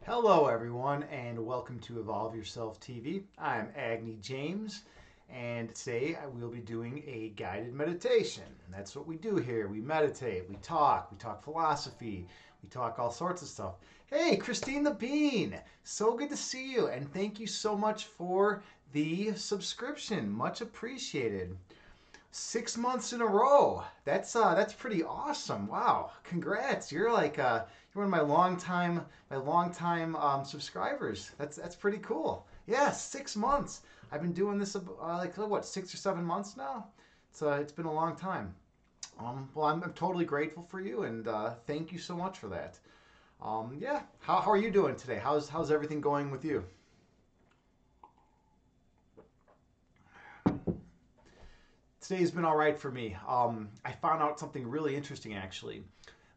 Hello, everyone, and welcome to Evolve Yourself TV. I'm Agni James, and today I will be doing a guided meditation. That's what we do here. We meditate, we talk philosophy, we talk all sorts of stuff. Hey, Christine the Bean, so good to see you, and thank you so much for the subscription. Much appreciated. 6 months in a row. That's pretty awesome. Wow, congrats! You're one of my longtime subscribers. That's pretty cool. Yeah, 6 months. I've been doing this like what 6 or 7 months now. It's been a long time. Well, I'm totally grateful for you, and thank you so much for that. Yeah, how are you doing today? How's everything going with you? Today's been all right for me. I found out something really interesting actually.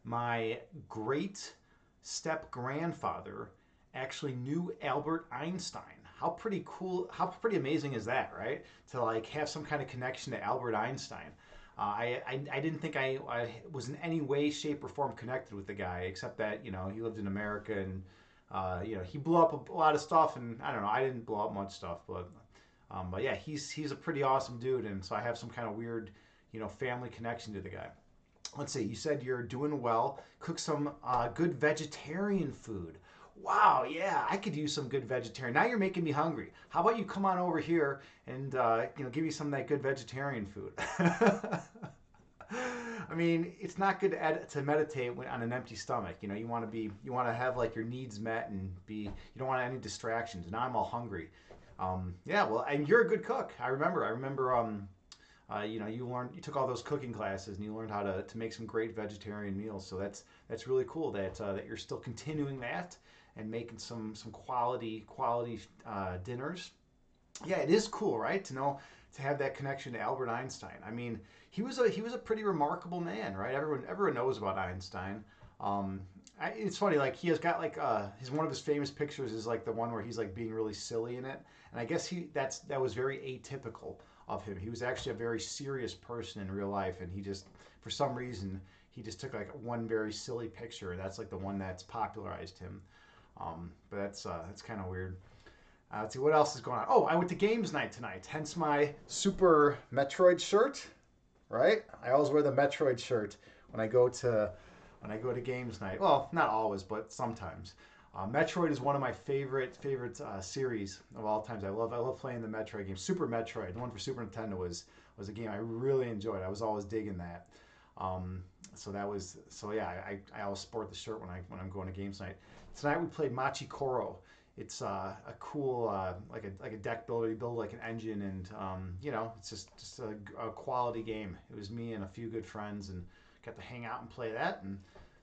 My great step grandfather actually knew Albert Einstein. How pretty cool, how pretty amazing is that, right? To like have some kind of connection to Albert Einstein. I didn't think I was in any way, shape, or form connected with the guy, except that, he lived in America and, he blew up a lot of stuff. And I don't know, I didn't blow up much stuff, but yeah, he's a pretty awesome dude. And so I have some kind of weird, family connection to the guy. Let's see, you said you're doing well. Cook some good vegetarian food. Wow, yeah, I could use some good vegetarian. Now you're making me hungry. How about you come on over here and give me some of that good vegetarian food? I mean, it's not good to meditate on an empty stomach. You want to have like your needs met and you don't want any distractions. Now I'm all hungry. Yeah, well, and you're a good cook. I remember. You took all those cooking classes and you learned how to make some great vegetarian meals. So that's really cool that you're still continuing that and making some quality dinners. Yeah, it is cool, right? To have that connection to Albert Einstein. I mean, he was a pretty remarkable man, right? Everyone knows about Einstein. It's funny, like he has got like his one of his famous pictures is like the one where he's like being really silly in it, and I guess that was very atypical of him. He was actually a very serious person in real life, and he just for some reason he just took like one very silly picture, and that's like the one that's popularized him. But that's kind of weird. Let's see what else is going on. Oh, I went to games night tonight, hence my Super Metroid shirt. Right? I always wear the Metroid shirt when I go to games night. Well, not always, but sometimes. Metroid is one of my favorite series of all times. I love playing the Metroid games. Super Metroid, the one for Super Nintendo, was a game I really enjoyed. I was always digging that. So yeah. I always sport the shirt when I'm going to games night. Tonight we played Machi Koro. It's a cool like a deck builder. You build like an engine, and it's just a quality game. It was me and a few good friends, and got to hang out and play that, and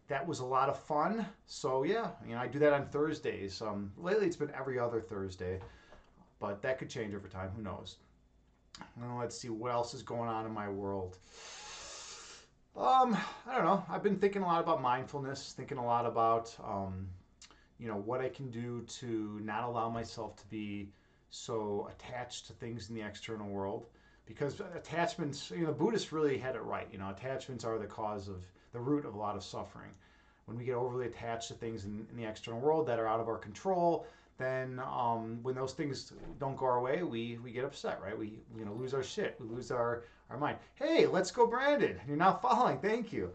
that was a lot of fun. So yeah, I do that on Thursdays. Lately it's been every other Thursday, but that could change over time. Who knows? Let's see what else is going on in my world. I don't know. I've been thinking a lot about mindfulness, thinking a lot about what I can do to not allow myself to be so attached to things in the external world. Because attachments, Buddhists really had it right. Attachments are the root of a lot of suffering. When we get overly attached to things in the external world that are out of our control, then when those things don't go our way, we get upset, right? We lose our shit. We lose our mind. Hey, let's go, Brandon. You're now following. Thank you.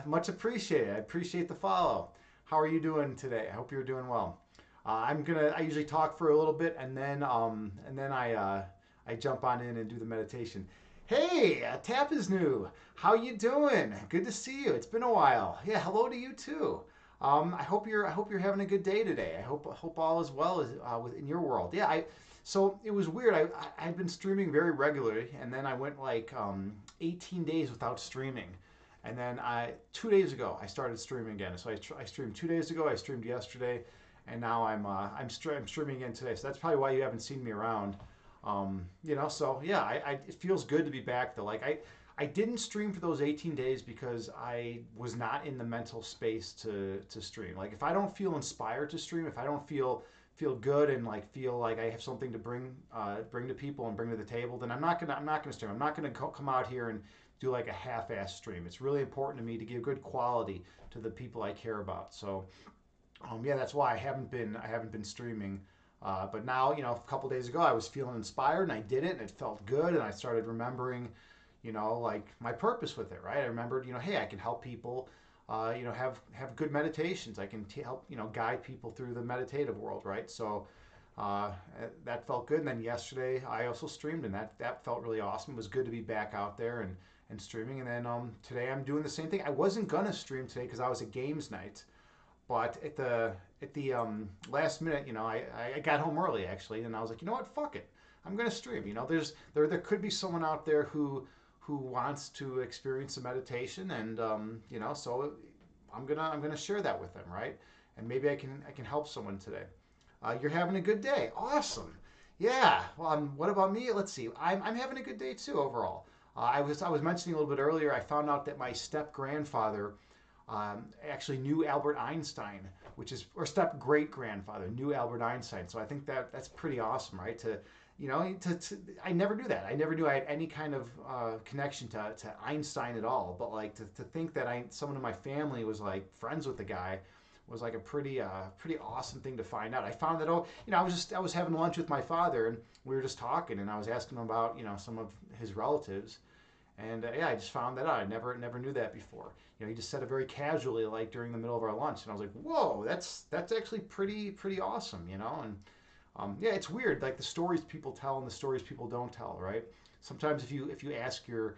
Much appreciated. I appreciate the follow. How are you doing today? I hope you're doing well. I usually talk for a little bit, and then I jump on in and do the meditation. Hey, Tap is new. How you doing? Good to see you. It's been a while. Yeah, hello to you too. I hope you're having a good day today. I hope all is well in your world. Yeah, so it was weird. I'd been streaming very regularly, and then I went like 18 days without streaming. And then 2 days ago I started streaming again. So I streamed 2 days ago. I streamed yesterday, and now I'm streaming again today. So that's probably why you haven't seen me around. So yeah, it feels good to be back though. Like I didn't stream for those 18 days because I was not in the mental space to stream. Like if I don't feel inspired to stream, if I don't feel good and like feel like I have something to bring to people and bring to the table, then I'm not gonna stream. I'm not gonna come out here and do like a half-ass stream. It's really important to me to give good quality to the people I care about. So Yeah, that's why I haven't been streaming. But now, a couple days ago, I was feeling inspired and I did it and it felt good. And I started remembering, like my purpose with it, right? I remembered, hey, I can help people, have good meditations. I can help, guide people through the meditative world, right? So uh, that felt good. And then yesterday, I also streamed, and that felt really awesome. It was good to be back out there and streaming. And then today, I'm doing the same thing. I wasn't gonna stream today because I was at games night, but at the last minute, I got home early actually, and I was like, you know what, fuck it, I'm gonna stream. There could be someone out there who wants to experience a meditation, and so I'm gonna share that with them, right? And maybe I can help someone today. You're having a good day, awesome. Yeah. Well, what about me? Let's see. I'm having a good day too overall. I was mentioning a little bit earlier. I found out that my step grandfather actually knew Albert Einstein, or step great grandfather knew Albert Einstein. So I think that's pretty awesome, right? I never knew that. I never knew I had any kind of connection to Einstein at all. But like to think that someone in my family was like friends with the guy was like a pretty awesome thing to find out. I found that I was having lunch with my father and we were just talking and I was asking him about some of his relatives, and yeah, I just found that out. I never knew that before. He just said it very casually, like during the middle of our lunch, and I was like, "Whoa, that's actually pretty awesome," And yeah, it's weird, like the stories people tell and the stories people don't tell, right? Sometimes if you ask your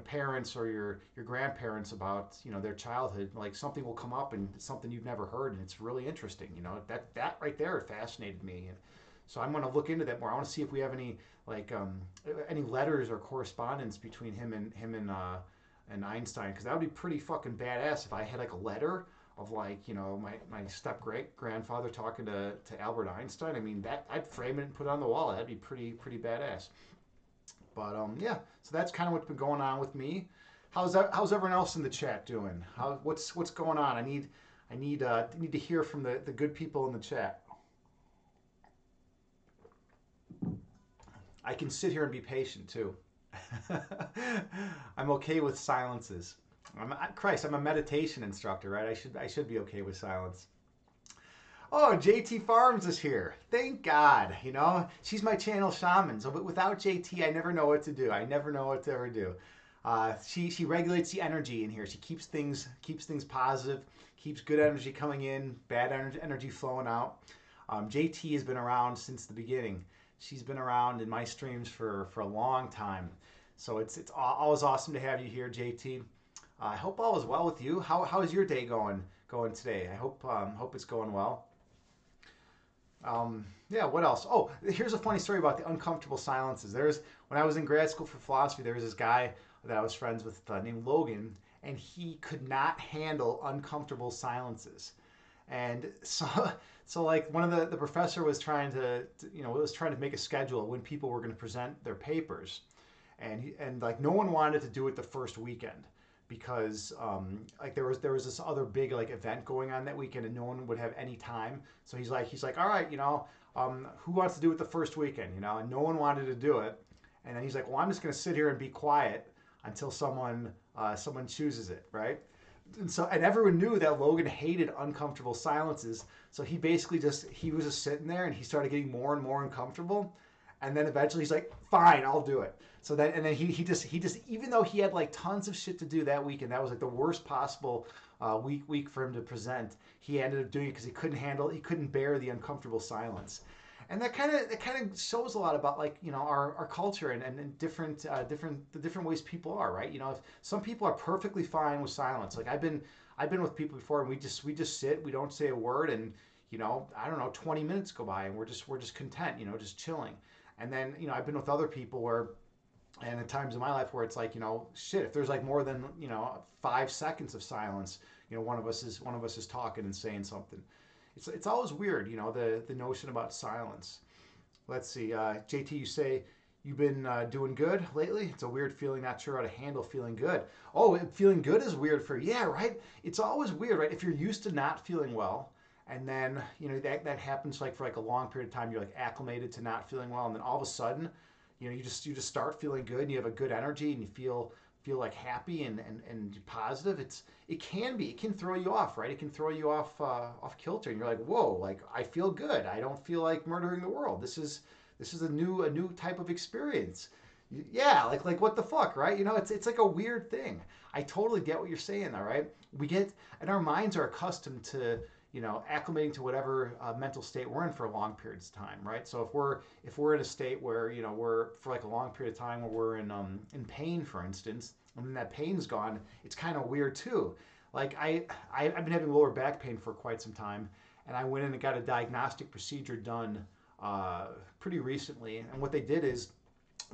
parents or your grandparents about their childhood, like something will come up and it's something you've never heard, and it's really interesting. That right there fascinated me. So I'm going to look into that more. I want to see if we have like any letters or correspondence between him and Einstein, because that would be pretty fucking badass if I had like a letter of like my step great grandfather talking to Albert Einstein. I mean, that I'd frame it and put it on the wall. That'd be pretty badass. But yeah, so that's kind of what's been going on with me. How's everyone else in the chat doing? What's going on? I need to hear from the good people in the chat. I can sit here and be patient too. I'm okay with silences. I'm a meditation instructor, right? I should be okay with silence. Oh, JT Farms is here. Thank God. She's my channel shaman. So, but without JT, I never know what to do. I never know what to ever do. She regulates the energy in here. She keeps things positive, keeps good energy coming in, bad energy flowing out. JT has been around since the beginning. She's been around in my streams for a long time. So it's always awesome to have you here, JT. I hope all is well with you. How is your day going today? I hope it's going well. Yeah, what else? Oh, here's a funny story about the uncomfortable silences. When I was in grad school for philosophy, there was this guy that I was friends with named Logan, and he could not handle uncomfortable silences. And so, so like one of the professor was trying to make a schedule when people were going to present their papers, and like no one wanted to do it the first weekend because like there was this other big like event going on that weekend and no one would have any time. So he's like, all right, who wants to do it the first weekend, and no one wanted to do it. And then he's like, well, I'm just going to sit here and be quiet until someone chooses it, right? And everyone knew that Logan hated uncomfortable silences. So he was just sitting there and he started getting more and more uncomfortable. And then eventually he's like, fine, I'll do it. So then he just even though he had like tons of shit to do that week and that was like the worst possible week for him to present, he ended up doing it because he couldn't bear the uncomfortable silence. And that kind of shows a lot about like our culture and the different ways people are, right? If some people are perfectly fine with silence. Like I've been with people before and we just sit, we don't say a word, and I don't know, 20 minutes go by and we're just content, just chilling. And then I've been with other people and at times in my life where it's like shit, if there's like more than 5 seconds of silence, one of us is talking and saying something. It's always weird, the notion about silence. Let's see, JT, you say you've been doing good lately. It's a weird feeling, not sure how to handle feeling good. Oh, feeling good is weird for you. Yeah, right. It's always weird, right? If you're used to not feeling well, and then that happens like for like a long period of time, you're like acclimated to not feeling well, and then all of a sudden, you just start feeling good, and you have a good energy, and you feel feel like happy and positive, it can throw you off, right? It can throw you off kilter, and you're like, whoa, like I feel good. I don't feel like murdering the world. This is a new type of experience. Yeah, like what the fuck, right? It's like a weird thing. I totally get what you're saying, all right? We get, and our minds are accustomed to, acclimating to whatever mental state we're in for long periods of time, right? So if we're in a state where we're for like a long period of time where we're in pain, for instance, and then that pain's gone, it's kind of weird too. Like I've been having lower back pain for quite some time, and I went in and got a diagnostic procedure done pretty recently, and what they did is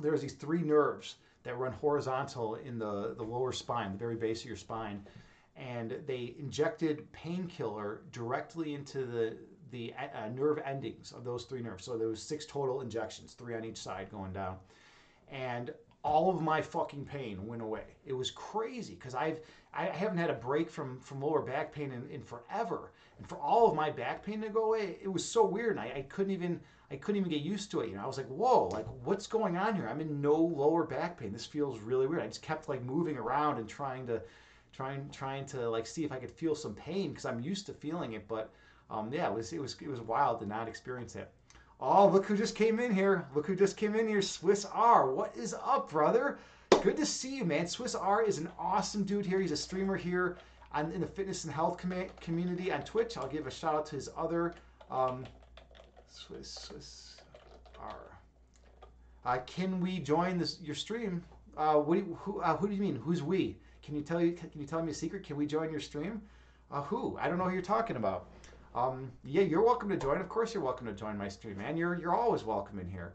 there's these three nerves that run horizontal in the lower spine, the very base of your spine, and they injected painkiller directly into the nerve endings of those three nerves. So there was 6 total injections, 3 on each side going down, and all of my fucking pain went away. It was crazy because I haven't had a break from lower back pain in forever, and for all of my back pain to go away, it was so weird. And I couldn't even get used to it. I was like, whoa, like what's going on here? I'm in no lower back pain. This feels really weird. I just kept like moving around and trying to like see if I could feel some pain because I'm used to feeling it. But yeah, it was wild to not experience it. Oh, look who just came in here. Look who just came in here. Swiss R. What is up, brother? Good to see you, man. Swiss R is an awesome dude here. He's a streamer here in the fitness and health community on Twitch. I'll give a shout out to his other Swiss R. Can we join your stream? Who do you mean? Who's we? Can you tell me a secret? Can we join your stream? Who? I don't know who you're talking about. Yeah, you're welcome to join. Of course, you're welcome to join my stream, man. You're always welcome in here.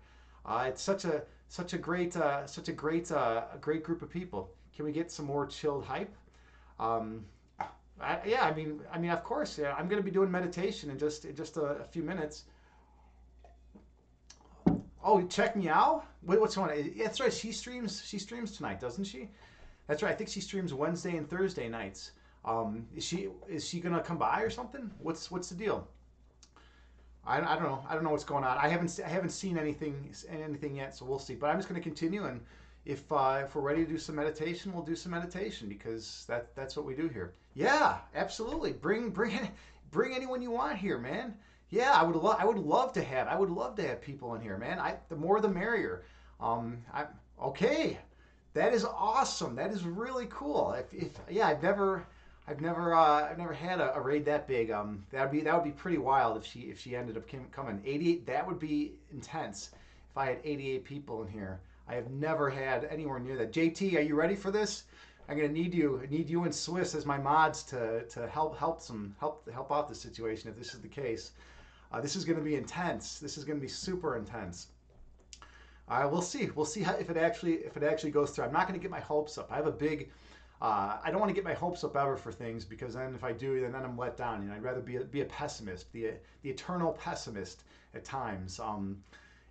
It's such a great group of people. Can we get some more chilled hype? Yeah, I mean, of course. Yeah, I'm going to be doing meditation in just a few minutes. Oh, check me out. What's going on? Yeah, that's right. She streams tonight, doesn't she? That's right. I think she streams Wednesday and Thursday nights. Is she gonna come by or something? What's the deal? I don't know. I don't know what's going on. I haven't seen anything yet, so we'll see. But I'm just gonna continue, and if we're ready to do some meditation, we'll do some meditation because that's what we do here. Yeah, absolutely. Bring anyone you want here, man. Yeah, I would love to have people in here, man. The more the merrier. Okay. That is awesome. That is really cool. Yeah, I've never had a raid that big. That would be pretty wild if she ended up coming 88. That would be intense. If I had 88 people in here, I have never had anywhere near that. JT, are you ready for this? I'm gonna need you and Swiss as my mods to help out the situation if this is the case. This is gonna be intense. This is gonna be super intense. We'll see. We'll see if it actually goes through. I'm not going to get my hopes up. I have a big. I don't want to get my hopes up ever for things because then if I do, then I'm let down. I'd rather be a pessimist, the eternal pessimist at times.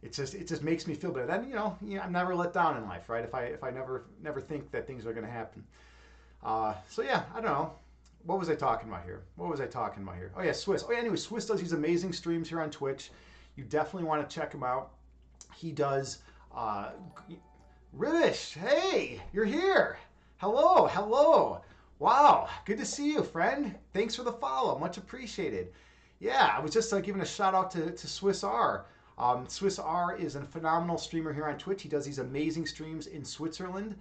It just makes me feel better. Then I'm never let down in life, right? If I never think that things are going to happen. So yeah, I don't know. What was I talking about here? Oh yeah, Swiss. Oh yeah, anyway, Swiss does these amazing streams here on Twitch. You definitely want to check him out. He does. Rivish, hey, you're here. Hello. Wow, good to see you, friend. Thanks for the follow, much appreciated. Yeah, I was just giving a shout out to Swiss R. Swiss R is a phenomenal streamer here on Twitch. He does these amazing streams in Switzerland.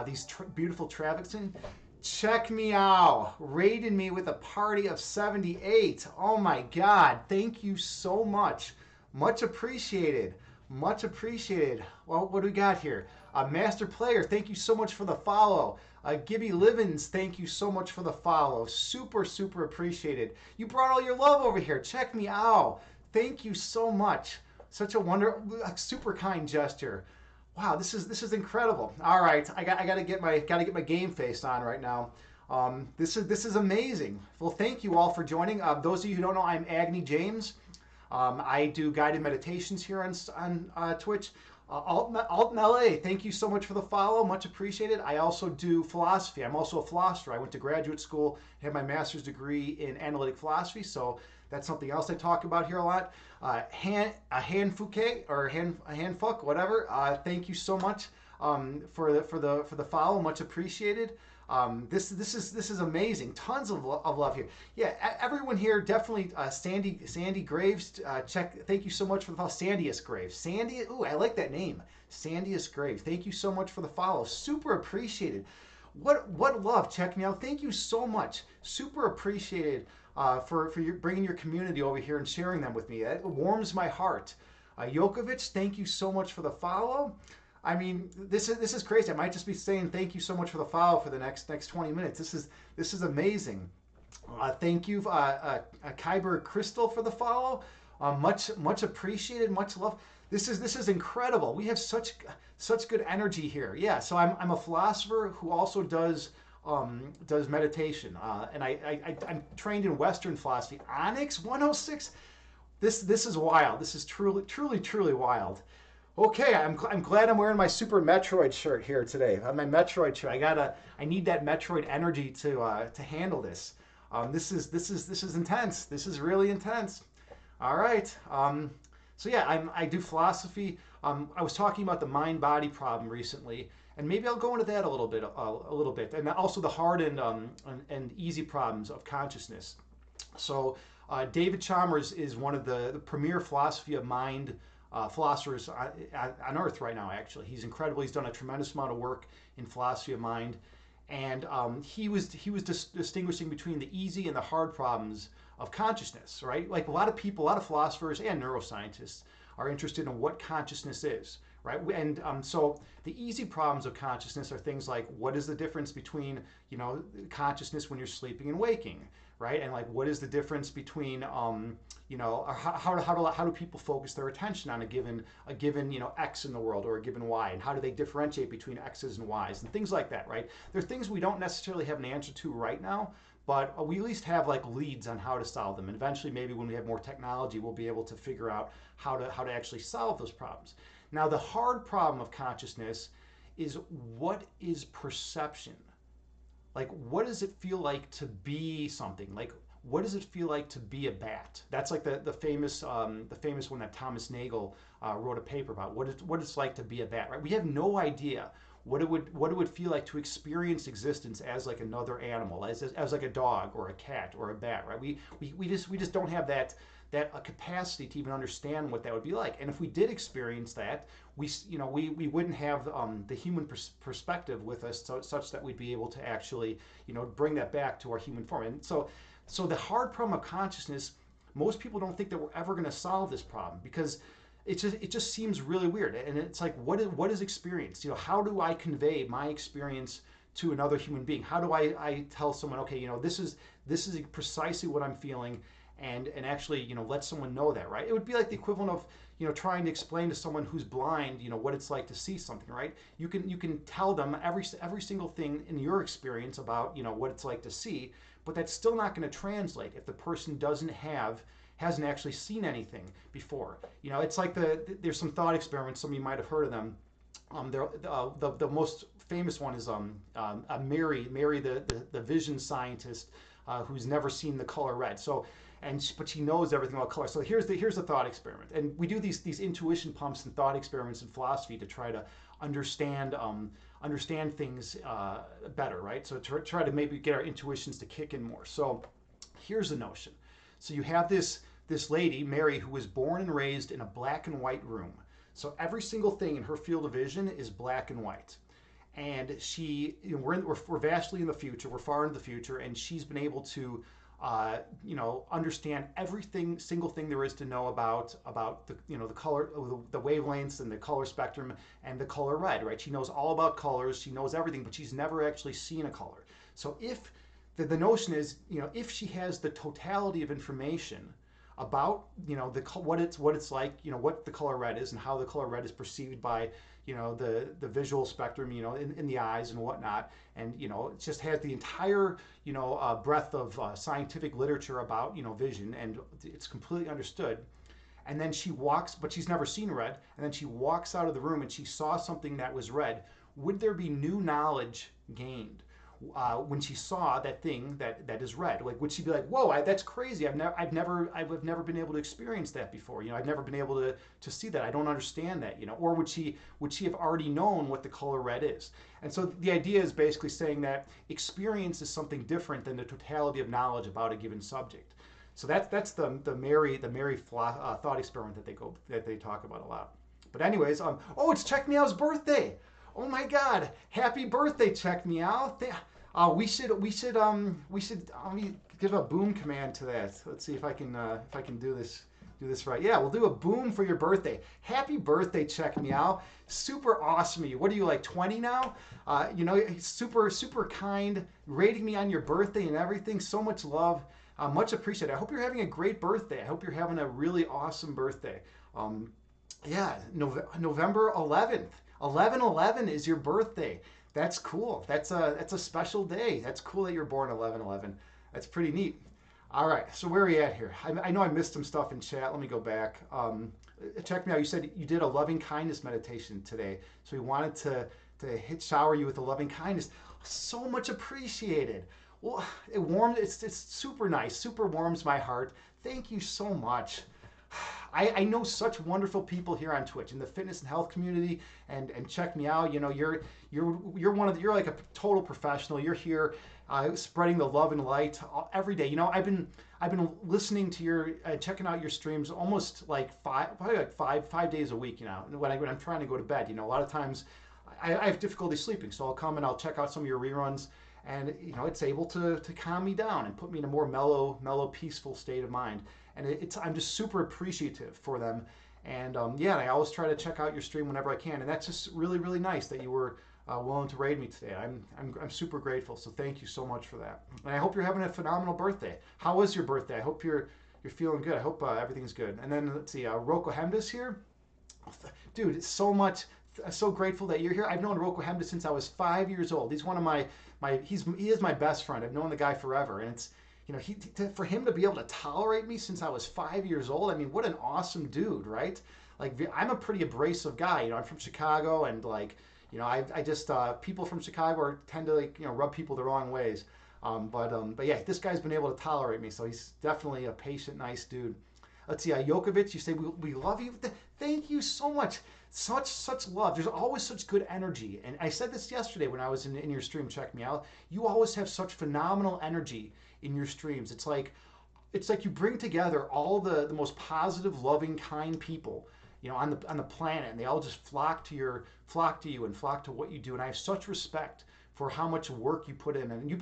These beautiful Travixian. Check me out. Raided me with a party of 78. Oh my God. Thank you so much. Much appreciated. Much appreciated. Well, what do we got here? Master Player, thank you so much for the follow. Gibby Livens, thank you so much for the follow. Super, super appreciated. You brought all your love over here. Check me out. Thank you so much. Such a super kind gesture. Wow, this is incredible. All right, I gotta get my game face on right now. This is amazing. Well, thank you all for joining. Those of you who don't know, I'm Agni James. I do guided meditations here on Twitch. Alton LA, thank you so much for the follow. Much appreciated. I also do philosophy. I'm also a philosopher. I went to graduate school, have my master's degree in analytic philosophy, so that's something else I talk about here a lot. Han Fouquet or Han Fuck, whatever. Thank you so much. for the follow. Much appreciated. This is amazing. Tons of love here. Yeah, everyone here definitely. Sandy Graves, check. Thank you so much for the follow. Sandius Graves. Sandy. Ooh, I like that name. Sandius Graves. Thank you so much for the follow. Super appreciated. What love checking out. Thank you so much. Super appreciated for your bringing your community over here and sharing them with me. It warms my heart. Jokovic, thank you so much for the follow. I mean, this is crazy. I might just be saying thank you so much for the follow for the next 20 minutes. This is amazing. Thank you, Kyber Crystal, for the follow. Much appreciated. Much love. This is incredible. We have such good energy here. Yeah. So I'm a philosopher who also does meditation, and I'm trained in Western philosophy. Onyx 106. This is wild. This is truly wild. Okay, I'm glad I'm wearing my Super Metroid shirt here today. My Metroid shirt. I need that Metroid energy to handle this. This is intense. This is really intense. All right. So yeah, I do philosophy. I was talking about the mind-body problem recently, and maybe I'll go into that a little bit, and also the hard and easy problems of consciousness. So David Chalmers is one of the premier philosophy of mind philosophers on Earth right now. Actually, he's incredible. He's done a tremendous amount of work in philosophy of mind, and he was distinguishing between the easy and the hard problems of consciousness. Right, like a lot of people, a lot of philosophers and neuroscientists are interested in what consciousness is. Right, and so the easy problems of consciousness are things like what is the difference between consciousness when you're sleeping and waking, right? And like what is the difference between how do people focus their attention on a given X in the world or a given Y, and how do they differentiate between X's and Y's and things like that, right? They're things we don't necessarily have an answer to right now, but we at least have like leads on how to solve them. And eventually, maybe when we have more technology, we'll be able to figure out how to actually solve those problems. Now, the hard problem of consciousness is what is perception? Like, what does it feel like to be something? Like, what does it feel like to be a bat? That's like the famous one that Thomas Nagel wrote a paper about. What it's like to be a bat, right? We have no idea what it would feel like to experience existence as like another animal, as like a dog or a cat or a bat, right? We just don't have that capacity to even understand what that would be like. And if we did experience that, we wouldn't have the human perspective with us, such that we'd be able to actually bring that back to our human form. And so the hard problem of consciousness, most people don't think that we're ever going to solve this problem, because it just seems really weird. And it's like, what is experience? How do I convey my experience to another human being? How do I tell someone, okay, this is precisely what I'm feeling, and actually let someone know that, right? It would be like the equivalent of trying to explain to someone who's blind what it's like to see something, right? You can tell them every single thing in your experience about what it's like to see, but that's still not going to translate if the person hasn't actually seen anything before. It's like there's some thought experiments. Some of you might have heard of them. The most famous one is Mary, the vision scientist, who's never seen the color red. But she knows everything about color. So here's the thought experiment, and we do these intuition pumps and thought experiments in philosophy to try to understand things better, right? So to try to maybe get our intuitions to kick in more. So here's the notion. So you have this lady, Mary, who was born and raised in a black and white room. So every single thing in her field of vision is black and white. And we're vastly in the future, we're far into the future, and she's been able to understand single thing there is to know about the color, the wavelengths and the color spectrum and the color red, right? She knows all about colors, she knows everything, but she's never actually seen a color. So if the notion is, if she has the totality of information about what it's like, what the color red is and how the color red is perceived by the visual spectrum in the eyes and whatnot, and it just has the entire breadth of scientific literature about vision, and it's completely understood. And then she walks, but she's never seen red, and then she walks out of the room and she saw something that was red. Would there be new knowledge gained? when she saw that thing that is red? Like, would she be like, "Whoa, that's crazy! I've never been able to experience that before. I've never been able to see that. I don't understand that. Or would she have already known what the color red is?" And so the idea is basically saying that experience is something different than the totality of knowledge about a given subject. So that's the Mary thought experiment that they talk about a lot. But anyways, oh, it's Check Meow's birthday. Oh my God! Happy birthday, Check Meow. We should give a boom command to that. Let's see if I can do this right. Yeah, we'll do a boom for your birthday. Happy birthday, Check Meow. Super awesome of you. What are you, like 20 now? Super kind, rating me on your birthday and everything. So much love. Much appreciated. I hope you're having a great birthday. I hope you're having a really awesome birthday. Um, yeah, November 11th. 11/11 is your birthday. That's cool. That's a special day. That's cool that you're born 11/11. That's pretty neat. All right, so where are we at here? I know I missed some stuff in chat. Let me go back. Check me out. You said you did a loving kindness meditation today, so we wanted to hit shower you with a loving kindness. So much appreciated. Well, it's super nice, super warms my heart. Thank you so much. I know such wonderful people here on Twitch in the fitness and health community, and check me out. You're like a total professional. You're here spreading the love and light every day. I've been listening to checking out your streams almost like probably like five days a week. When I'm trying to go to bed. A lot of times I have difficulty sleeping, so I'll come and I'll check out some of your reruns, and it's able to calm me down and put me in a more mellow, peaceful state of mind. And I'm just super appreciative for them. And yeah, I always try to check out your stream whenever I can, and that's just really, really nice that you were willing to raid me today. I'm super grateful. So thank you so much for that. And I hope you're having a phenomenal birthday. How was your birthday? I hope you're feeling good. I hope everything's good. And then let's see, Roko Hemda's here. Dude, it's so grateful that you're here. I've known Roko Hemda since I was 5 years old. He's one of he is my best friend. I've known the guy forever, and it's for him to be able to tolerate me since I was 5 years old. I mean, what an awesome dude, right? Like, I'm a pretty abrasive guy. I'm from Chicago, and I just people from Chicago tend to rub people the wrong ways. But yeah, this guy's been able to tolerate me, so he's definitely a patient, nice dude. Let's see, Jokovic, you say we love you. Thank you so much. Such love. There's always such good energy. And I said this yesterday when I was in your stream. Check me out. You always have such phenomenal energy in your streams. It's like you bring together all the most positive, loving, kind people, on the planet, and they all just flock to you and flock to what you do. And I have such respect for how much work you put in. And you've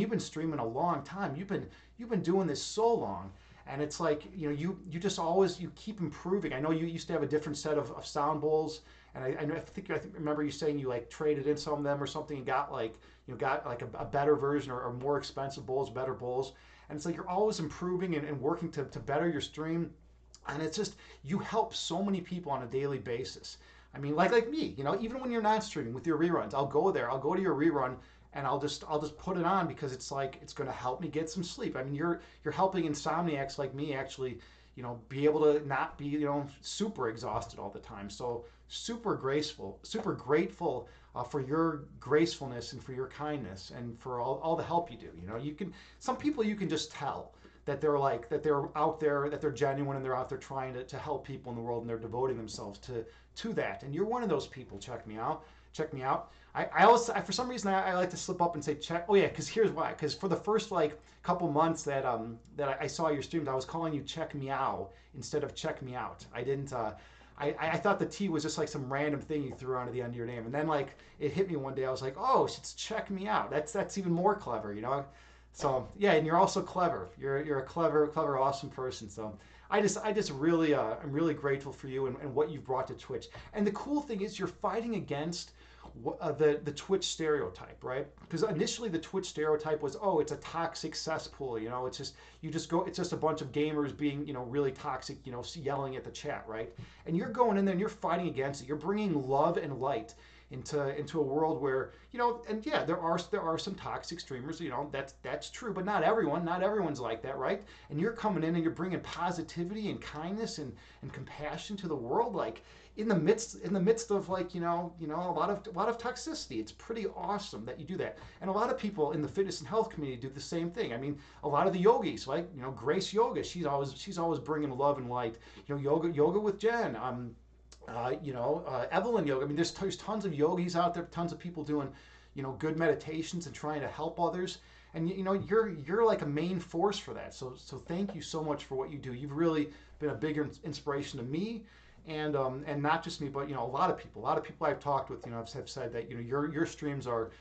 been streaming a long time. You've been doing this so long. And it's like, you just always, you keep improving. I know you used to have a different set of sound bowls, and I think remember you saying you like traded in some of them or something and got like a better version or more expensive bowls, better bowls. And it's like you're always improving and working to better your stream. And it's just, you help so many people on a daily basis. I mean, like me, even when you're not streaming with your reruns, I'll go to your rerun, and I'll just put it on because it's like it's going to help me get some sleep. I mean, you're helping insomniacs like me actually, be able to not be super exhausted all the time. So super grateful for your gracefulness and for your kindness and for all the help you do. Some people you can just tell that they're out there, that they're genuine, and they're out there trying to help people in the world, and they're devoting themselves to that. And you're one of those people. Check me out. I always, for some reason, I like to slip up and say check. Oh yeah, because here's why. Because for the first couple months that I saw your streams, I was calling you Check Meow instead of Check Me Out. I didn't. I thought the T was just like some random thing you threw onto the end of your name, and then it hit me one day. I was like, oh, it's Check Me Out. That's even more clever, So yeah, and you're also clever. You're a clever, awesome person. So I just really, I'm really grateful for you and what you've brought to Twitch. And the cool thing is you're fighting against the Twitch stereotype, right? Because initially the Twitch stereotype was, oh, it's a toxic cesspool, it's just a bunch of gamers being, really toxic, yelling at the chat, right? And you're going in there and you're fighting against it. You're bringing love and light into a world where, and yeah, there are some toxic streamers, that's true, but not everyone's like that, right? And you're coming in and you're bringing positivity and kindness and compassion to the world, like in the midst of, like, a lot of toxicity. It's pretty awesome that you do that. And a lot of people in the fitness and health community do the same thing. I mean, a lot of the yogis, like, Grace Yoga, she's always bringing love and light. Yoga with Jen, Evelyn Yoga. I mean, there's tons of yogis out there, tons of people doing, good meditations and trying to help others. And you're like a main force for that. So thank you so much for what you do. You've really been a bigger inspiration to me, and not just me, but a lot of people. A lot of people I've talked with, have said that your streams are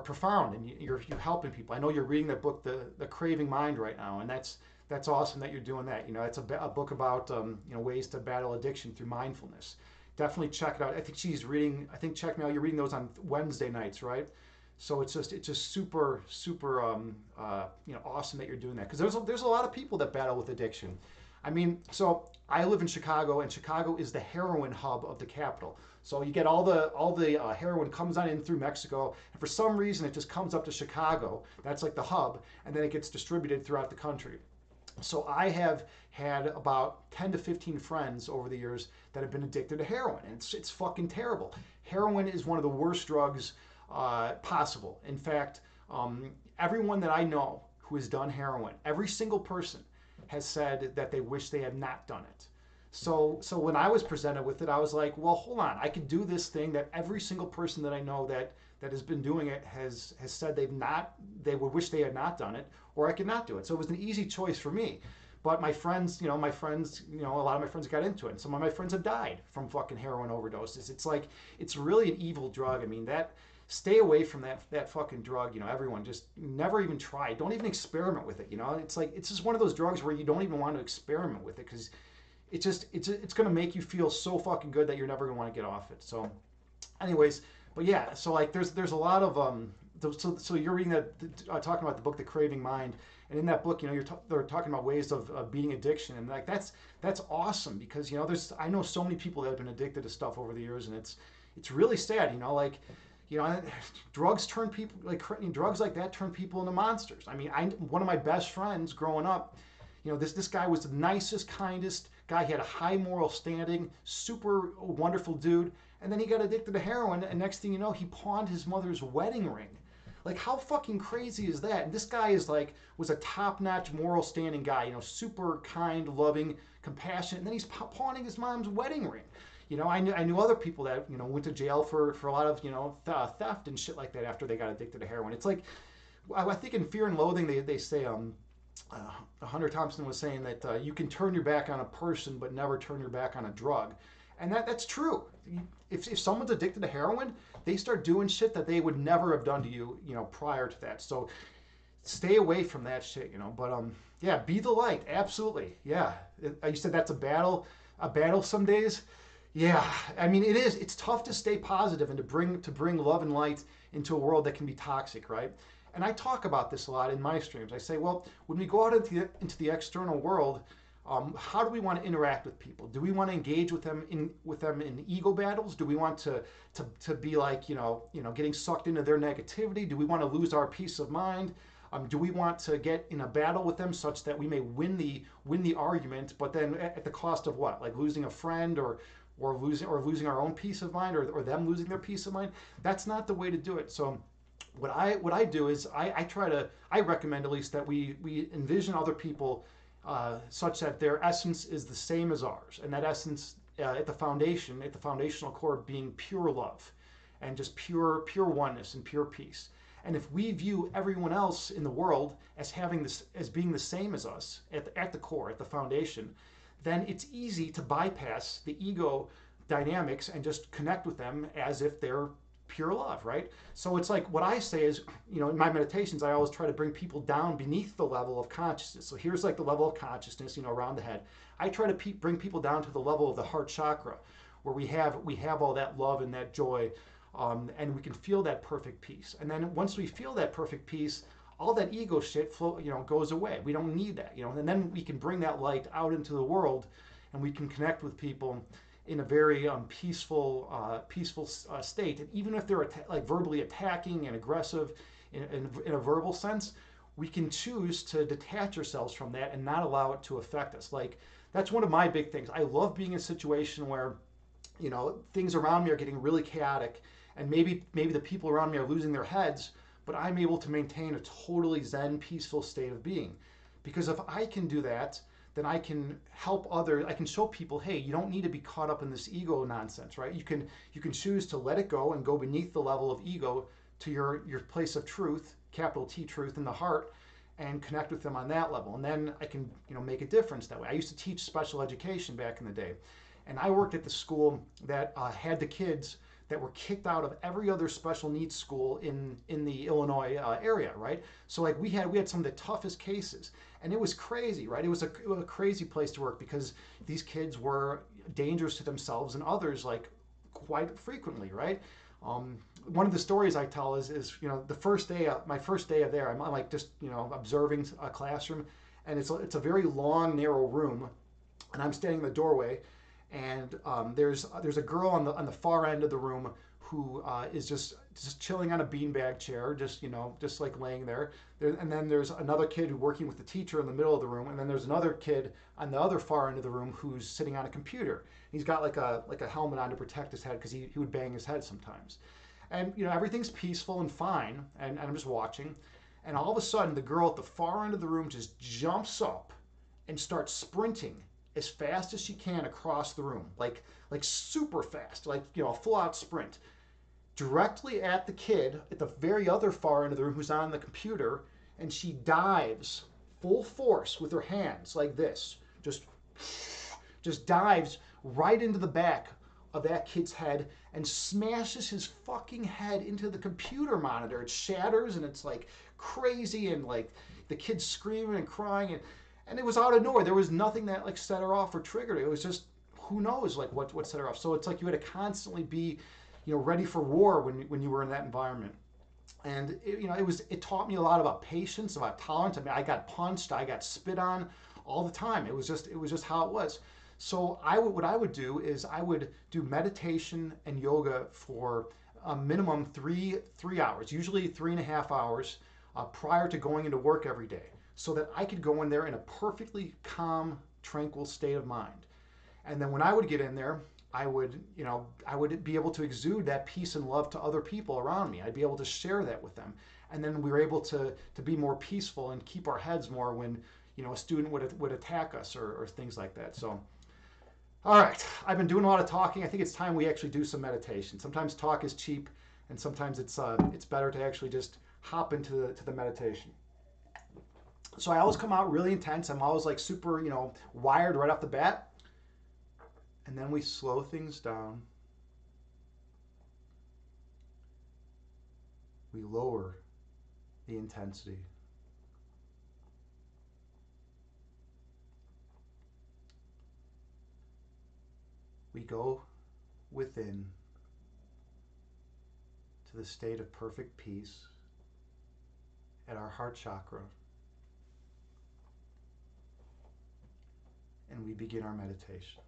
profound, and you're helping people. I know you're reading that book, the Craving Mind, right now, and that's awesome that you're doing that. It's a book about ways to battle addiction through mindfulness. Definitely check it out. I think she's reading. I think check me out. You're reading those on Wednesday nights, right? So it's just super super awesome that you're doing that, because there's a lot of people that battle with addiction. I mean, so I live in Chicago, and Chicago is the heroin hub of the capital. So you get all the heroin comes on in through Mexico, and for some reason it just comes up to Chicago. That's like the hub, and then it gets distributed throughout the country. So I have had about 10 to 15 friends over the years that have been addicted to heroin, and it's fucking terrible. Heroin is one of the worst drugs possible. In fact, everyone that I know who has done heroin, every single person has said that they wish they had not done it. So when I was presented with it, I was like, well, hold on, I could do this thing that every single person that I know that has been doing it has said they would wish they had not done it, or I could not do it. So it was an easy choice for me. But my friends, a lot of my friends got into it, and some of my friends have died from fucking heroin overdoses. It's like, it's really an evil drug. I mean, stay away from that fucking drug. Everyone just never even try it. Don't even experiment with it. It's like, it's just one of those drugs where you don't even want to experiment with it, because it's going to make you feel so fucking good that you're never going to want to get off it. So anyways, but yeah, so like there's a lot of so you're reading that, talking about the book The Craving Mind, and in that book, they're talking about ways of beating addiction, and like that's awesome, because I know so many people that have been addicted to stuff over the years, and it's really sad. Drugs turn people, like drugs like that turn people into monsters. I mean, one of my best friends growing up, this guy was the nicest, kindest guy. He had a high moral standing, super wonderful dude, and then he got addicted to heroin, and next thing you know, he pawned his mother's wedding ring. Like, how fucking crazy is that? And this guy was a top-notch moral standing guy, super kind, loving, compassionate, and then he's pawning his mom's wedding ring. I knew other people that went to jail for a lot of theft and shit like that after they got addicted to heroin. It's like, I think in Fear and Loathing they say Hunter Thompson was saying that you can turn your back on a person but never turn your back on a drug, and that's true. If someone's addicted to heroin, they start doing shit that they would never have done to you, prior to that. So stay away from that shit, But yeah, be the light, absolutely. Yeah, you said that's a battle some days. Yeah, I mean, it is. It's tough to stay positive and to bring love and light into a world that can be toxic, right? And I talk about this a lot in my streams. I say, well, when we go out into the external world, how do we want to interact with people? Do we want to engage with them in ego battles? Do we want to be like, getting sucked into their negativity? Do we want to lose our peace of mind? Do we want to get in a battle with them such that we may win the argument, but then at the cost of what? Like losing a friend, or losing our own peace of mind, or them losing their peace of mind? That's not the way to do it. So what I do is I recommend, at least, that we envision other people such that their essence is the same as ours, and that essence at the foundational core being pure love, and just pure oneness and pure peace. And if we view everyone else in the world as being the same as us at the core, at the foundation, then it's easy to bypass the ego dynamics and just connect with them as if they're pure love, right? So it's like, what I say is, in my meditations, I always try to bring people down beneath the level of consciousness. So here's like the level of consciousness, around the head. I try to bring people down to the level of the heart chakra, where we have all that love and that joy, and we can feel that perfect peace. And then once we feel that perfect peace, all that ego shit goes away. We don't need that, and then we can bring that light out into the world, and we can connect with people in a very peaceful state. And even if they're like verbally attacking and aggressive in a verbal sense, we can choose to detach ourselves from that and not allow it to affect us. Like that's one of my big things. I love being in a situation where things around me are getting really chaotic, and maybe the people around me are losing their heads, but I'm able to maintain a totally zen, peaceful state of being. Because if I can do that, then I can help others. I can show people, hey, you don't need to be caught up in this ego nonsense, right? You can choose to let it go and go beneath the level of ego to your place of truth, capital T truth in the heart, and connect with them on that level. And then I can make a difference that way. I used to teach special education back in the day, and I worked at the school that had the kids that were kicked out of every other special needs school in the Illinois area, right? So like we had some of the toughest cases, and it was crazy, right? It was a crazy place to work because these kids were dangerous to themselves and others, like quite frequently, right? One of the stories I tell is the first day, my first day of there, I'm like just observing a classroom, and it's a very long, narrow room, and I'm standing in the doorway, and there's a girl on the far end of the room who is just chilling on a beanbag chair, just like laying there. And then there's another kid who's working with the teacher in the middle of the room, and then there's another kid on the other far end of the room who's sitting on a computer. He's got like a helmet on to protect his head because he would bang his head sometimes. And everything's peaceful and fine, and I'm just watching. And all of a sudden, the girl at the far end of the room just jumps up and starts sprinting as fast as she can across the room, like super fast, like a full out sprint, directly at the kid at the very other far end of the room who's on the computer, and she dives full force with her hands like this, just dives right into the back of that kid's head and smashes his fucking head into the computer monitor. It shatters, and it's like crazy, and like the kid's screaming and crying, and it was out of nowhere. There was nothing that like set her off or triggered it. It was just, who knows, like what set her off. So it's like you had to constantly be ready for war when you were in that environment. And it taught me a lot about patience, about tolerance. I mean, I got punched, I got spit on all the time. It was just how it was. So what I would do is I would do meditation and yoga for a minimum three hours, usually 3.5 hours, prior to going into work every day, so that I could go in there in a perfectly calm, tranquil state of mind. And then when I would get in there, I would be able to exude that peace and love to other people around me. I'd be able to share that with them. And then we were able to be more peaceful and keep our heads more when, a student would attack us or things like that. So, all right, I've been doing a lot of talking. I think it's time we actually do some meditation. Sometimes talk is cheap, and sometimes it's better to actually just hop into the meditation. So I always come out really intense. I'm always like super, wired right off the bat. And then we slow things down. We lower the intensity. We go within to the state of perfect peace at our heart chakra. And we begin our meditation.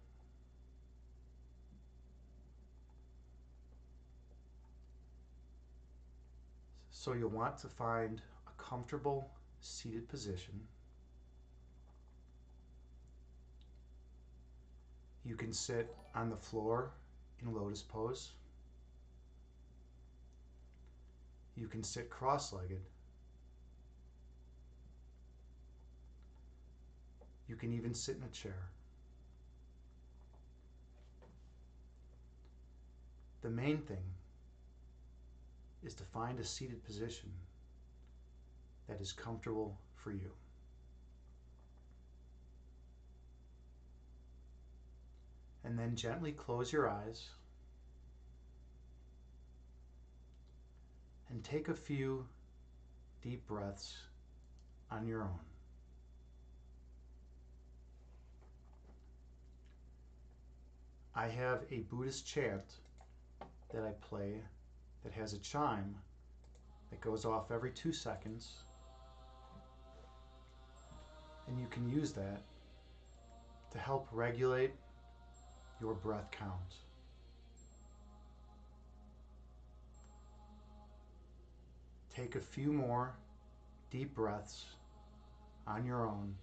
So you'll want to find a comfortable seated position. You can sit on the floor in lotus pose. You can sit cross-legged. You can even sit in a chair. The main thing is to find a seated position that is comfortable for you. And then gently close your eyes and take a few deep breaths on your own. I have a Buddhist chant that I play that has a chime that goes off every 2 seconds, and you can use that to help regulate your breath count. Take a few more deep breaths on your own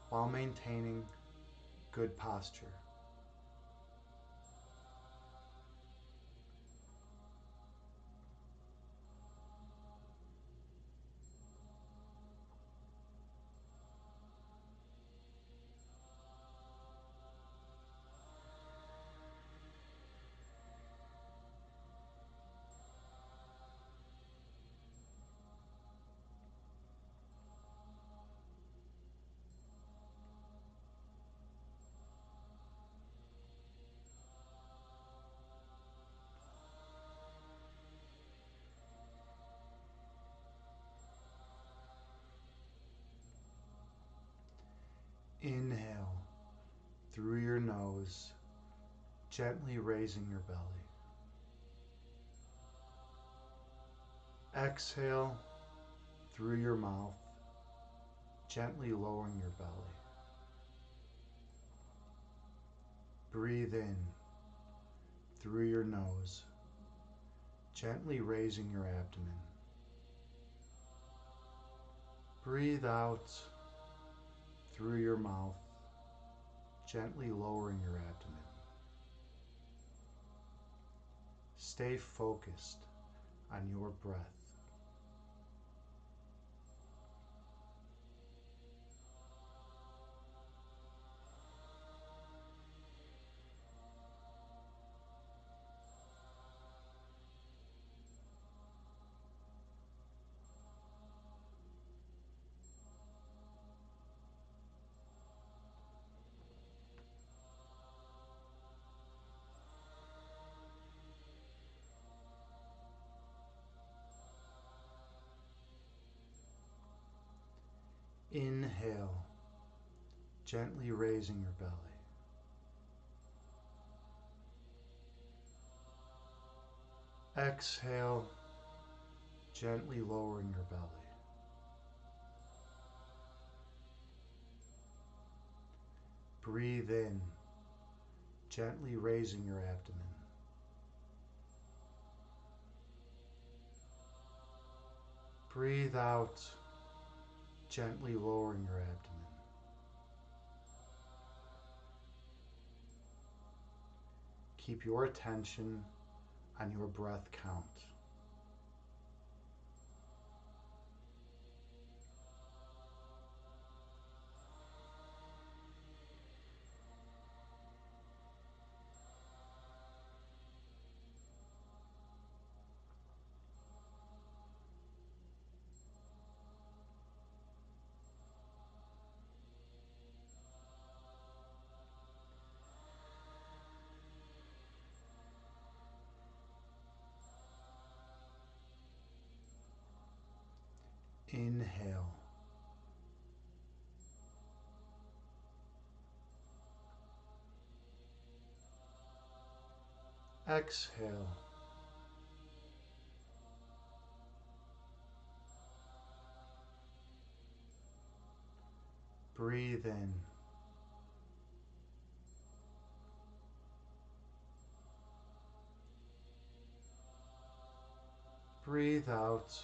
while maintaining good posture. Inhale through your nose, gently raising your belly. Exhale through your mouth, gently lowering your belly. Breathe in through your nose, gently raising your abdomen. Breathe out through your mouth, gently lowering your abdomen. Stay focused on your breath. Inhale, gently raising your belly. Exhale, gently lowering your belly. Breathe in, gently raising your abdomen. Breathe out, gently lowering your abdomen. Keep your attention on your breath count. Inhale. Exhale. Breathe in. Breathe out.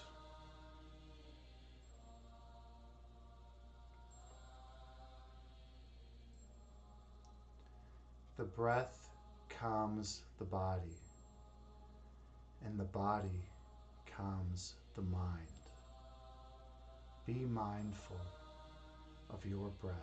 The breath calms the body, and the body calms the mind. Be mindful of your breath.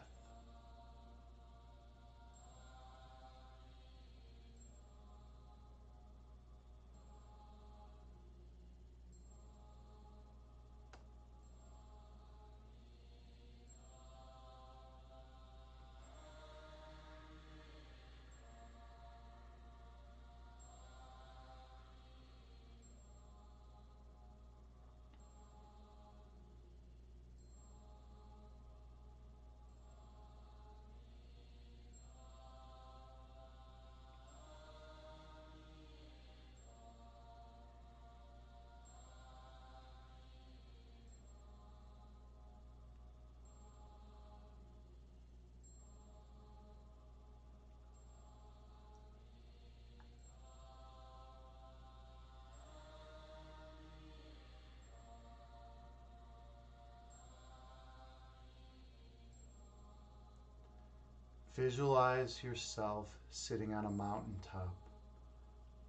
Visualize yourself sitting on a mountaintop,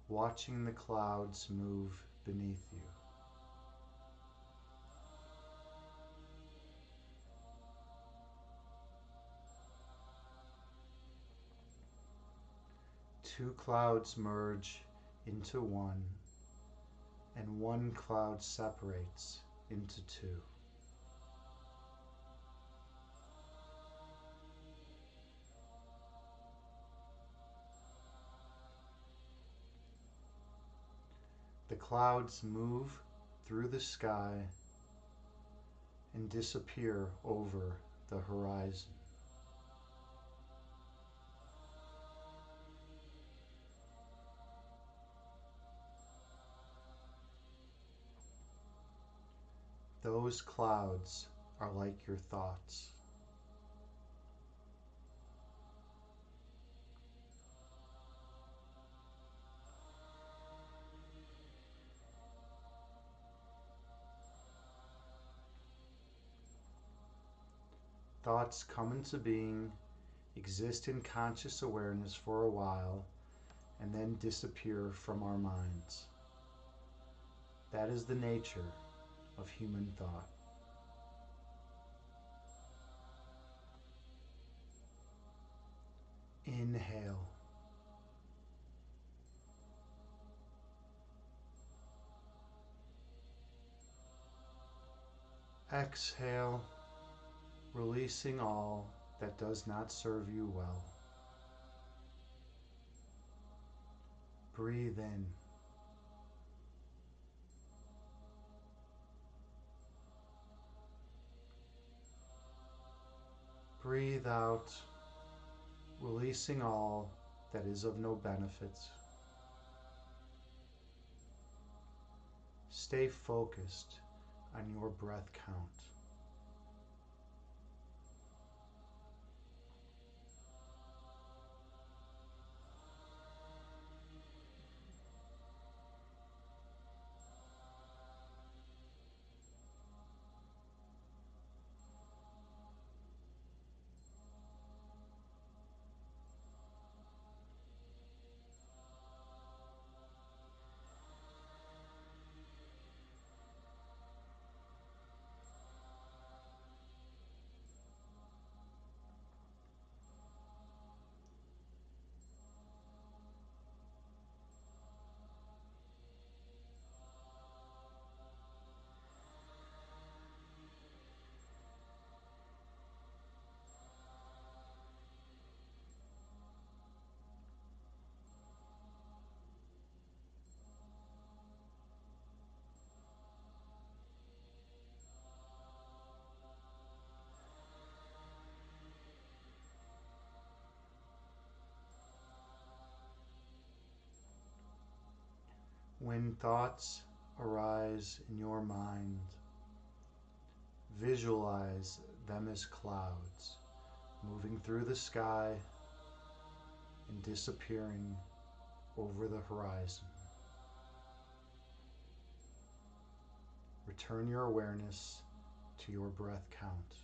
watching the clouds move beneath you. Two clouds merge into one, and one cloud separates into two. The clouds move through the sky and disappear over the horizon. Those clouds are like your thoughts. Thoughts come into being, exist in conscious awareness for a while, and then disappear from our minds. That is the nature of human thought. Inhale. Exhale, releasing all that does not serve you well. Breathe in. Breathe out, releasing all that is of no benefit. Stay focused on your breath count. When thoughts arise in your mind, visualize them as clouds moving through the sky and disappearing over the horizon. Return your awareness to your breath count.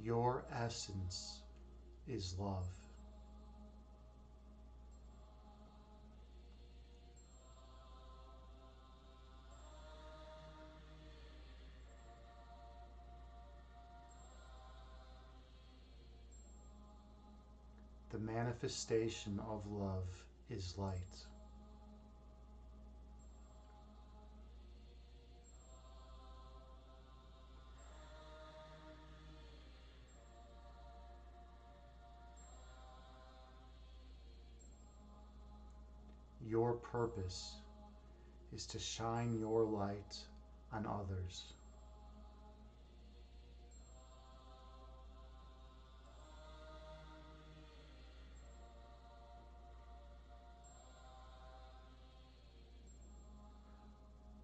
Your essence is love. The manifestation of love is light. Your purpose is to shine your light on others.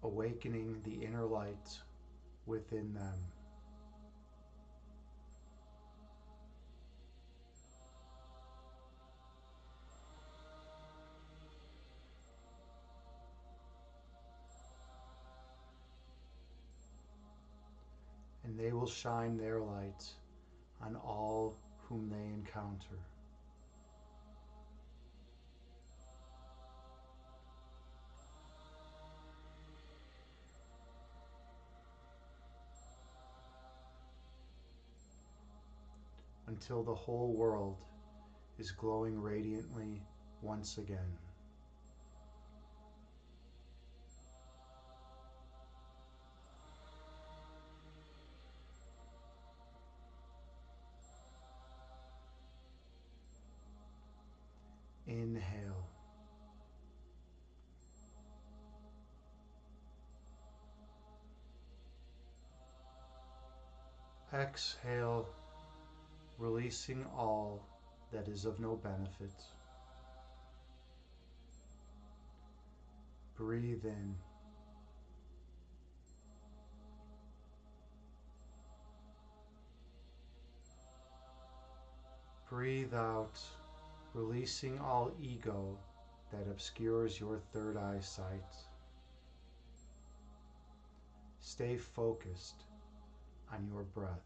Awakening the inner light within them. And they will shine their light on all whom they encounter. Until the whole world is glowing radiantly once again. Inhale. Exhale, releasing all that is of no benefit. Breathe in. Breathe out, releasing all ego that obscures your third eyesight. Stay focused on your breath.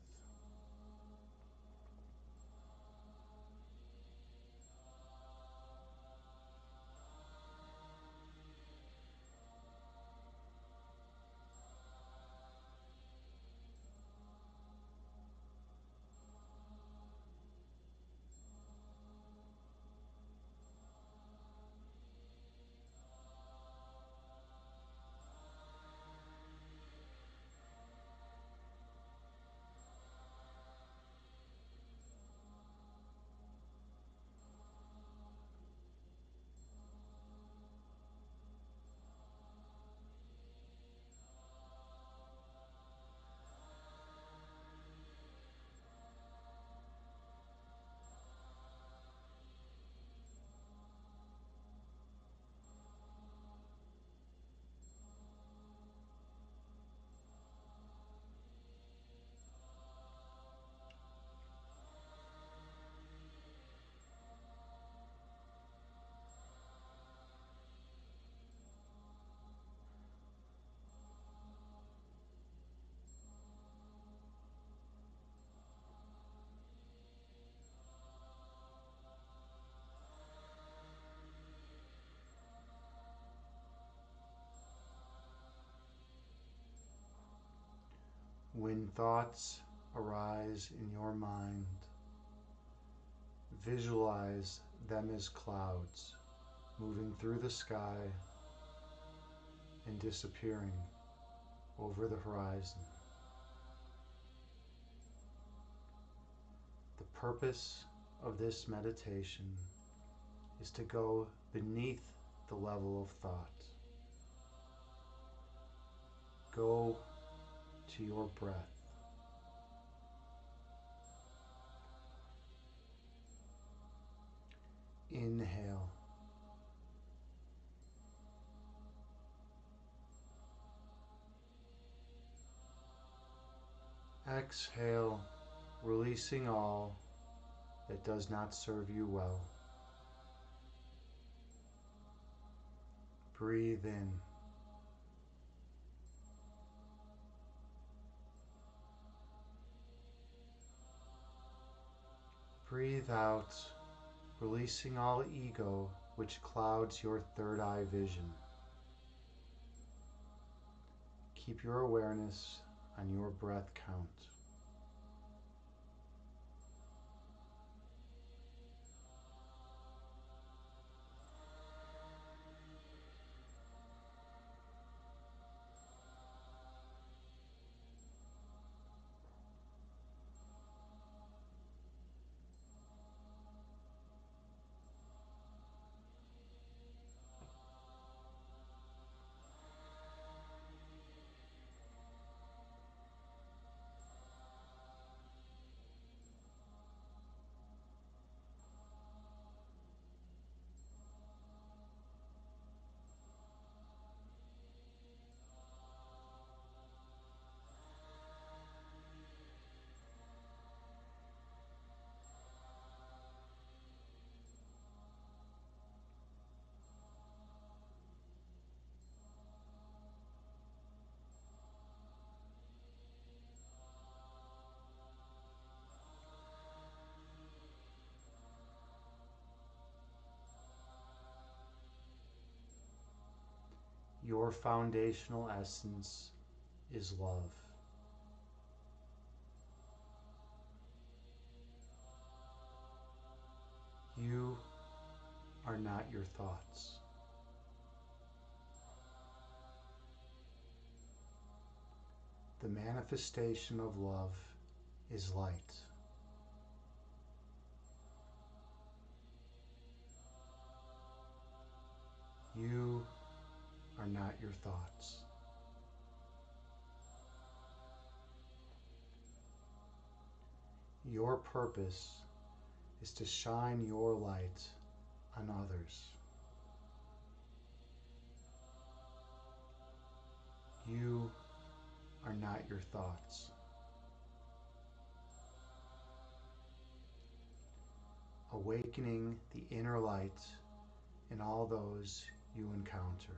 When thoughts arise in your mind, visualize them as clouds moving through the sky and disappearing over the horizon. The purpose of this meditation is to go beneath the level of thought. Go to your breath. Inhale. Exhale, releasing all that does not serve you well. Breathe in. Breathe out, releasing all ego which clouds your third eye vision. Keep your awareness on your breath count. Your foundational essence is love. You are not your thoughts. The manifestation of love is light. You are not your thoughts. Your purpose is to shine your light on others. You are not your thoughts. Awakening the inner light in all those you encounter.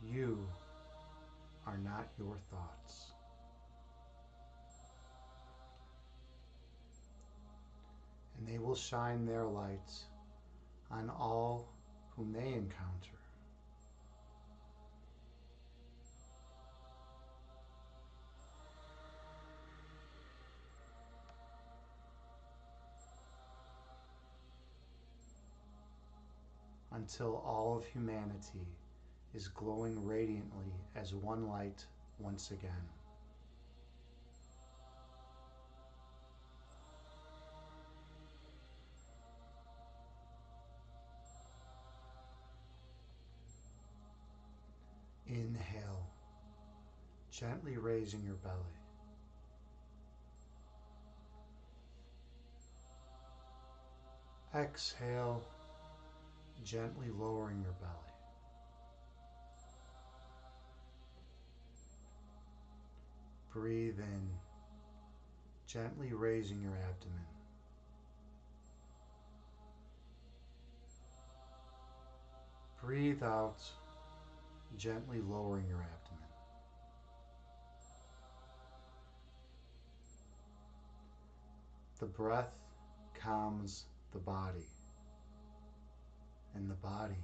You are not your thoughts. And they will shine their light on all whom they encounter. Until all of humanity is glowing radiantly as one light once again. Inhale, gently raising your belly. Exhale, gently lowering your belly. Breathe in, gently raising your abdomen. Breathe out, gently lowering your abdomen. The breath calms the body, and the body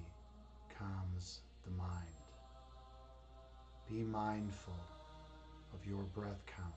calms the mind. Be mindful of your breath count.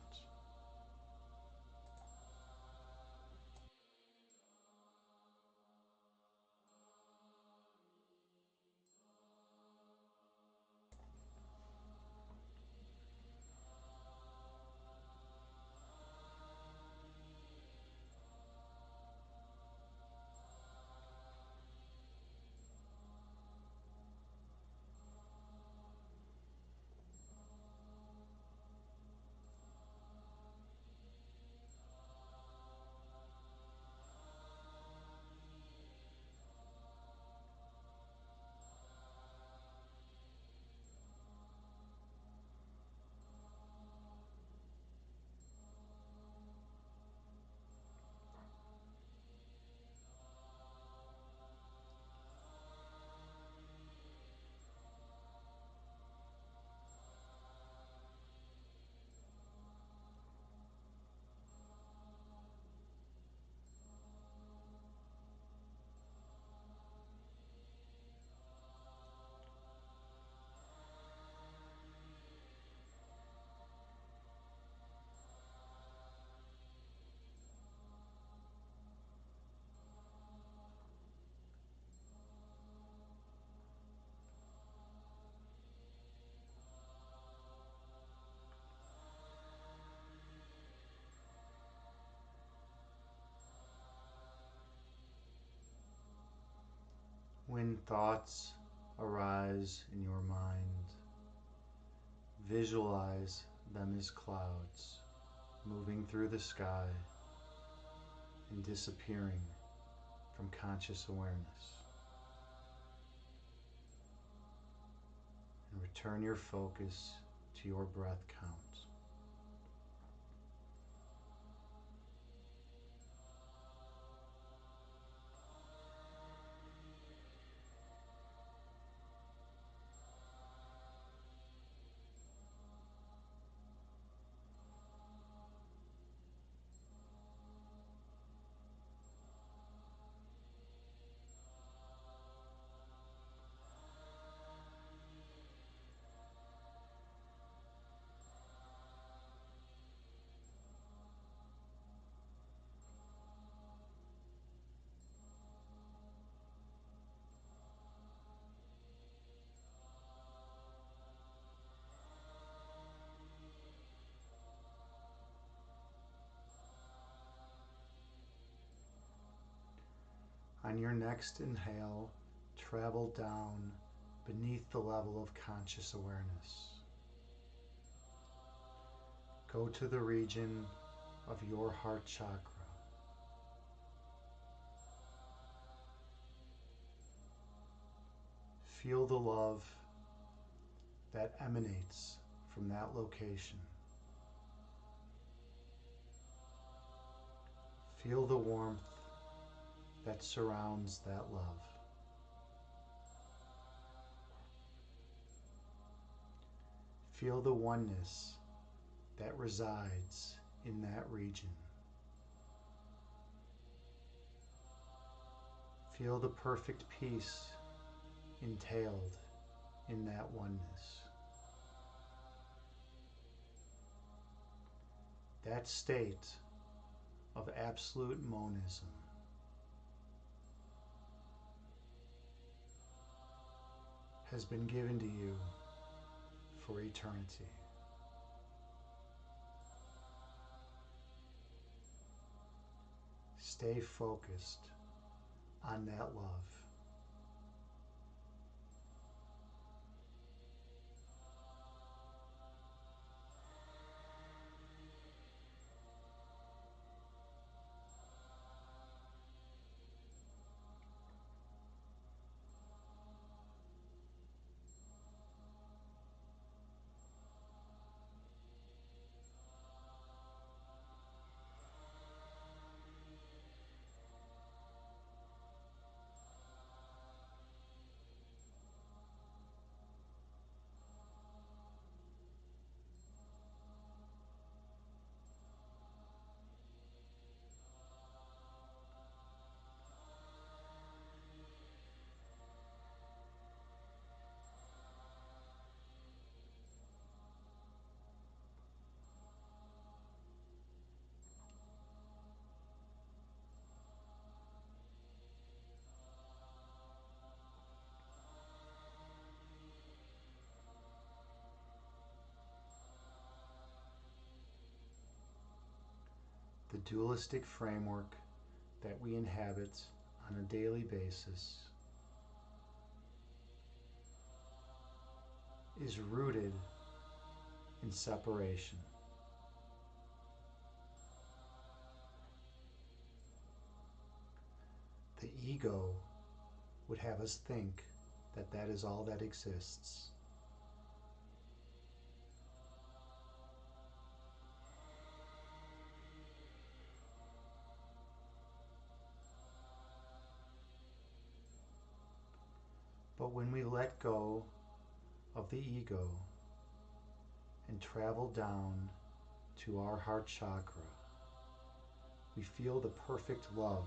when thoughts arise in your mind, visualize them as clouds moving through the sky and disappearing from conscious awareness. And return your focus to your breath count. On your next inhale, travel down beneath the level of conscious awareness. Go to the region of your heart chakra. Feel the love that emanates from that location. Feel the warmth that surrounds that love. Feel the oneness that resides in that region. Feel the perfect peace entailed in that oneness. That state of absolute monism has been given to you for eternity. Stay focused on that love. The dualistic framework that we inhabit on a daily basis is rooted in separation. The ego would have us think that that is all that exists. But when we let go of the ego and travel down to our heart chakra, we feel the perfect love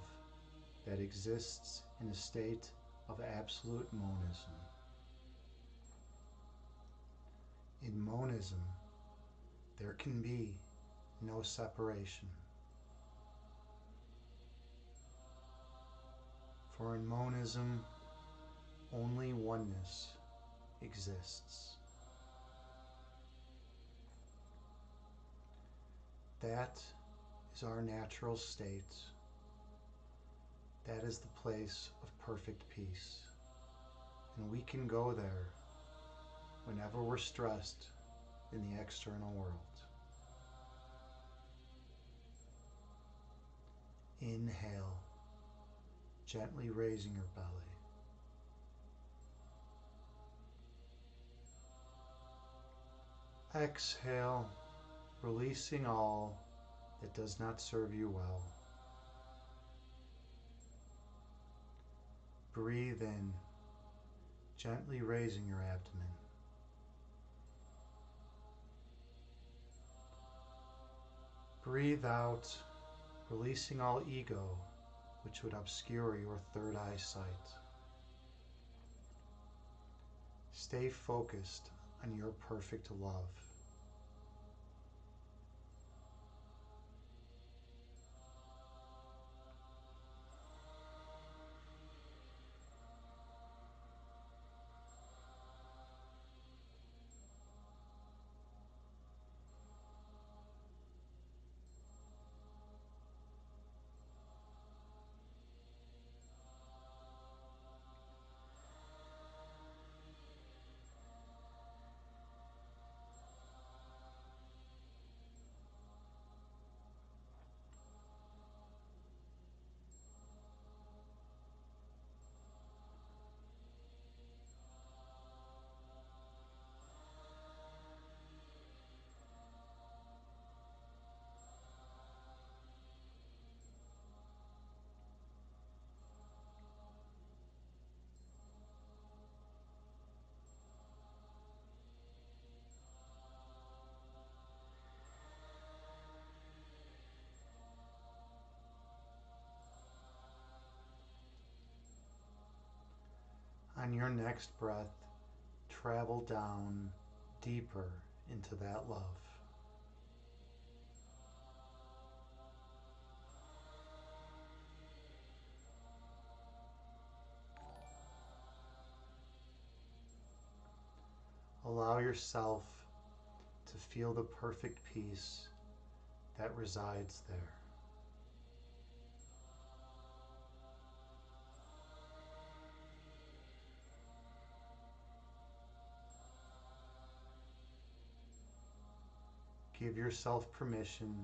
that exists in a state of absolute monism. In monism, there can be no separation. For in monism, only oneness exists. That is our natural state. That is the place of perfect peace. And we can go there whenever we're stressed in the external world. Inhale, gently raising your belly. Exhale, releasing all that does not serve you well. Breathe in, gently raising your abdomen. Breathe out, releasing all ego, which would obscure your third eye sight. Stay focused on your perfect love. On your next breath, travel down deeper into that love. Allow yourself to feel the perfect peace that resides there. Give yourself permission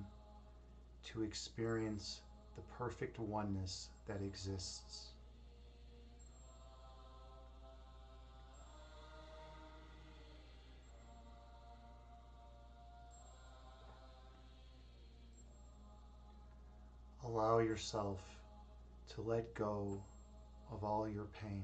to experience the perfect oneness that exists. Allow yourself to let go of all your pain.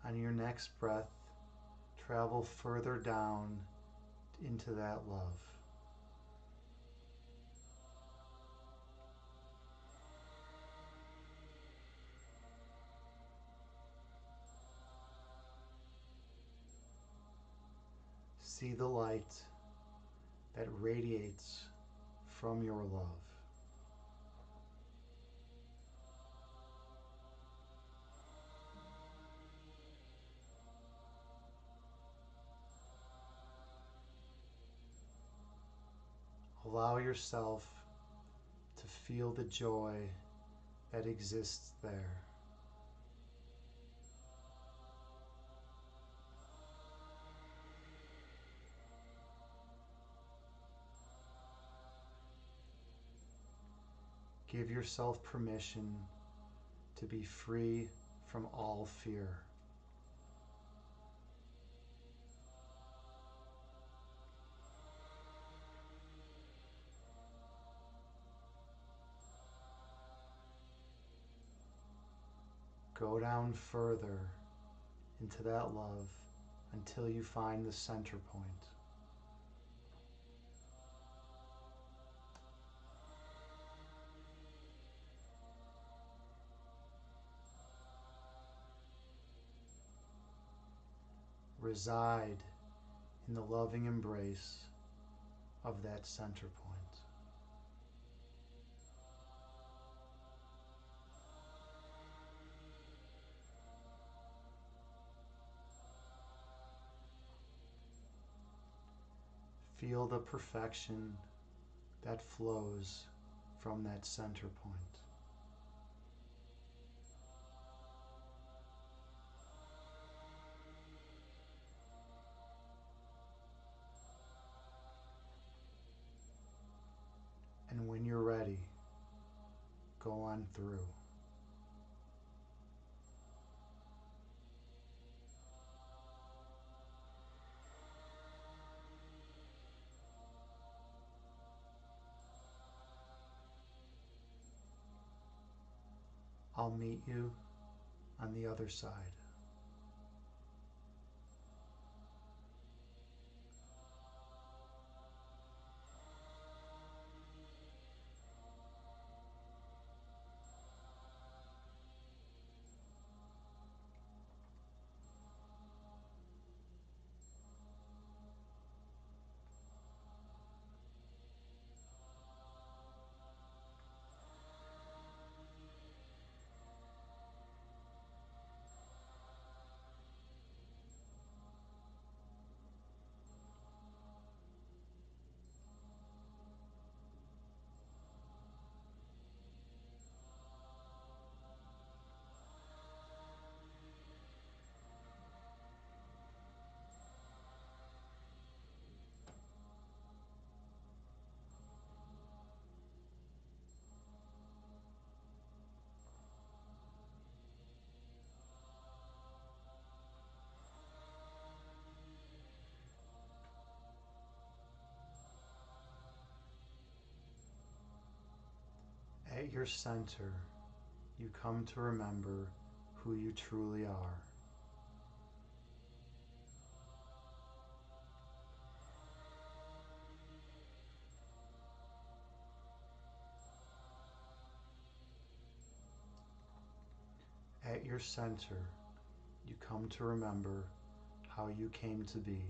On your next breath, travel further down into that love. See the light that radiates from your love. Allow yourself to feel the joy that exists there. Give yourself permission to be free from all fear. Go down further into that love until you find the center point. Reside in the loving embrace of that center point. Feel the perfection that flows from that center point. And when you're ready, go on through. I'll meet you on the other side. At your center, you come to remember who you truly are. At your center, you come to remember how you came to be.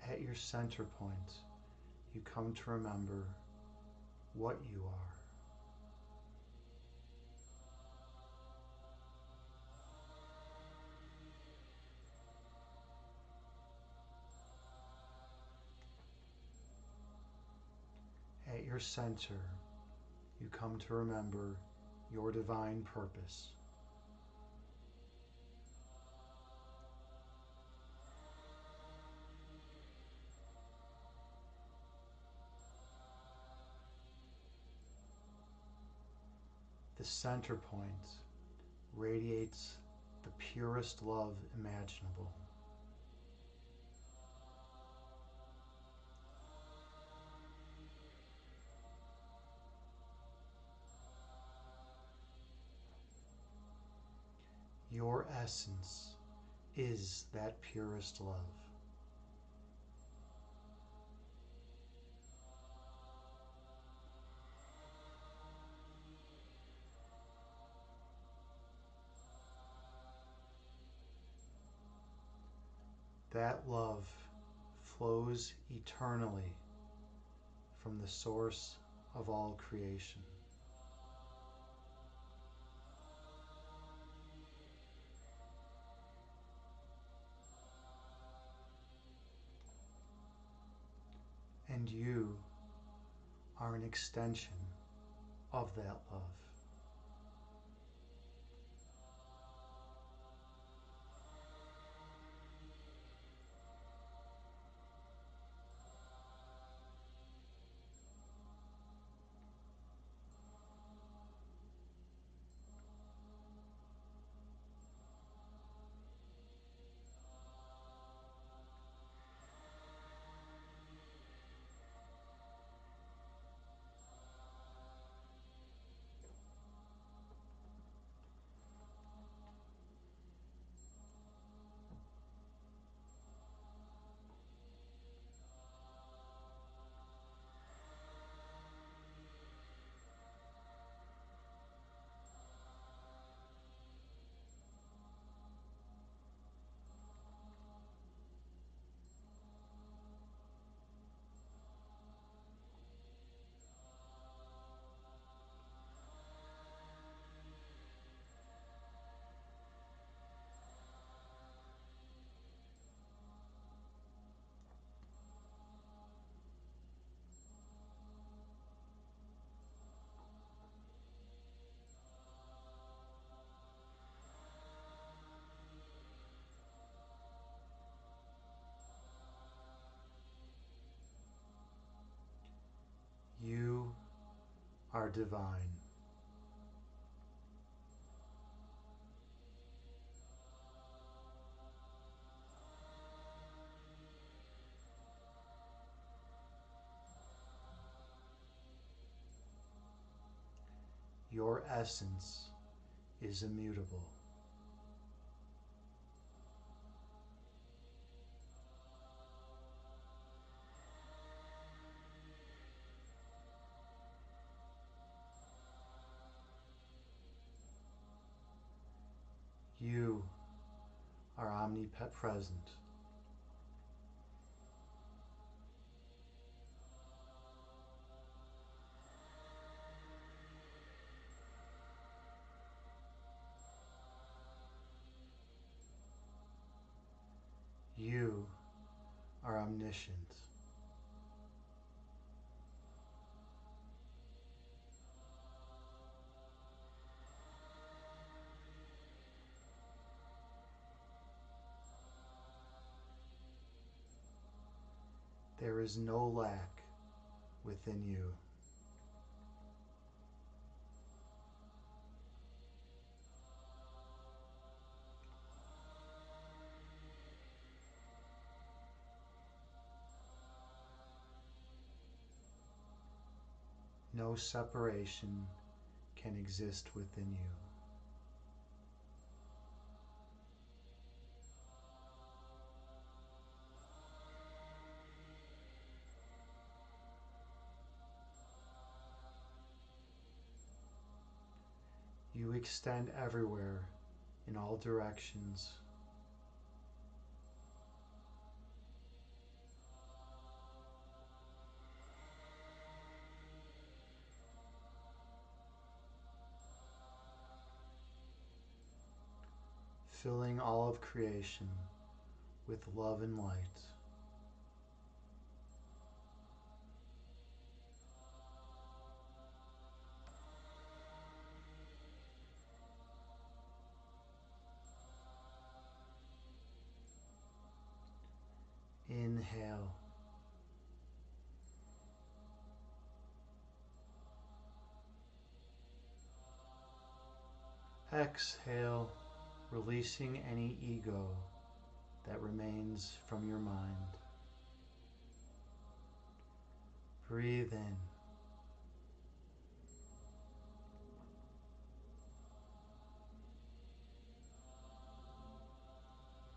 At your center point, you come to remember what you are. At your center, you come to remember your divine purpose. The center point radiates the purest love imaginable. Your essence is that purest love. That love flows eternally from the source of all creation. And you are an extension of that love. are divine. Your essence is immutable. You are omnipresent. You are omniscient. There is no lack within you. No separation can exist within you. You extend everywhere in all directions. Filling all of creation with love and light. Inhale. Exhale, releasing any ego that remains from your mind. Breathe in.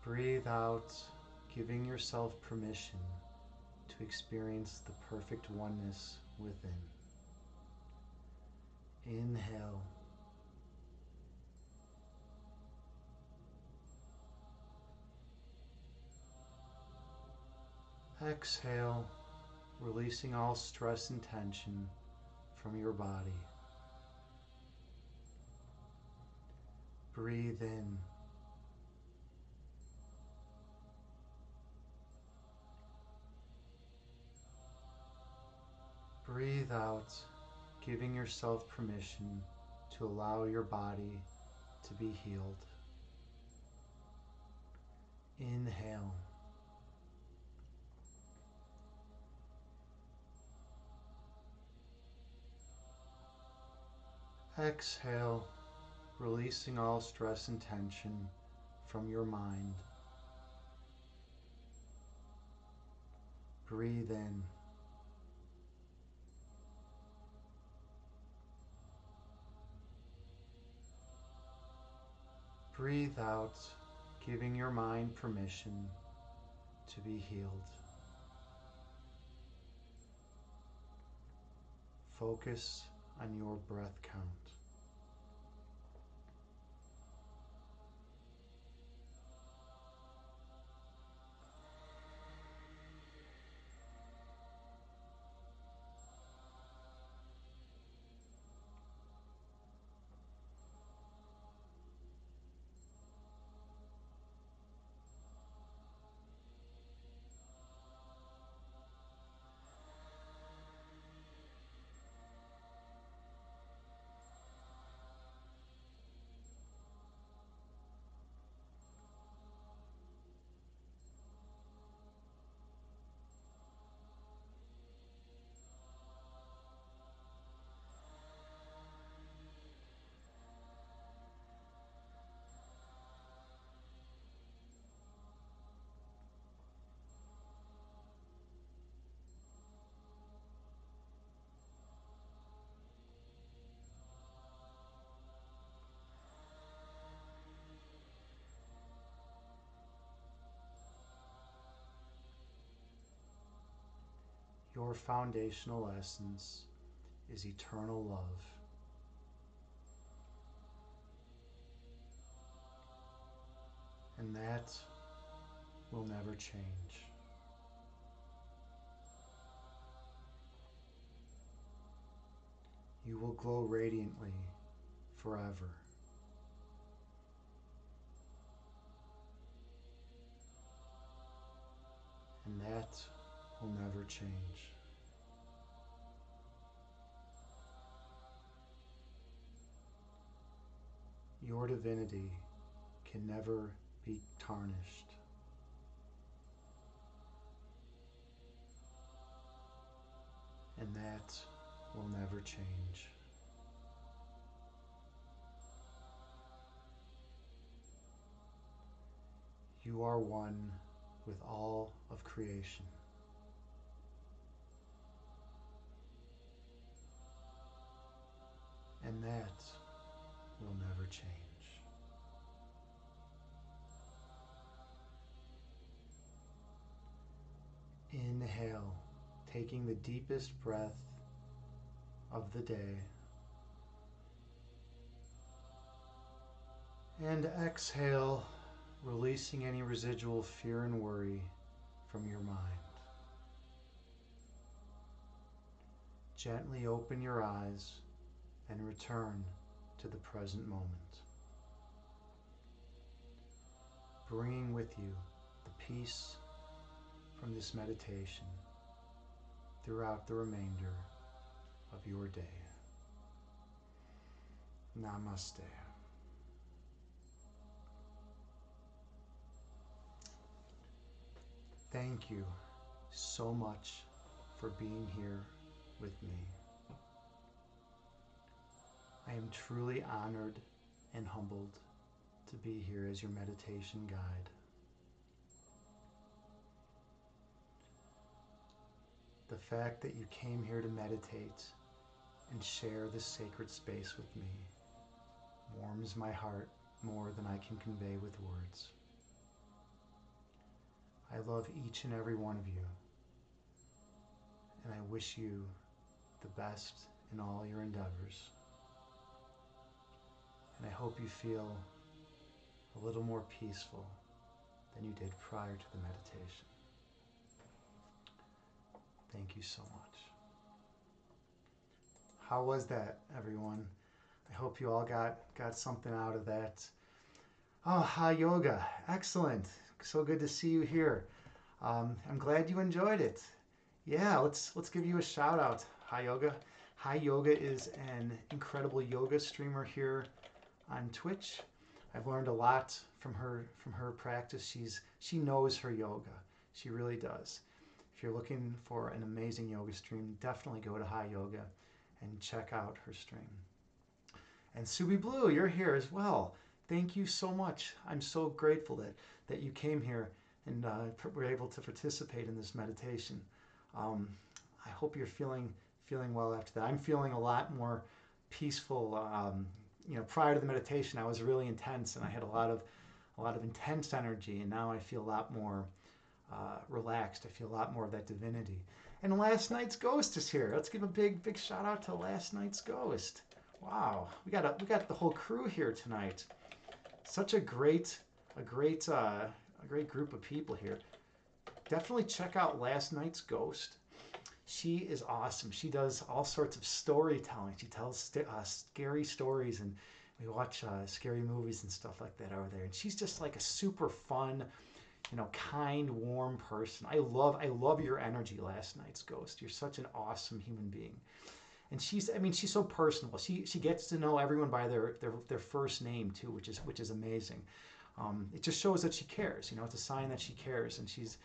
Breathe out, giving yourself permission to experience the perfect oneness within. Inhale. Exhale, releasing all stress and tension from your body. Breathe in. Breathe out, giving yourself permission to allow your body to be healed. Inhale. Exhale, releasing all stress and tension from your mind. Breathe in. Breathe out, giving your mind permission to be healed. Focus on your breath count. Our foundational essence is eternal love. And that will never change. You will glow radiantly forever. And that will never change. Your divinity can never be tarnished. And that will never change. You are one with all of creation. And that will never change. Inhale, taking the deepest breath of the day. And exhale, releasing any residual fear and worry from your mind. Gently open your eyes and return to the present moment, bringing with you the peace from this meditation throughout the remainder of your day. Namaste. Thank you so much for being here with me. I am truly honored and humbled to be here as your meditation guide. The fact that you came here to meditate and share this sacred space with me warms my heart more than I can convey with words. I love each and every one of you, and I wish you the best in all your endeavors. And I hope you feel a little more peaceful than you did prior to the meditation. Thank you so much. How was that, everyone? I hope you all got something out of that. Oh, Hi Yoga. Excellent. So good to see you here. I'm glad you enjoyed it. Yeah, let's give you a shout out. Hi Yoga. Hi Yoga is an incredible yoga streamer here on Twitch. I've learned a lot from her practice. She knows her yoga. She really does. If you're looking for an amazing yoga stream, definitely go to Hi Yoga and check out her stream. And Subi Blue, you're here as well. Thank you so much. I'm so grateful that you came here and were able to participate in this meditation. I hope you're feeling well after that. I'm feeling a lot more peaceful. Prior to the meditation, I was really intense and I had a lot of intense energy, and now I feel a lot more relaxed. I feel a lot more of that divinity. And last night's ghost is here. Let's give a big shout out to last night's ghost. Wow, we got the whole crew here tonight. Such a great group of people here. Definitely check out last night's ghost. She is awesome. She does all sorts of storytelling. She tells scary stories, and we watch scary movies and stuff like that over there. And she's just like a super fun, kind, warm person. I love your energy, last night's ghost. You're such an awesome human being. And she's so personable. She gets to know everyone by their first name too, which is amazing. It just shows that she cares. It's a sign that she cares, and she's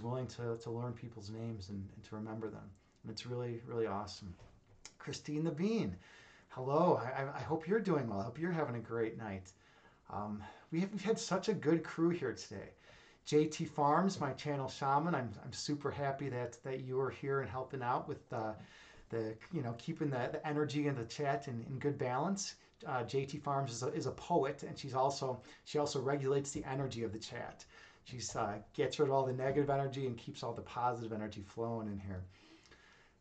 willing to learn people's names and to remember them. And it's really, really awesome. Christine the Bean, hello. I hope you're doing well. I hope you're having a great night. We've had such a good crew here today. JT Farms, my channel shaman. I'm super happy that you are here and helping out with keeping the energy in the chat in good balance. JT Farms is a poet, and she also regulates the energy of the chat. She gets rid of all the negative energy and keeps all the positive energy flowing in here.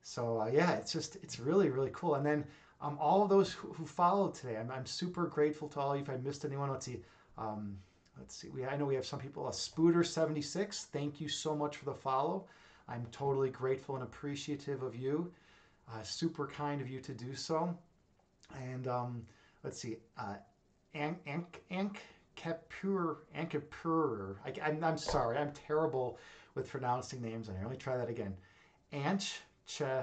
So yeah, it's really really cool. And then all of those who followed today, I'm super grateful to all of you. If I missed anyone, um, let's see. I know we have some people. Spooter76, thank you so much for the follow. I'm totally grateful and appreciative of you. Super kind of you to do so. And let's see. Ankapur. I'm sorry. I'm terrible with pronouncing names. And let me try that again. Anchapur.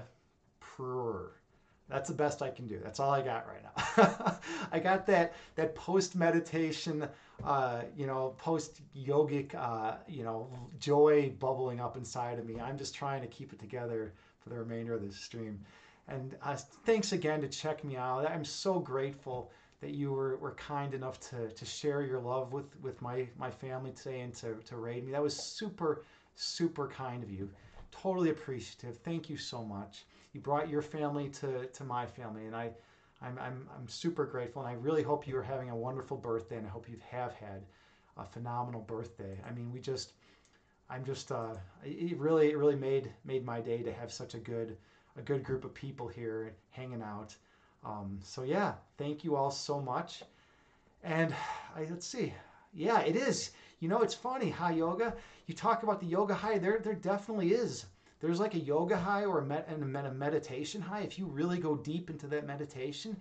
That's the best I can do. That's all I got right now. I got that post meditation, post yogic, joy bubbling up inside of me. I'm just trying to keep it together for the remainder of this stream. And thanks again to check me out. I'm so grateful that you were kind enough to share your love with my family today and to raid me. That was super, super kind of you. Totally appreciative. Thank you so much. You brought your family to my family, and I'm super grateful. And I really hope you are having a wonderful birthday, and I hope you have had a phenomenal birthday. I mean, it really made my day to have such a good group of people here hanging out. So yeah, thank you all so much. And let's see. Yeah, it is. It's funny, high yoga. You talk about the yoga high. There definitely is. There's like a yoga high or a meditation high. If you really go deep into that meditation,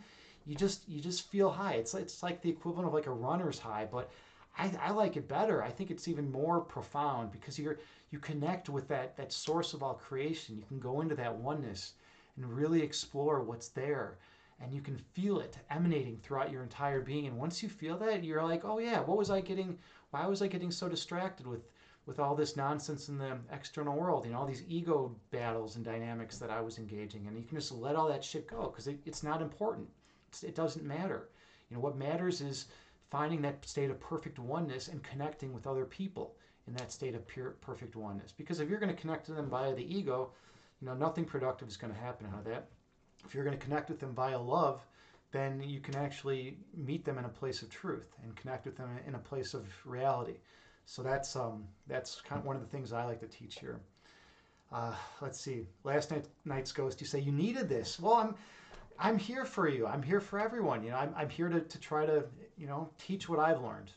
you just feel high. It's like the equivalent of like a runner's high, but I like it better. I think it's even more profound because you connect with that source of all creation. You can go into that oneness and really explore what's there, and you can feel it emanating throughout your entire being. And once you feel that, you're like, oh yeah, what was I getting? Why was I getting so distracted with all this nonsense in the external world? All these ego battles and dynamics that I was engaging in. You can just let all that shit go because it's not important. It doesn't matter. What matters is finding that state of perfect oneness and connecting with other people in that state of pure perfect oneness. Because if you're going to connect to them via the ego, nothing productive is going to happen out of that. If you're going to connect with them via love, then you can actually meet them in a place of truth and connect with them in a place of reality. So that's kind of one of the things I like to teach here. Let's see. Night's Ghost, you say you needed this. Well, I'm here for you. I'm here for everyone. I'm here to try to teach what I've learned.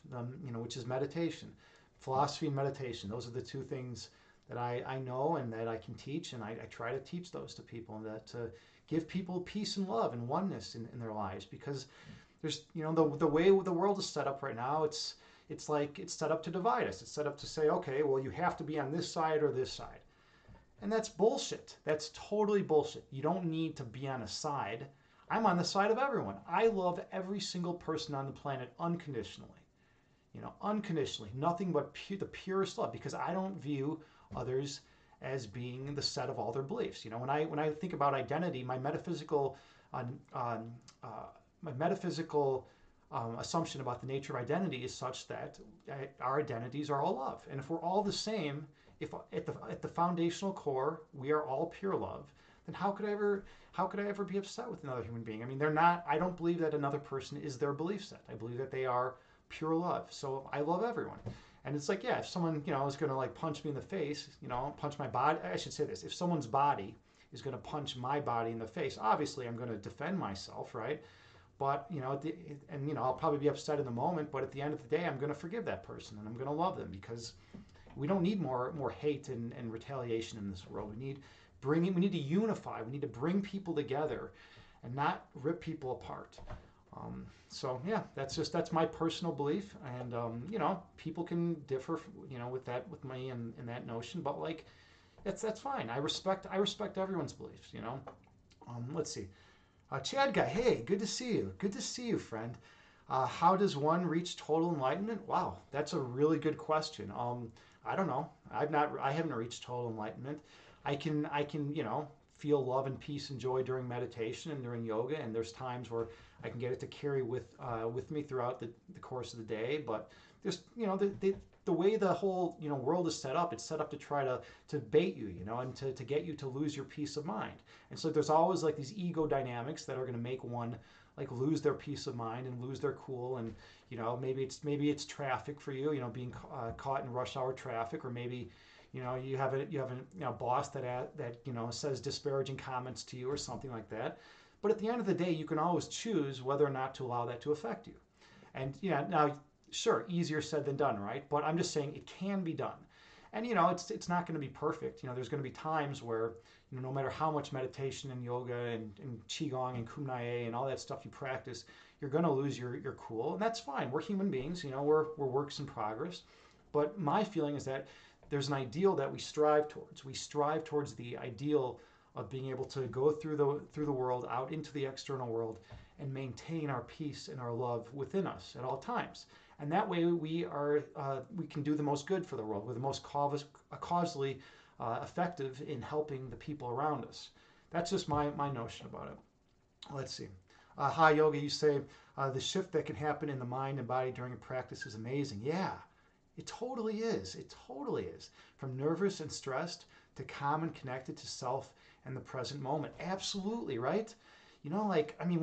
Which is meditation, philosophy, and meditation. Those are the two things that I know and that I can teach, and I try to teach those to people, and that to give people peace and love and oneness in their lives. Because there's the way the world is set up right now, it's like it's set up to divide us. It's set up to say, okay, well, you have to be on this side or this side. And that's bullshit. That's totally bullshit. You don't need to be on a side. I'm on the side of everyone. I love every single person on the planet unconditionally. Unconditionally. Nothing but the purest love, because I don't view others as being the set of all their beliefs. When I think about identity, my metaphysical uh, assumption about the nature of identity is such that our identities are all love. And if we're all the same, if at the foundational core we are all pure love, then how could I ever be upset with another human being? I mean, they're not. I don't believe that another person is their belief set. I believe that they are pure love. So I love everyone. And it's like, yeah, if someone is going to like punch me in the face, punch my body. I should say this: if someone's body is going to punch my body in the face, obviously I'm going to defend myself, right? But I'll probably be upset in the moment, but at the end of the day, I'm going to forgive that person and I'm going to love them, because we don't need more hate and retaliation in this world. We need to unify. We need to bring people together and not rip people apart. So yeah, that's my personal belief, and people can differ, with me and that notion, but like that's fine. I respect everyone's beliefs. Let's see. Chad guy, hey, good to see you. Good to see you, friend. How does one reach total enlightenment? Wow, that's a really good question. I don't know. I haven't reached total enlightenment. I can, feel love and peace and joy during meditation and during yoga, and there's times where I can get it to carry with me throughout the course of the day. But there's, the way the whole world is set up, it's set up to try to bait you, and to get you to lose your peace of mind. And so there's always like these ego dynamics that are going to make one like lose their peace of mind and lose their cool. And maybe it's traffic for you, being caught in rush hour traffic, or maybe you have a boss that says disparaging comments to you or something like that. But at the end of the day, you can always choose whether or not to allow that to affect you. And now, sure, easier said than done, right? But I'm just saying it can be done. And it's not going to be perfect. There's going to be times where no matter how much meditation and yoga and qigong and kumnaye and all that stuff you practice, you're going to lose your cool, and that's fine. We're human beings. We're works in progress. But my feeling is that there's an ideal that we strive towards. We strive towards the ideal of being able to go through the world, out into the external world, and maintain our peace and our love within us at all times. And that way we can do the most good for the world. We're the most causally effective in helping the people around us. That's just my notion about it. Let's see. Hi Yoga, you say the shift that can happen in the mind and body during a practice is amazing. Yeah, it totally is. It totally is. From nervous and stressed to calm and connected to self and the present moment. Absolutely, right? When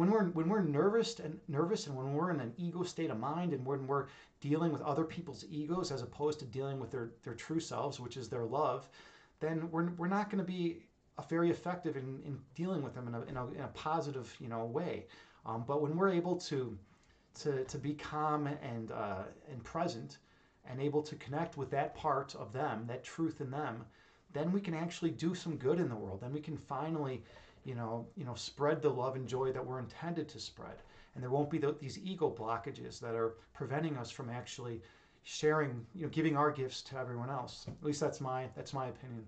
we're nervous and when we're in an ego state of mind, and when we're dealing with other people's egos as opposed to dealing with their true selves, which is their love, then we're not going to be very effective in dealing with them in a positive way. But when we're able to be calm and present, and able to connect with that part of them, that truth in them, then we can actually do some good in the world. Then we can finally, spread the love and joy that we're intended to spread. And there won't be these ego blockages that are preventing us from actually sharing, giving our gifts to everyone else. At least that's my opinion.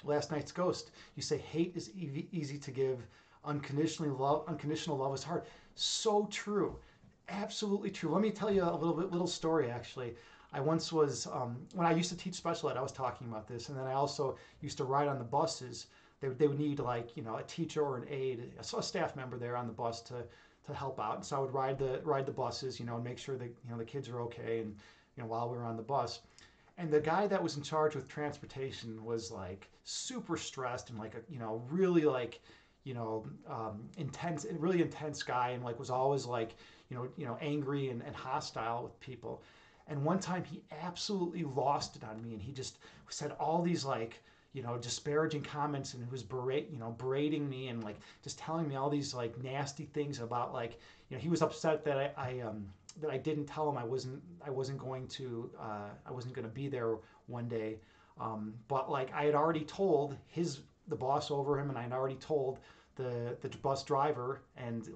Last night's ghost, you say hate is easy to give, unconditional love is hard. So true. Absolutely true. Let me tell you a little story, actually. I once was, when I used to teach special ed, I was talking about this, and then I also used to ride on the buses. They would need a teacher or an aide, a staff member there on the bus to help out. And so I would ride the buses, and make sure that the kids are okay, and while we were on the bus. And the guy that was in charge with transportation was super stressed and really intense, really intense guy, and was always angry and hostile with people. And one time he absolutely lost it on me, and he just said all these disparaging comments, and he was berating me and just telling me all these nasty things about he was upset that I didn't tell him I wasn't going to be there one day, but I had already told the boss over him, and I had already told the bus driver, and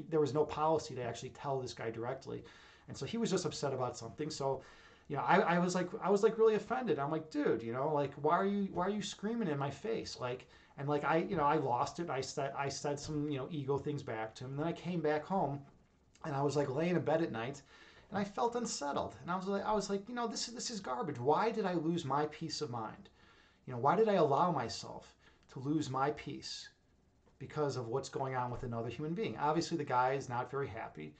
there was no policy to actually tell this guy directly, and so he was just upset about something. So I was really offended. I'm like, dude, why are you screaming in my face? I lost it. I said some ego things back to him, and then I came back home, and I was laying in bed at night, and I felt unsettled, and I was like this is garbage. Why did I lose my peace of mind? Why did I allow myself to lose my peace because of what's going on with another human being? Obviously the guy is not very happy,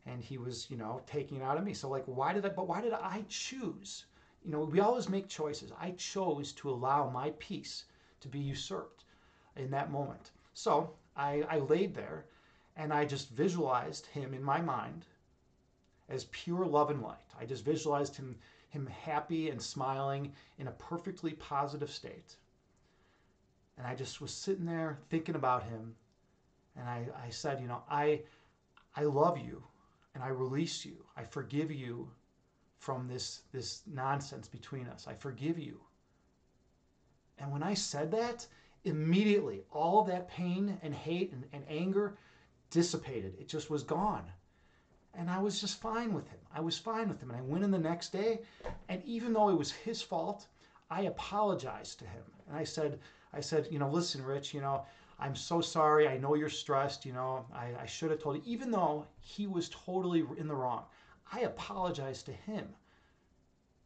and he was taking it out of me. So why did I choose? We always make choices. I chose to allow my peace to be usurped in that moment. So I laid there, and I just visualized him in my mind as pure love and light. I just visualized him happy and smiling in a perfectly positive state. And I just was sitting there thinking about him, and I said, I love you, and I release you. I forgive you from this nonsense between us. I forgive you. And when I said that, immediately all of that pain and hate and anger dissipated. It just was gone. And I was just fine with him. I was fine with him. And I went in the next day, and even though it was his fault, I apologized to him. And I said, listen, Rich, I'm so sorry. I know you're stressed. I should have told you. Even though he was totally in the wrong, I apologized to him.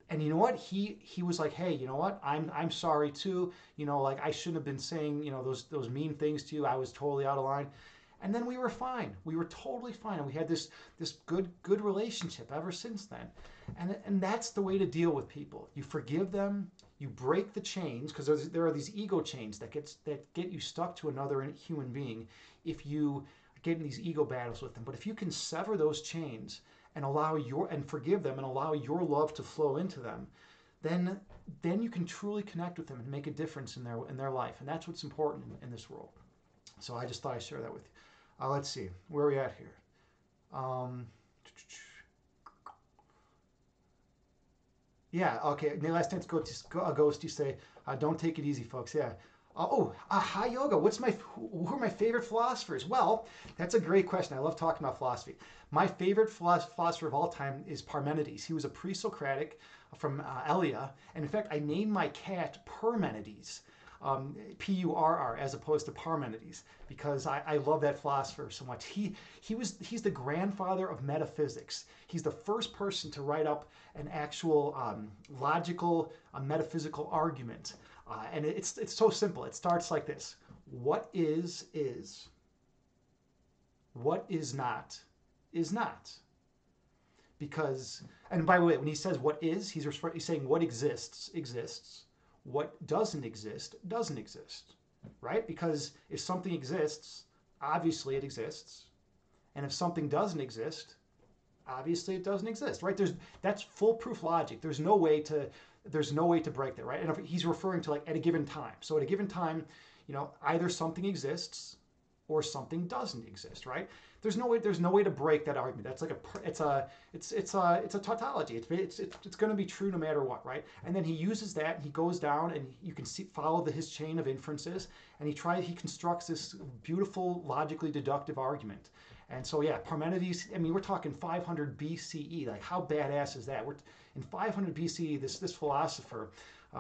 And you know what? He was like, hey, you know what? I'm sorry too. I shouldn't have been saying those mean things to you. I was totally out of line. And then we were fine. We were totally fine, and we had this good relationship ever since then. And that's the way to deal with people. You forgive them. You break the chains, because there are these ego chains that get you stuck to another human being if you getting these ego battles with them. But if you can sever those chains and forgive them and allow your love to flow into them, then you can truly connect with them and make a difference in their life. And that's what's important in this world. So I just thought I'd share that with you. Let's see, where are we at here? Yeah, okay. The last time Ghost, you say, don't take it easy, folks. Yeah. Hi yoga. Who are my favorite philosophers? Well, that's a great question. I love talking about philosophy. My favorite philosopher of all time is Parmenides. He was a pre-Socratic from Elia, and in fact, I named my cat Purrmenides, Purr, as opposed to Parmenides, because I love that philosopher so much. He's the grandfather of metaphysics. He's the first person to write up an actual logical metaphysical argument. And it's so simple. It starts like this. What is. What is not. Because, and by the way, when he says what is, he's saying what exists. What doesn't exist, right? Because if something exists, obviously it exists. And if something doesn't exist, obviously it doesn't exist, right? That's foolproof logic. There's no way to break that, right? And he's referring to like at a given time. So at a given time, either something exists or something doesn't exist, right? There's no way to break that argument. That's like it's a tautology. It's going to be true no matter what, right? And then he uses that, and he goes down, and you can follow his chain of inferences, and he constructs this beautiful, logically deductive argument. And so yeah, Parmenides. I mean, we're talking 500 BCE. Like, how badass is that? We're in 500 BCE. This philosopher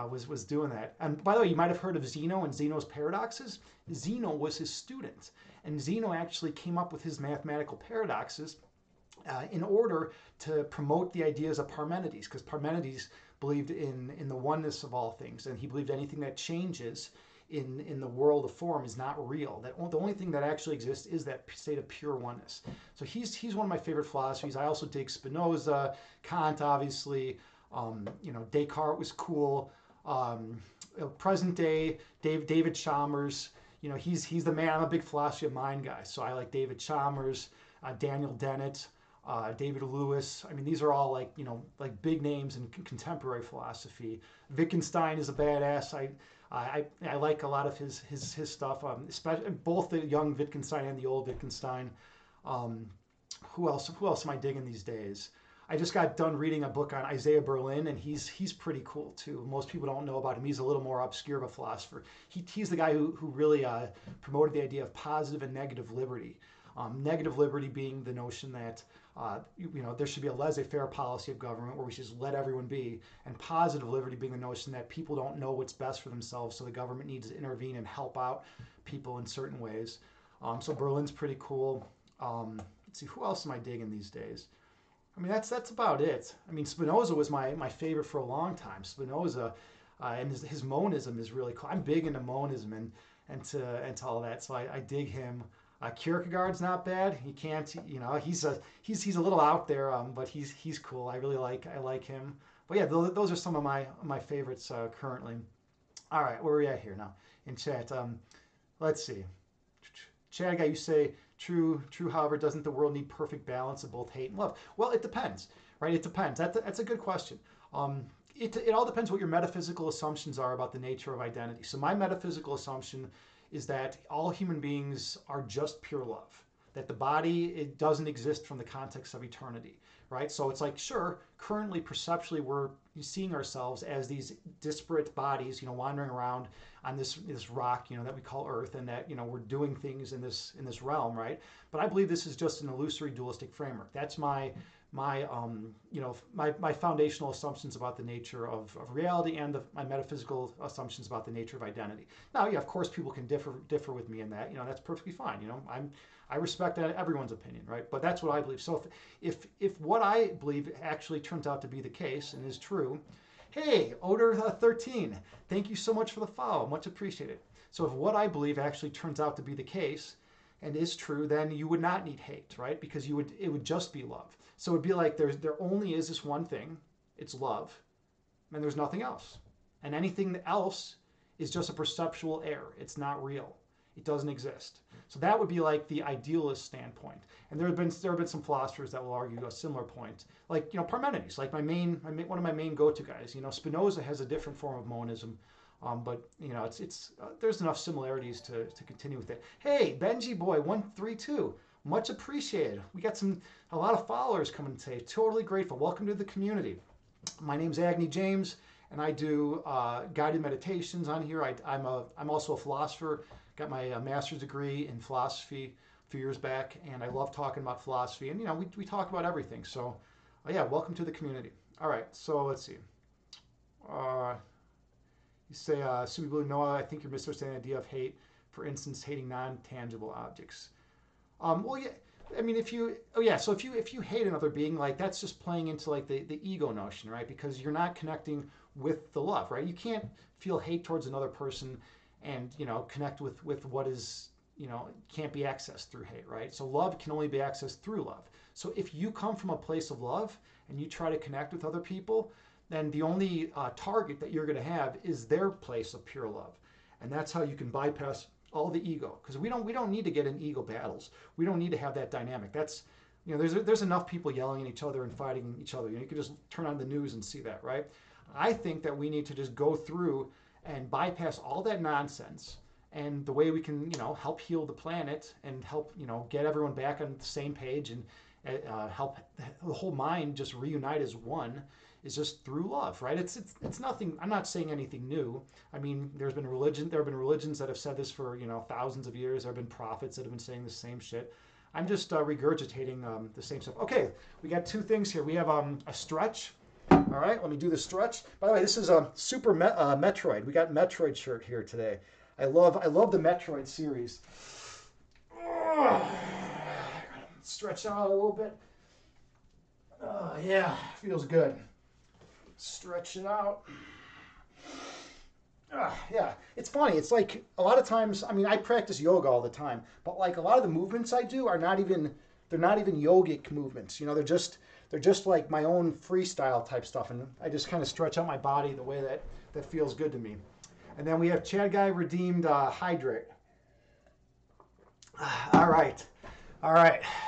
was doing that. And by the way, you might have heard of Zeno and Zeno's paradoxes. Zeno was his student, and Zeno actually came up with his mathematical paradoxes in order to promote the ideas of Parmenides, because Parmenides believed in the oneness of all things, and he believed anything that changes in the world of form is not real. That the only thing that actually exists is that state of pure oneness. So he's one of my favorite philosophies. I also dig Spinoza, Kant, obviously. Descartes was cool. Present day, David Chalmers. He's the man. I'm a big philosophy of mind guy, so I like David Chalmers, Daniel Dennett, David Lewis. I mean, these are all like big names in contemporary philosophy. Wittgenstein is a badass. I like a lot of his stuff, especially both the young Wittgenstein and the old Wittgenstein. Who else am I digging these days? I just got done reading a book on Isaiah Berlin, and he's pretty cool too. Most people don't know about him. He's a little more obscure of a philosopher. He's the guy who really promoted the idea of positive and negative liberty. Negative liberty being the notion that there should be a laissez-faire policy of government where we should just let everyone be, and positive liberty being the notion that people don't know what's best for themselves, so the government needs to intervene and help out people in certain ways. So Berlin's pretty cool. Let's see, who else am I digging these days? I mean, that's about it. I mean, Spinoza was my favorite for a long time. Spinoza and his monism is really cool. I'm big into monism and to all that, so I dig him. Kierkegaard's not bad. He can't, he's a little out there, but he's cool. I like him. But yeah, those are some of my favorites currently. All right, where are we at here now in chat? Let's see. Chad guy, you say true. However, doesn't the world need perfect balance of both hate and love? Well, it depends, right? It depends. That's a good question. It all depends what your metaphysical assumptions are about the nature of identity. So my metaphysical assumption is that all human beings are just pure love. That the body, it doesn't exist from the context of eternity, right? So it's like, sure, currently perceptually we're seeing ourselves as these disparate bodies, wandering around on this rock, that we call Earth, and that we're doing things in this realm, right? But I believe this is just an illusory dualistic framework. That's my foundational assumptions about the nature of reality, and my metaphysical assumptions about the nature of identity. Now, yeah, of course, people can differ with me in that. That's perfectly fine. I respect everyone's opinion, right? But that's what I believe. So if what I believe actually turns out to be the case and is true, hey, Oder13, thank you so much for the follow, much appreciated. So if what I believe actually turns out to be the case and is true, then you would not need hate, right? Because it would just be love. So it'd be like there only is this one thing, it's love, and there's nothing else. And anything else is just a perceptual error. It's not real. It doesn't exist. So that would be like the idealist standpoint. And there have been some philosophers that will argue a similar point, like Parmenides, like one of my main go-to guys. Spinoza has a different form of monism, but it's there's enough similarities to continue with it. Hey, Benji boy 132, much appreciated. We got a lot of followers coming today. Totally grateful. Welcome to the community. My name's Agni James, and I do guided meditations on here. I'm also a philosopher. Got my master's degree in philosophy a few years back, and I love talking about philosophy. And we talk about everything. So yeah, welcome to the community. All right, so let's see. You say, Sumi Blue, Noah, I think you're misunderstanding the idea of hate. For instance, hating non-tangible objects. Well, yeah. I mean, so if you hate another being, like that's just playing into like the ego notion, right? Because you're not connecting with the love, right? You can't feel hate towards another person and connect with what is can't be accessed through hate, right? So love can only be accessed through love. So if you come from a place of love and you try to connect with other people, then the only target that you're going to have is their place of pure love, and that's how you can bypass all the ego, because we don't need to get in ego battles. We don't need to have that dynamic. That's there's enough people yelling at each other and fighting each other. You can just turn on the news and see that, right? I think that we need to just go through and bypass all that nonsense. And the way we can help heal the planet and help get everyone back on the same page and help the whole mind just reunite as one is just through love, right? It's nothing. I'm not saying anything new. I mean, there have been religions that have said this for thousands of years. There have been prophets that have been saying the same shit. I'm just regurgitating the same stuff. Okay, we got two things here. We have a stretch. All right, let me do the stretch. By the way, this is a Super Metroid. We got Metroid shirt here today. I love the Metroid series. Stretch out a little bit. Yeah, feels good. Stretch it out. Yeah, it's funny. It's like a lot of times, I mean, I practice yoga all the time, but like a lot of the movements I do are they're not even yogic movements. They're just like my own freestyle type stuff, and I just kind of stretch out my body the way that feels good to me. And then we have Chad Guy Redeemed Hydrate. All right.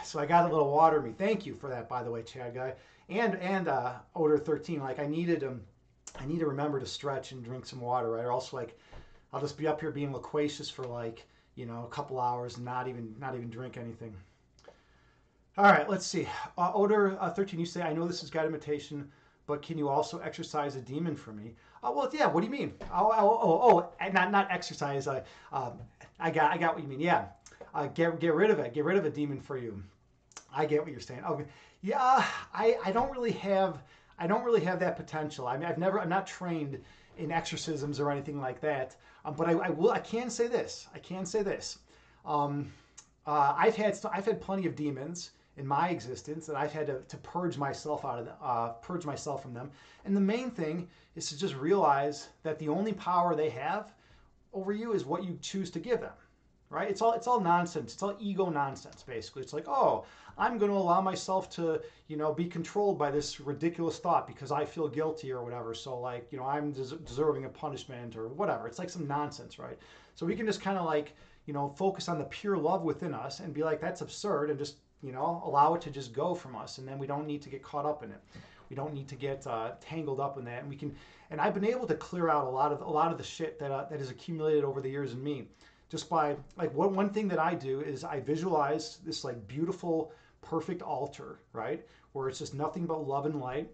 So I got a little water in me. Thank you for that, by the way, Chad Guy. And Odor 13. Like I need to remember to stretch and drink some water, right? Or else like I'll just be up here being loquacious for like a couple hours and not even drink anything. All right, let's see. Odor 13, you say, I know this is guided meditation, but can you also exercise a demon for me? Well, yeah. What do you mean? Not exercise. I got what you mean. Yeah. Get rid of it. Get rid of a demon for you. I get what you're saying. Okay. Yeah. I don't really have that potential. I mean, I'm not trained in exorcisms or anything like that. But I can say this. I've had plenty of demons in my existence, and I've had to purge myself purge myself from them. And the main thing is to just realize that the only power they have over you is what you choose to give them. Right? It's all nonsense. It's all ego nonsense, basically. It's like, oh, I'm going to allow myself to, be controlled by this ridiculous thought because I feel guilty or whatever. So like, I'm deserving of punishment or whatever. It's like some nonsense, right? So we can just kind of like, focus on the pure love within us and be like, that's absurd, and just, allow it to just go from us. And then we don't need to get caught up in it. We don't need to get tangled up in that. And I've been able to clear out a lot of the shit that has accumulated over the years in me. Just by like one thing that I do is I visualize this like beautiful, perfect altar, right? Where it's just nothing but love and light.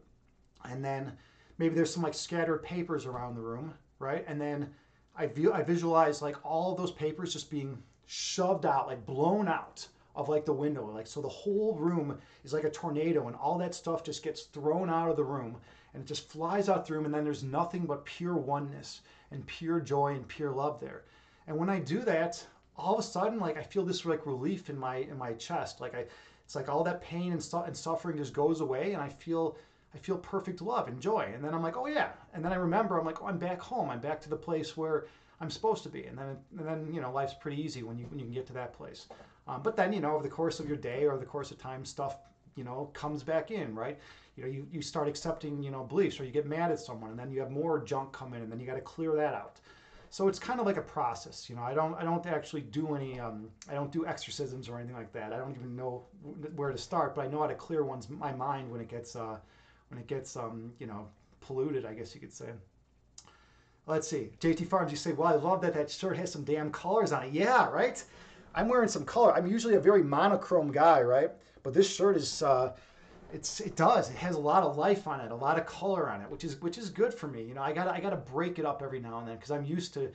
And then maybe there's some like scattered papers around the room, right? And then I visualize like all of those papers just being shoved out, like blown out of like the window. Like, so the whole room is like a tornado and all that stuff just gets thrown out of the room and it just flies out the room. And then there's nothing but pure oneness and pure joy and pure love there. And when I do that, all of a sudden, like I feel this like relief in my chest. Like it's like all that pain and suffering just goes away, and I feel perfect love and joy. And then I'm like, oh yeah. And then I remember, I'm like, oh, I'm back home. I'm back to the place where I'm supposed to be. And then life's pretty easy when you can get to that place. But then over the course of your day or the course of time, stuff comes back in, right? You start accepting beliefs, or you get mad at someone, and then you have more junk come in, and then you got to clear that out. So it's kind of like a process, you know. I don't actually do any I don't do exorcisms or anything like that. I don't even know where to start, but I know how to clear my mind when it gets you know, polluted, I guess you could say. Let's see. JT Farms, you say, well, I love that that shirt has some damn colors on it. Yeah, right? I'm wearing some color. I'm usually a very monochrome guy, right? But this shirt is it has a lot of life on it, a lot of color on it, which is good for me. You know, I gotta break it up every now and then because I'm used to,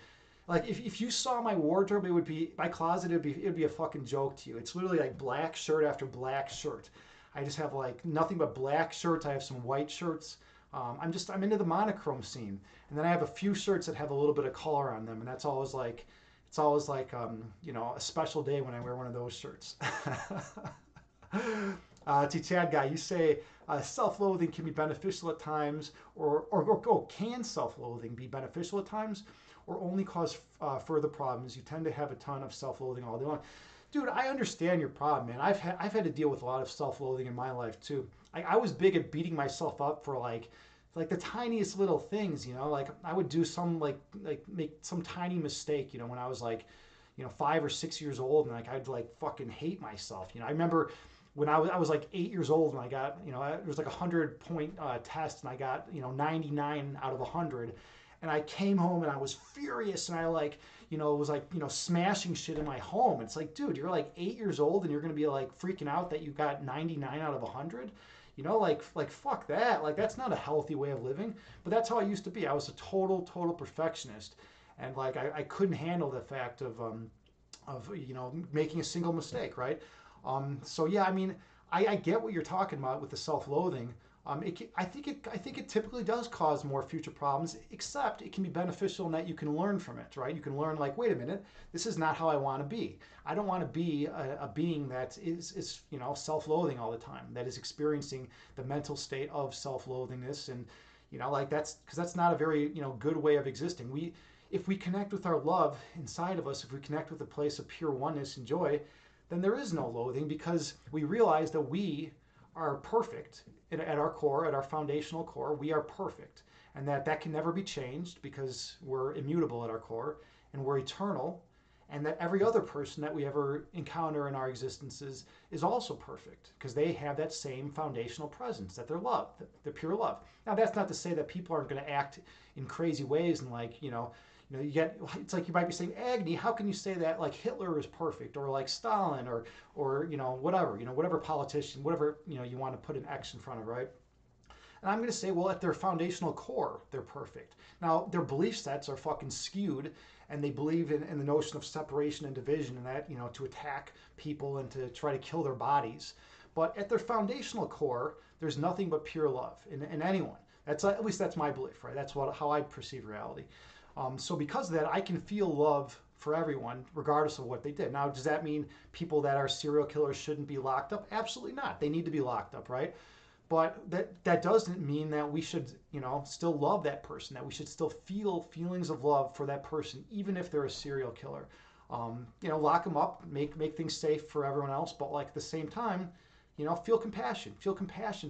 like, if you saw my wardrobe, it would be my closet. It'd be a fucking joke to you. It's literally like black shirt after black shirt. I just have like nothing but black shirts. I have some white shirts. I'm into the monochrome scene, and then I have a few shirts that have a little bit of color on them, and that's always like it's always like you know, a special day when I wear one of those shirts. To Chad guy, you say self-loathing can be beneficial at times, or can self-loathing be beneficial at times, or only cause further problems? You tend to have a ton of self-loathing all day long. Dude, I understand your problem, man. I've had to deal with a lot of self-loathing in my life too. I was big at beating myself up for like the tiniest little things, you know. Like I would do some like make some tiny mistake, you know, when I was like, you know, 5 or 6 years old, and like I'd like fucking hate myself. You know, I remember when I was like 8 years old, and I got, you know, it was like a 100 point test, and I got, you know, 99 out of 100, and I came home and I was furious, and I like, you know, it was like, you know, smashing shit in my home. It's like, dude, you're like 8 years old and you're gonna be like freaking out that you got 99 out of 100. You know, like fuck that. Like that's not a healthy way of living. But that's how I used to be. I was a total perfectionist, and like I couldn't handle the fact of you know, making a single mistake, right? So yeah, I mean, I get what you're talking about with the self-loathing. I think it typically does cause more future problems, except it can be beneficial in that you can learn from it, right? You can learn like, wait a minute, this is not how I want to be. I don't want to be a being that is, you know, self-loathing all the time, that is experiencing the mental state of self-loathingness, and you know, like that's because that's not a very, you know, good way of existing. If we connect with our love inside of us, if we connect with a place of pure oneness and joy, then there is no loathing, because we realize that we are perfect at our core, at our foundational core. We are perfect, and that can never be changed because we're immutable at our core, and we're eternal, and that every other person that we ever encounter in our existences is also perfect because they have that same foundational presence, that they're love, that they're pure love. Now that's not to say that people aren't going to act in crazy ways, and like, you know, you get, it's like you might be saying, Agni, how can you say that like Hitler is perfect, or like Stalin, or you know, whatever politician, whatever, you know, you want to put an X in front of, right? And I'm going to say, well, at their foundational core, they're perfect. Now, their belief sets are fucking skewed, and they believe in the notion of separation and division, and that, you know, to attack people and to try to kill their bodies. But at their foundational core, there's nothing but pure love in anyone. That's, at least that's my belief, right? That's how I perceive reality. So because of that, I can feel love for everyone, regardless of what they did. Now, does that mean people that are serial killers shouldn't be locked up? Absolutely not. They need to be locked up, right? But that doesn't mean that we should, you know, still love that person, that we should still feel feelings of love for that person, even if they're a serial killer. You know, lock them up, make things safe for everyone else, but like at the same time, you know, feel compassion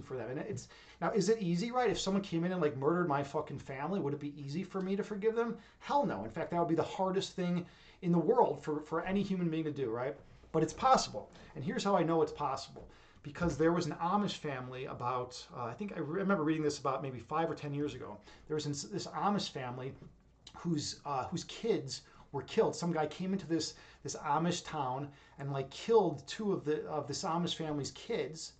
for them. And it's, now, is it easy, right? If someone came in and like murdered my fucking family, would it be easy for me to forgive them? Hell no. In fact, that would be the hardest thing in the world for any human being to do, right? But it's possible. And here's how I know it's possible. Because there was an Amish family about, I think I remember reading this about maybe 5 or 10 years ago. There was this Amish family whose kids were killed. Some guy came into this Amish town and like killed two of this Amish family's kids.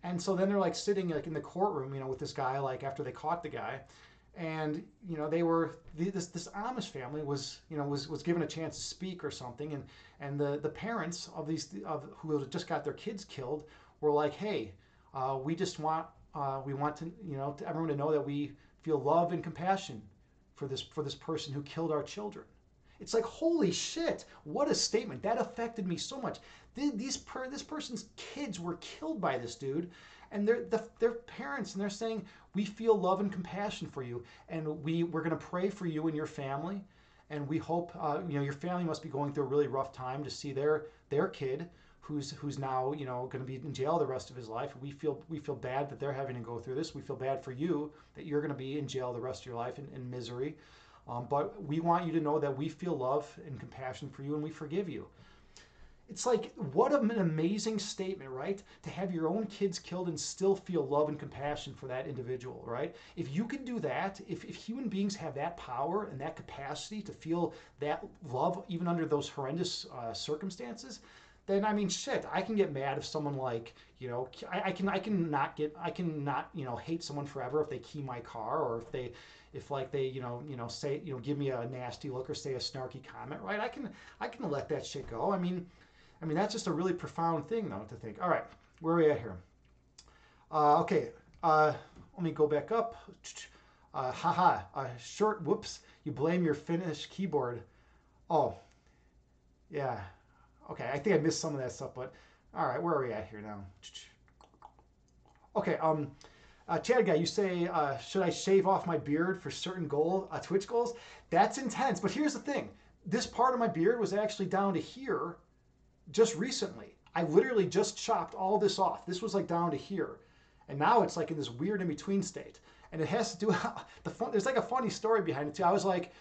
And so then they're like sitting like in the courtroom, you know, with this guy, like after they caught the guy, and you know, they were this Amish family was, you know, was given a chance to speak or something, and the parents of who had just got their kids killed were like, hey, we just want we want to, you know, to everyone to know that we feel love and compassion for this person who killed our children. It's like, holy shit, what a statement. That affected me so much. This person's kids were killed by this dude, and their parents, and they're saying, we feel love and compassion for you, and we're going to pray for you and your family, and we hope, you know, your family must be going through a really rough time to see their kid who's now, you know, going to be in jail the rest of his life. We feel bad that they're having to go through this. We feel bad for you that you're going to be in jail the rest of your life in misery. But we want you to know that we feel love and compassion for you and we forgive you. It's like, what an amazing statement, right? To have your own kids killed and still feel love and compassion for that individual, right? If you can do that, if human beings have that power and that capacity to feel that love, even under those horrendous circumstances, then I mean, shit, I can get mad if someone like, I can not, hate someone forever if they key my car or if like they, say, give me a nasty look or say a snarky comment, right? I can let that shit go. I mean, that's just a really profound thing, though, to think. All right, where are we at here? Okay, let me go back up. Short, whoops, you blame your Finnish keyboard. Oh, yeah. Okay, I think I missed some of that stuff, but all right, where are we at here now? Okay, Chad guy, you say, should I shave off my beard for certain Twitch goals? That's intense, but here's the thing. This part of my beard was actually down to here just recently. I literally just chopped all this off. This was like down to here. And now it's like in this weird in-between state. And it has to do there's like a funny story behind it too. I was like,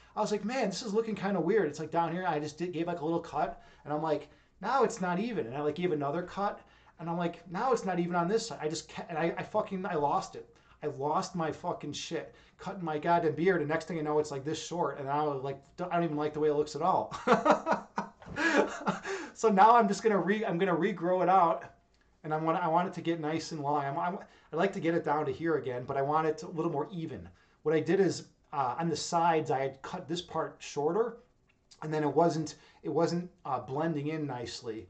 man, this is looking kind of weird. It's like down here, I just gave like a little cut, and I'm like, now it's not even. And I like gave another cut, and I'm like, now it's not even on this side. I lost it. I lost my fucking shit, cutting my goddamn beard, and next thing I know, it's like this short, and I don't even like the way it looks at all. So now I'm just gonna regrow it out, and I want it to get nice and long. I'd like to get it down to here again, but I want it a little more even. What I did is on the sides I had cut this part shorter, and then it wasn't blending in nicely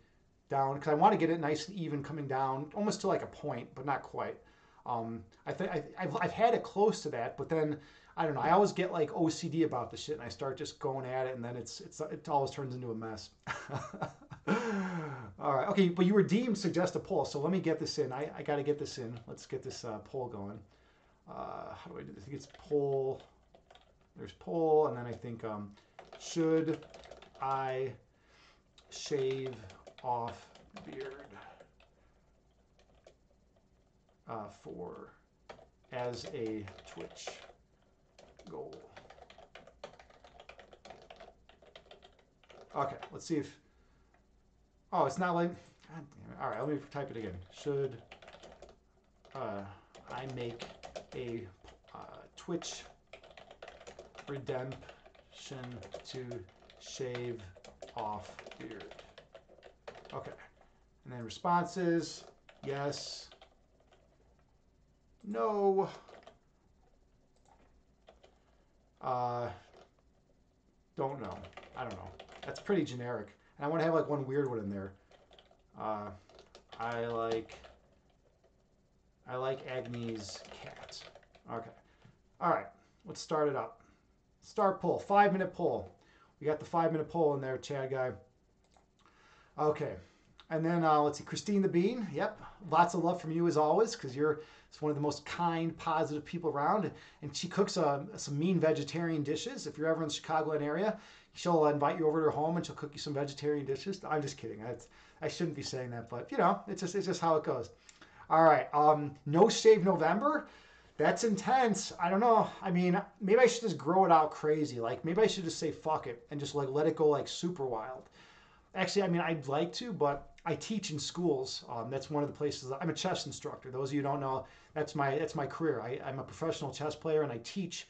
down because I want to get it nice and even coming down almost to like a point, but not quite. I think I've had it close to that, but then I don't know. I always get like OCD about the shit, and I start just going at it, and then it always turns into a mess. All right, okay, but you were deemed suggest a poll, so let me get this in. I got to get this in. Let's get this poll going. How do I do this? I think it's poll. There's poll, and then I think should I shave off beard for as a Twitch goal? Okay, let's see if. Oh, it's not like. God damn it. All right, let me type it again. Should I make a Twitch redemption to shave off beard? Okay, and then responses: yes, no. Don't know. I don't know. That's pretty generic. And I want to have like one weird one in there. I like Agni's cat. Okay. All right. Let's start it up. Start poll. 5-minute poll. We got the 5-minute poll in there, Chad guy. Okay. And then let's see, Christine the Bean. Yep. Lots of love from you as always, because you're one of the most kind, positive people around. And she cooks some mean vegetarian dishes. If you're ever in the Chicagoland area, she'll invite you over to her home and she'll cook you some vegetarian dishes. I'm just kidding. I shouldn't be saying that, but it's just how it goes. All right. No shave November. That's intense. I don't know. I mean, maybe I should just grow it out crazy. Like maybe I should just say fuck it and just like let it go like super wild. Actually, I mean, I'd like to, but I teach in schools. That's one of the places. I'm a chess instructor. Those of you who don't know, that's my career. I'm a professional chess player, and I teach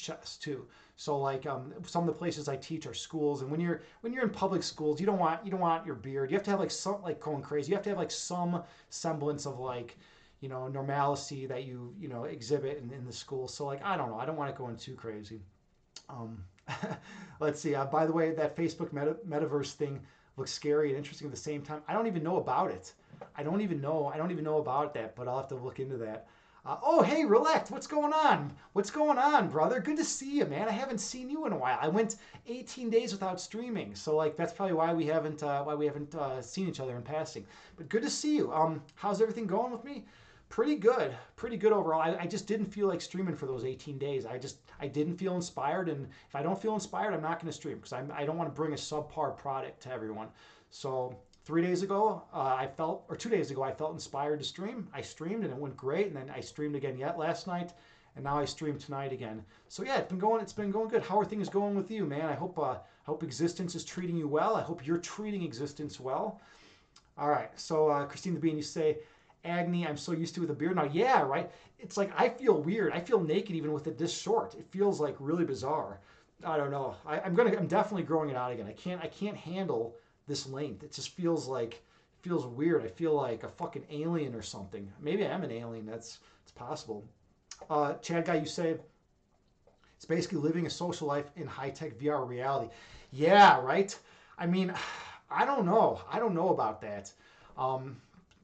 chess too. So like some of the places I teach are schools, and when you're in public schools, you don't want your beard. You have to have like some like going crazy. You have to have like some semblance of like normalcy that you exhibit in the school. So like I don't know. I don't want it going too crazy. Let's see. By the way, that Facebook metaverse thing looks scary and interesting at the same time. I don't even know about it. I don't even know about that, but I'll have to look into that. Oh, hey, Relect, what's going on? What's going on, brother? Good to see you, man. I haven't seen you in a while. I went 18 days without streaming, so like that's probably why we haven't seen each other in passing. But good to see you. How's everything going with me? Pretty good overall. I just didn't feel like streaming for those 18 days. I didn't feel inspired, and if I don't feel inspired, I'm not going to stream because I don't want to bring a subpar product to everyone. So 2 days ago, I felt inspired to stream. I streamed and it went great, and then I streamed again last night, and now I stream tonight again. So yeah, it's been going good. How are things going with you, man? I hope existence is treating you well. I hope you're treating existence well. All right. So Christine the Bean, you say, Agni, I'm so used to with a beard now. Yeah, right. It's like I feel weird. I feel naked even with it this short. It feels like really bizarre. I don't know. I'm definitely growing it out again. I can't handle this length. It just feels weird. I feel like a fucking alien or something. Maybe I am an alien. It's possible. Chad guy, you say it's basically living a social life in high tech VR reality. Yeah, right. I mean, I don't know. I don't know about that. Um,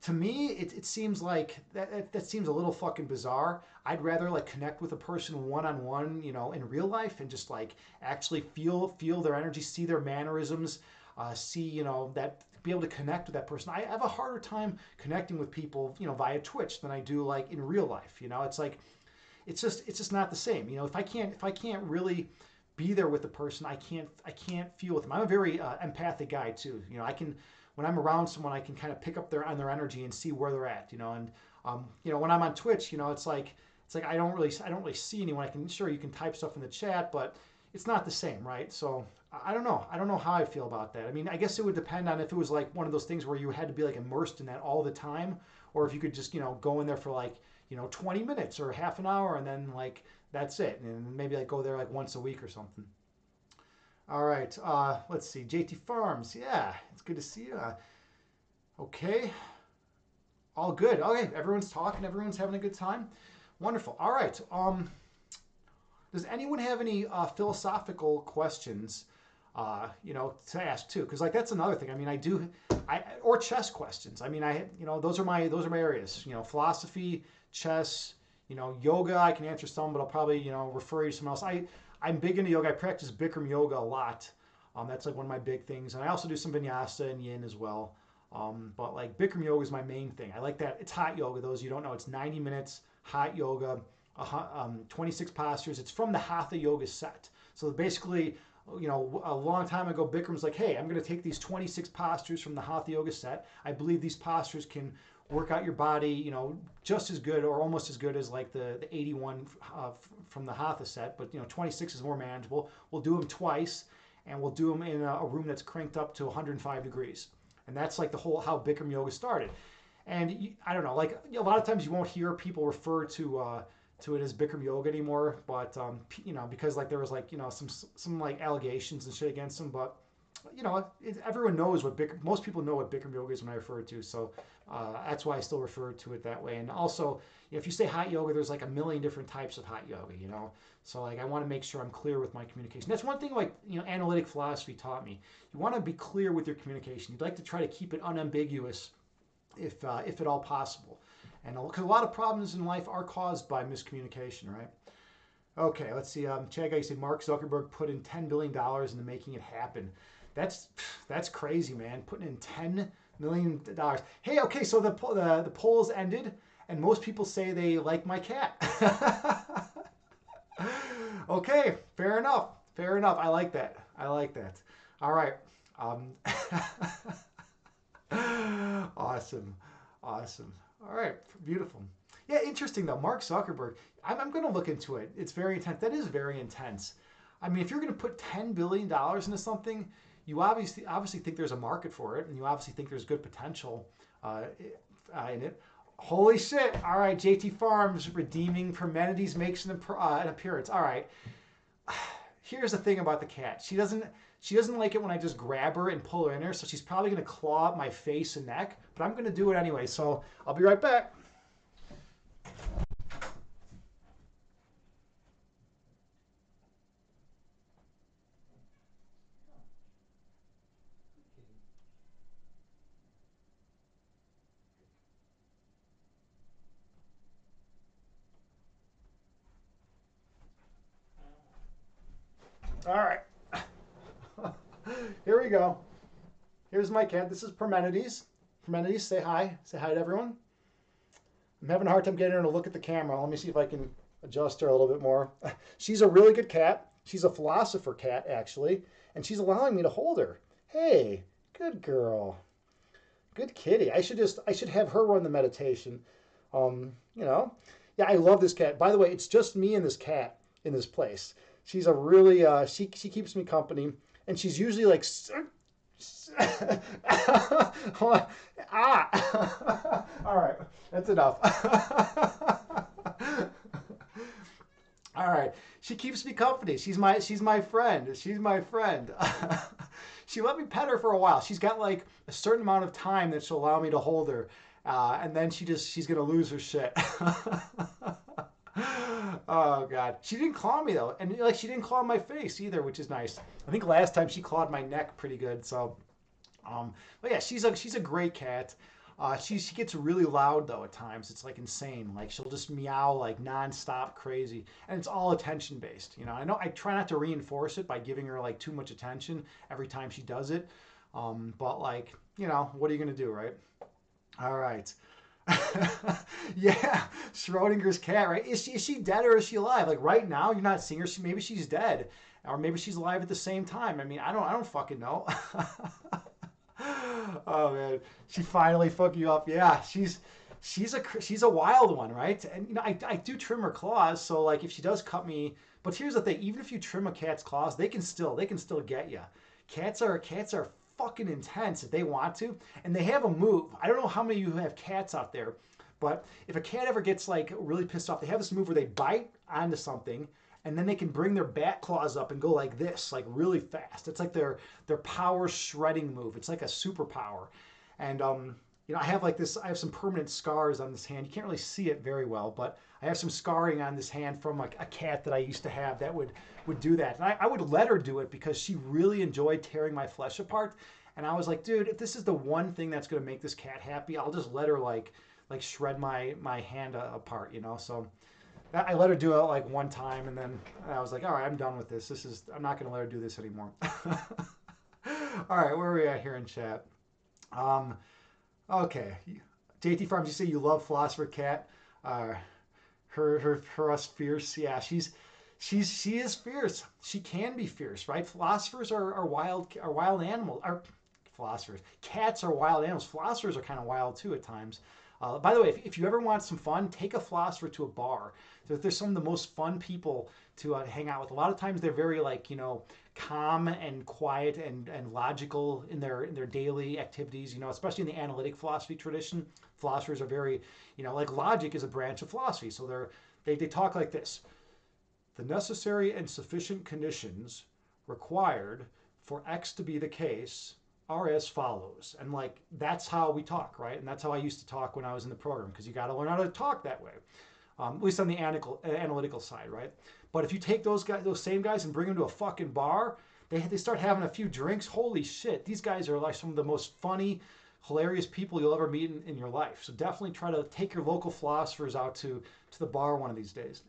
to me, it seems like that seems a little fucking bizarre. I'd rather like connect with a person one on one, in real life, and just like actually feel their energy, see their mannerisms, see that be able to connect with that person. I have a harder time connecting with people, via Twitch than I do like in real life. It's like it's just not the same. If I can't really be there with the person, I can't feel with them. I'm a very empathic guy too. I can when I'm around someone, I can kind of pick up their energy and see where they're at. And when I'm on Twitch, it's like I don't really see anyone. Sure, you can type stuff in the chat, but it's not the same, right? So I don't know. I don't know how I feel about that. I mean, I guess it would depend on if it was like one of those things where you had to be like immersed in that all the time, or if you could just go in there for like 20 minutes or half an hour and then like that's it, and maybe like go there like once a week or something. All right, let's see. JT Farms, yeah, it's good to see you. Okay, all good. Okay, everyone's talking, everyone's having a good time. Wonderful. All right. Does anyone have any philosophical questions, to ask too? Because like that's another thing. I mean, or chess questions. I mean, those are my areas. Philosophy, chess, yoga. I can answer some, but I'll probably refer you to someone else. I'm big into yoga. I practice Bikram yoga a lot. That's like one of my big things, and I also do some vinyasa and yin as well. But like Bikram yoga is my main thing. I like that. It's hot yoga. Those of you who don't know, it's 90 minutes hot yoga, 26 postures. It's from the Hatha yoga set. So basically, a long time ago, Bikram's like, hey, I'm going to take these 26 postures from the Hatha yoga set. I believe these postures can work out your body, just as good or almost as good as like the 81 from the Hatha set. But 26 is more manageable. We'll do them twice, and we'll do them in a room that's cranked up to 105 degrees. And that's like the whole how Bikram yoga started. And I don't know, like a lot of times you won't hear people refer to it as Bikram yoga anymore, but because like there was like some like allegations and shit against him, but everyone knows what most people know what Bikram yoga is when I refer to, so that's why I still refer to it that way. And also, if you say hot yoga, there's like a million different types of hot yoga, so like I want to make sure I'm clear with my communication. That's one thing like analytic philosophy taught me. You want to be clear with your communication. You'd like to try to keep it unambiguous if at all possible. And because a lot of problems in life are caused by miscommunication, right? Okay, let's see. Chad guy said Mark Zuckerberg put in $10 billion into making it happen. That's crazy, man. Putting in $10 million. Hey, okay, so the polls ended, and most people say they like my cat. Okay, fair enough. Fair enough. I like that. I like that. All right. Awesome. Awesome. All right. Beautiful. Yeah, interesting though. Mark Zuckerberg. I'm going to look into it. It's very intense. That is very intense. I mean, if you're going to put $10 billion into something, you obviously think there's a market for it, and you obviously think there's good potential in it. Holy shit. All right. JT Farms redeeming Parmenides makes an appearance. All right. Here's the thing about the cat. She doesn't like it when I just grab her and pull her in there, so she's probably going to claw at my face and neck, but I'm going to do it anyway, so I'll be right back. All right. Here we go. Here's my cat. This is Parmenides. Parmenides, say hi. Say hi to everyone. I'm having a hard time getting her to look at the camera. Let me see if I can adjust her a little bit more. She's a really good cat. She's a philosopher cat, actually, and she's allowing me to hold her. Hey, good girl. Good kitty. I should have her run the meditation. Um, you know, Yeah, I love this cat. By the way, it's just me and this cat in this place. She's a really she keeps me company, and she's usually like hold on. Ah. All right, that's enough. All right, she keeps me company. She's my friend. She's my friend. She let me pet her for a while. She's got like a certain amount of time that she'll allow me to hold her, and then she's gonna lose her shit. Oh god, she didn't claw me though, and like she didn't claw my face either, which is nice. I think last time she clawed my neck pretty good. So, but yeah, she's a great cat. She gets really loud though at times. It's like insane. Like she'll just meow like nonstop, crazy, and it's all attention based. You know, I know I try not to reinforce it by giving her like too much attention every time she does it. But like what are you gonna do, right? All right. Yeah, Schrodinger's cat, right? Is she dead or is she alive? Like right now, you're not seeing her. Maybe she's dead, or maybe she's alive at the same time. I mean, I don't fucking know. Oh man, she finally fucked you up. Yeah, she's a wild one, right? And I do trim her claws, so like if she does cut me, but here's the thing: even if you trim a cat's claws, they can still get you. Cats are fucking intense if they want to, and they have a move. I don't know how many of you have cats out there, but if a cat ever gets like really pissed off, they have this move where they bite onto something and then they can bring their back claws up and go like this, like really fast. It's like their power shredding move. It's like a superpower. And I have like this. I have some permanent scars on this hand. You can't really see it very well, but I have some scarring on this hand from like a cat that I used to have that would do that. And I would let her do it because she really enjoyed tearing my flesh apart. And I was like, dude, if this is the one thing that's gonna make this cat happy, I'll just let her like shred my hand apart, So I let her do it like one time, and then I was like, all right, I'm done with this. I'm not going to let her do this anymore. All right, where are we at here in chat? Um, okay, JT Farms, you say you love Philosopher Cat. Uh, her us fierce. Yeah, she is fierce. She can be fierce, right? Philosophers are wild animals. Are philosophers? Cats are wild animals. Philosophers are kind of wild too at times. By the way, if you ever want some fun, take a philosopher to a bar. There's some of the most fun people to hang out with. A lot of times they're very like calm and quiet and logical in their daily activities. Especially in the analytic philosophy tradition, philosophers are very like logic is a branch of philosophy. So they talk like this: the necessary and sufficient conditions required for X to be the case are as follows. And like that's how we talk, right? And that's how I used to talk when I was in the program, because you got to learn how to talk that way, at least on the analytical side, right? But if you take those same guys and bring them to a fucking bar, they start having a few drinks. Holy shit, these guys are like some of the most funny, hilarious people you'll ever meet in your life. So definitely try to take your local philosophers out to the bar one of these days.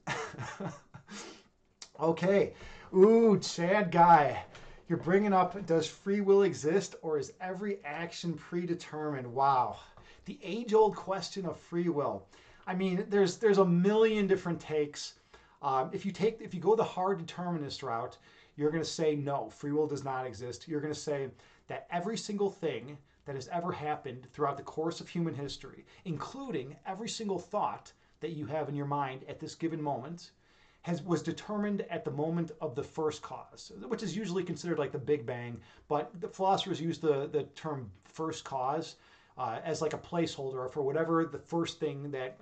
Okay. Ooh, Chad Guy. You're bringing up, does free will exist or is every action predetermined? Wow. The age old question of free will. I mean, there's a million different takes. If you go the hard determinist route, you're going to say no, free will does not exist. You're going to say that every single thing that has ever happened throughout the course of human history, including every single thought that you have in your mind at this given moment, was determined at the moment of the first cause, which is usually considered like the Big Bang. But the philosophers use the term first cause as like a placeholder for whatever the first thing that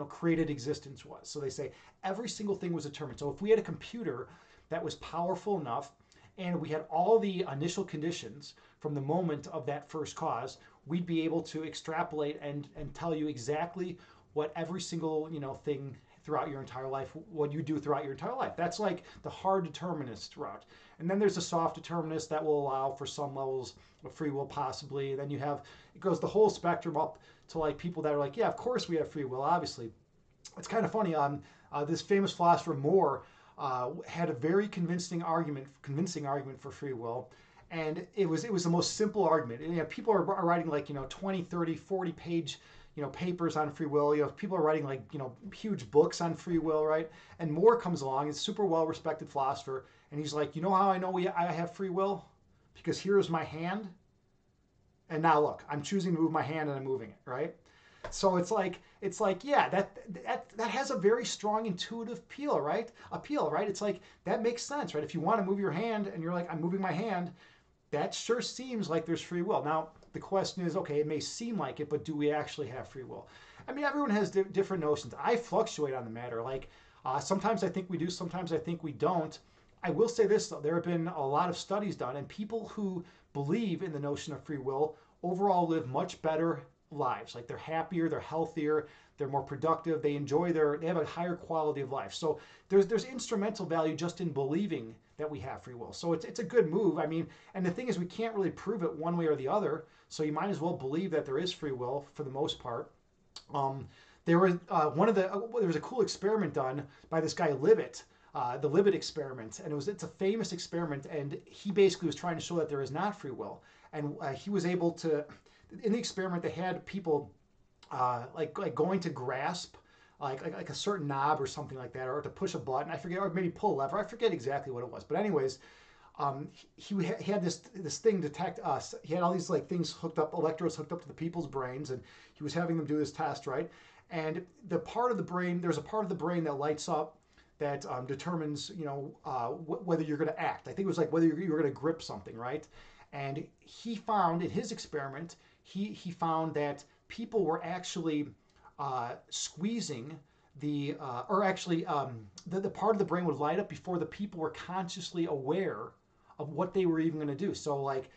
created existence was. So they say every single thing was determined. So if we had a computer that was powerful enough and we had all the initial conditions from the moment of that first cause, we'd be able to extrapolate and tell you exactly what every single thing throughout your entire life, what you do throughout your entire life. That's like the hard determinist route. And then there's a soft determinist that will allow for some levels of free will possibly. And then it goes the whole spectrum up to like people that are like, yeah, of course we have free will, obviously. It's kind of funny. This famous philosopher Moore had a very convincing argument for free will. And it was the most simple argument. And, people are writing like 20, 30, 40 page papers on free will. People are writing like huge books on free will, right? And Moore comes along, he's a super well respected philosopher, and he's like, how I know I have free will? Because here's my hand, and now look, I'm choosing to move my hand and I'm moving it, right? So it's like it's like, yeah, that has a very strong intuitive appeal, right? It's like that makes sense, right? If you want to move your hand and you're like, I'm moving my hand, that sure seems like there's free will. Now, the question is, okay, it may seem like it, but do we actually have free will? I mean, everyone has different notions. I fluctuate on the matter. Like, sometimes I think we do, sometimes I think we don't. I will say this, though. There have been a lot of studies done, and people who believe in the notion of free will overall live much better lives. Like, they're happier, they're healthier, they're more productive, they have a higher quality of life. So there's instrumental value just in believing that we have free will. So it's a good move. I mean, and the thing is, we can't really prove it one way or the other. So you might as well believe that there is free will for the most part. Um, there was there was a cool experiment done by this guy Libet, the Libet experiment, and it's a famous experiment, and he basically was trying to show that there is not free will, and he was able to. In the experiment, they had people like going to grasp like a certain knob or something like that, or to push a button. I forget, or maybe pull a lever. I forget exactly what it was, but anyways, he had this thing detect us. He had all these like things hooked up, electrodes hooked up to the people's brains, and he was having them do this test, right? And the part of the brain, there's a part of the brain that lights up that determines, whether you're going to act. I think it was like whether you're going to grip something, right? And he found in his experiment, he found that people were actually squeezing or actually the part of the brain would light up before the people were consciously aware of what they were even going to do. So like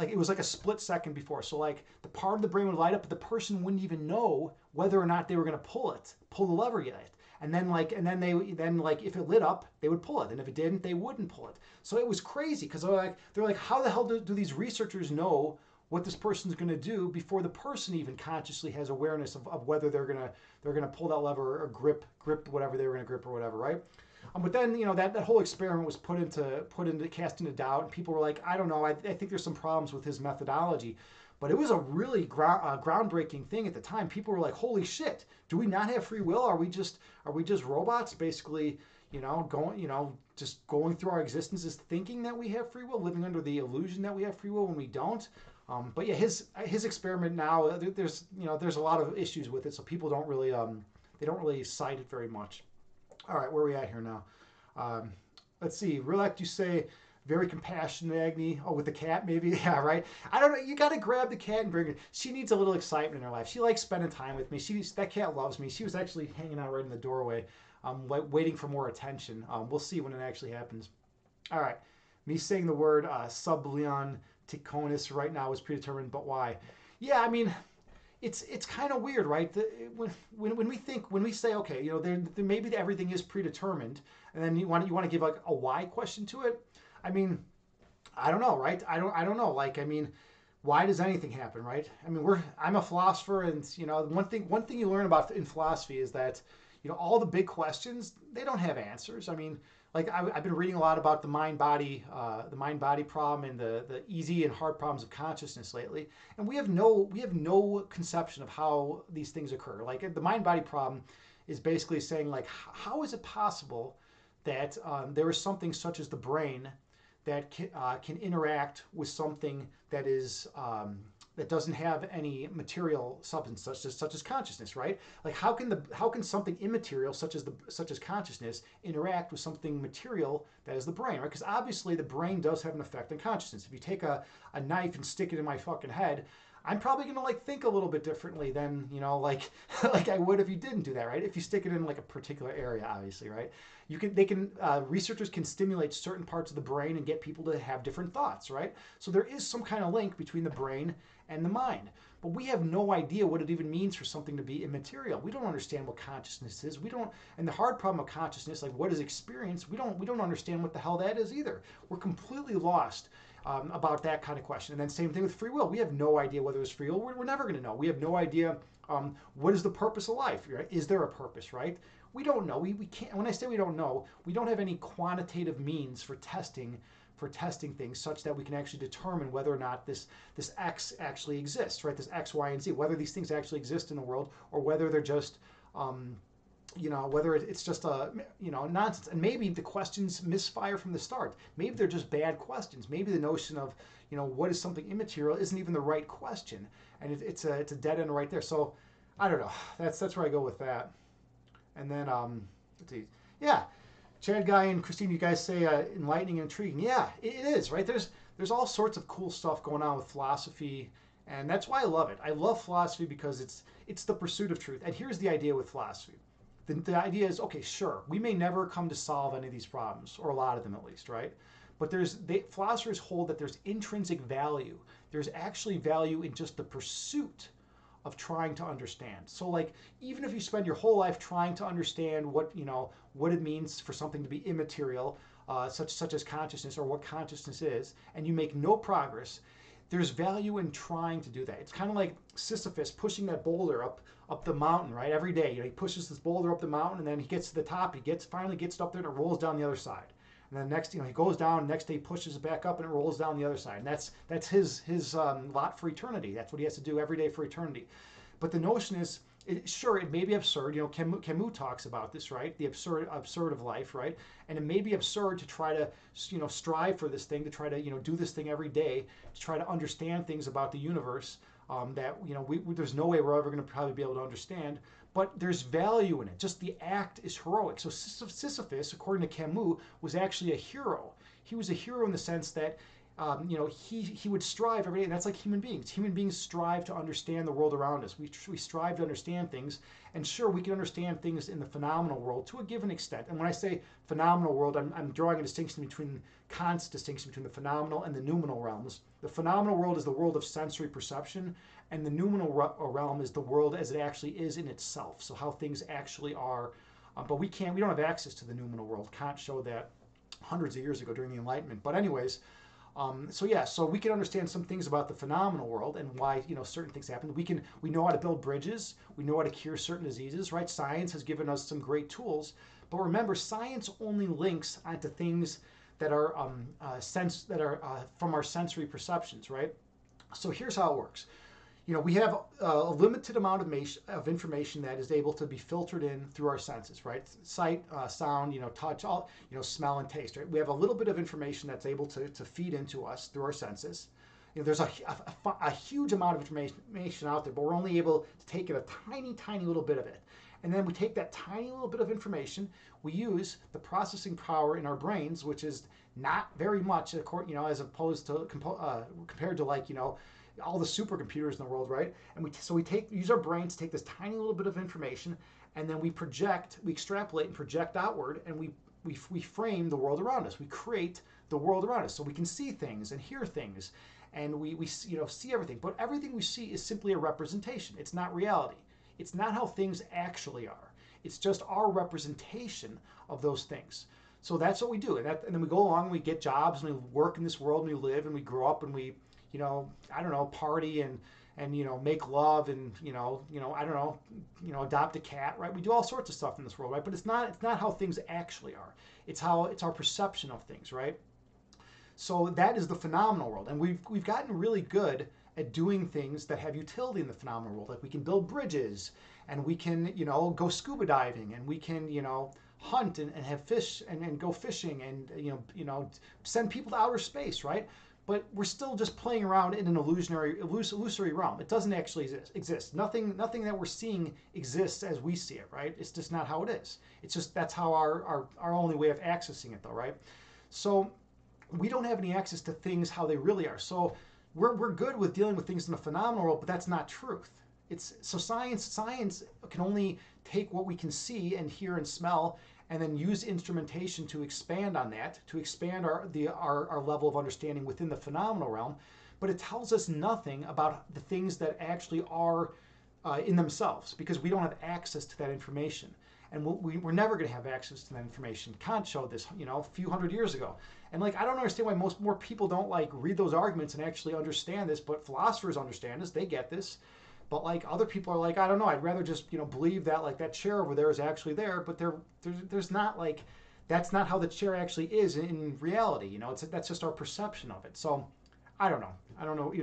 it was like a split second before. So like the part of the brain would light up, but the person wouldn't even know whether or not they were going to pull the lever yet. And then if it lit up, they would pull it, and if it didn't, they wouldn't pull it. So it was crazy because they're like, how the hell do these researchers know what this person's going to do before the person even consciously has awareness of whether they're gonna pull that lever or grip whatever they were going to grip or whatever, right? But then that whole experiment was cast into doubt, and people were like, I don't know, I think there's some problems with his methodology. But it was a really groundbreaking thing at the time. People were like, holy shit, do we not have free will? Are we just robots basically, just going through our existences thinking that we have free will, living under the illusion that we have free will when we don't? But yeah, his experiment now, there's a lot of issues with it, so people don't really they don't really cite it very much. All right, where are we at here now? Let's see. Rilek, you say very compassionate, Agni. Oh, with the cat, maybe. Yeah, right. I don't know. You got to grab the cat and bring her. She needs a little excitement in her life. She likes spending time with me. That cat loves me. She was actually hanging out right in the doorway, waiting for more attention. We'll see when it actually happens. All right. Me saying the word subleon ticonis right now is predetermined, but why? Yeah, I mean, it's kind of weird, right? When we say, okay, there maybe everything is predetermined, and then you want to give like a why question to it. I mean, I don't know, right? I don't know. Like, I mean, why does anything happen, right? I mean, I'm a philosopher, and one thing you learn about in philosophy is that all the big questions, they don't have answers. I mean, like I've been reading a lot about the mind body problem and the easy and hard problems of consciousness lately, and we have no conception of how these things occur. Like the mind body problem is basically saying like, how is it possible that there is something such as the brain that can interact with something that is that doesn't have any material substance, such as consciousness, right? Like how can something immaterial such as consciousness interact with something material that is the brain, right? Because obviously the brain does have an effect on consciousness. If you take a knife and stick it in my fucking head, I'm probably gonna like think a little bit differently than like like I would if you didn't do that, right? If you stick it in like a particular area, obviously, right? Researchers can stimulate certain parts of the brain and get people to have different thoughts, right? So there is some kind of link between the brain and the mind. But we have no idea what it even means for something to be immaterial. We don't understand what consciousness is. And the hard problem of consciousness, like what is experience, we don't understand what the hell that is either. We're completely lost about that kind of question. And then same thing with free will. We have no idea whether it's free will. We're never going to know. We have no idea what is the purpose of life, right? Is there a purpose, right? We don't know. We can't. When I say we don't know, we don't have any quantitative means for testing things such that we can actually determine whether or not this X actually exists, right? This X, Y, and Z, whether these things actually exist in the world or whether they're just whether it's just nonsense. And maybe the questions misfire from the start. Maybe they're just bad questions. Maybe the notion of what is something immaterial isn't even the right question, and it's a dead end right there. So I don't know. That's where I go with that. And then let's see. Yeah, Chad Guy and Christine, you guys say enlightening and intriguing. Yeah, it is, right? There's all sorts of cool stuff going on with philosophy, and that's why I love it. I love philosophy because it's the pursuit of truth. And here's the idea with philosophy. The idea is, okay, sure, we may never come to solve any of these problems, or a lot of them at least, right? But philosophers hold that there's intrinsic value. There's actually value in just the pursuit of trying to understand. So like even if you spend your whole life trying to understand what it means for something to be immaterial, such as consciousness or what consciousness is, and you make no progress, there's value in trying to do that. It's kind of like Sisyphus pushing that boulder up the mountain, right? Every day, he pushes this boulder up the mountain, and then he gets to the top. Finally gets up there, and it rolls down the other side. And then next, he goes down. Next day, he pushes it back up, and it rolls down the other side. And that's his lot for eternity. That's what he has to do every day for eternity. But the notion is, sure, it may be absurd. Camus talks about this, right? The absurd of life, right? And it may be absurd to try to, strive for this thing, to try to, do this thing every day, to try to understand things about the universe that, there's no way we're ever going to probably be able to understand. But there's value in it. Just the act is heroic. So Sisyphus, according to Camus, was actually a hero. He was a hero in the sense that he would strive every day, and that's like human beings. Human beings strive to understand the world around us. We strive to understand things, and sure, we can understand things in the phenomenal world to a given extent. And when I say phenomenal world, I'm drawing a distinction between Kant's distinction between the phenomenal and the noumenal realms. The phenomenal world is the world of sensory perception, and the noumenal realm is the world as it actually is in itself. So how things actually are. But we don't have access to the noumenal world. Kant showed that hundreds of years ago during the Enlightenment. But anyways. So we can understand some things about the phenomenal world and why certain things happen. We know how to build bridges. We know how to cure certain diseases, right? Science has given us some great tools, but remember, science only links onto things that are from our sensory perceptions, right? So here's how it works. We have a limited amount of information that is able to be filtered in through our senses, right? Sight, sound, touch, all, smell and taste, right? We have a little bit of information that's able to feed into us through our senses. There's a huge amount of information out there, but we're only able to take a tiny, tiny little bit of it. And then we take that tiny little bit of information, we use the processing power in our brains, which is not very much, as opposed to compared to all the supercomputers in the world, right? And we use our brains to take this tiny little bit of information, and then we extrapolate and project outward, and we frame the world around us. We create the world around us, so we can see things and hear things, and we see everything. But everything we see is simply a representation. It's not reality. It's not how things actually are. It's just our representation of those things. So that's what we do, and then we go along, and we get jobs, and we work in this world, and we live, and we grow up, and we I don't know, party and make love and I don't know, adopt a cat, right? We do all sorts of stuff in this world, right? But it's not how things actually are. It's our perception of things, right? So that is the phenomenal world, and we've gotten really good at doing things that have utility in the phenomenal world. Like we can build bridges, and we can go scuba diving, and we can hunt and have fish and go fishing, and send people to outer space, right? But we're still just playing around in an illusory realm. It doesn't actually exist. Nothing that we're seeing exists as we see it, right? It's just not how it is. It's just that's how our only way of accessing it, though, right? So we don't have any access to things how they really are. So we're good with dealing with things in the phenomenal world, but that's not truth. Science can only take what we can see and hear and smell, and then use instrumentation to expand on that, to expand our level of understanding within the phenomenal realm. But it tells us nothing about the things that actually are in themselves, because we don't have access to that information. And we're never going to have access to that information. Kant showed this, a few hundred years ago. And I don't understand why more people don't read those arguments and actually understand this, but philosophers understand this, they get this. But other people are I don't know, I'd rather just believe that that chair over there is actually there, but there's not that's not how the chair actually is in reality. That's just our perception of it. So I don't know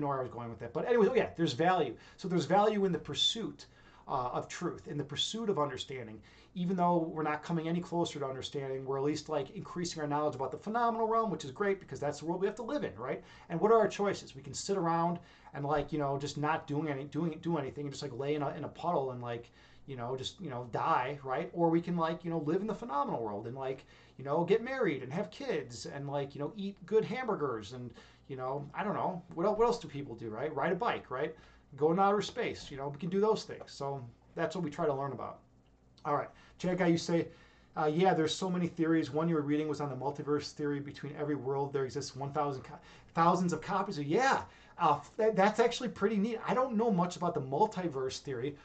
where I was going with that. But anyways, oh yeah, there's value. So there's value in the pursuit of truth, in the pursuit of understanding. Even though we're not coming any closer to understanding, we're at least like increasing our knowledge about the phenomenal realm, which is great because that's the world we have to live in, right? And what are our choices? We can sit around and like just not do anything and just like lay in a puddle and like just die, right? Or we can like live in the phenomenal world and like get married and have kids and like eat good hamburgers and I don't know what else do people do, right? Ride a bike, right? Go in outer space, we can do those things. So that's what we try to learn about. All right, Chad Guy, you say, yeah, there's so many theories. One you were reading was on the multiverse theory. Between every world, there exists 1,000 thousands of copies. Yeah, that's actually pretty neat. I don't know much about the multiverse theory.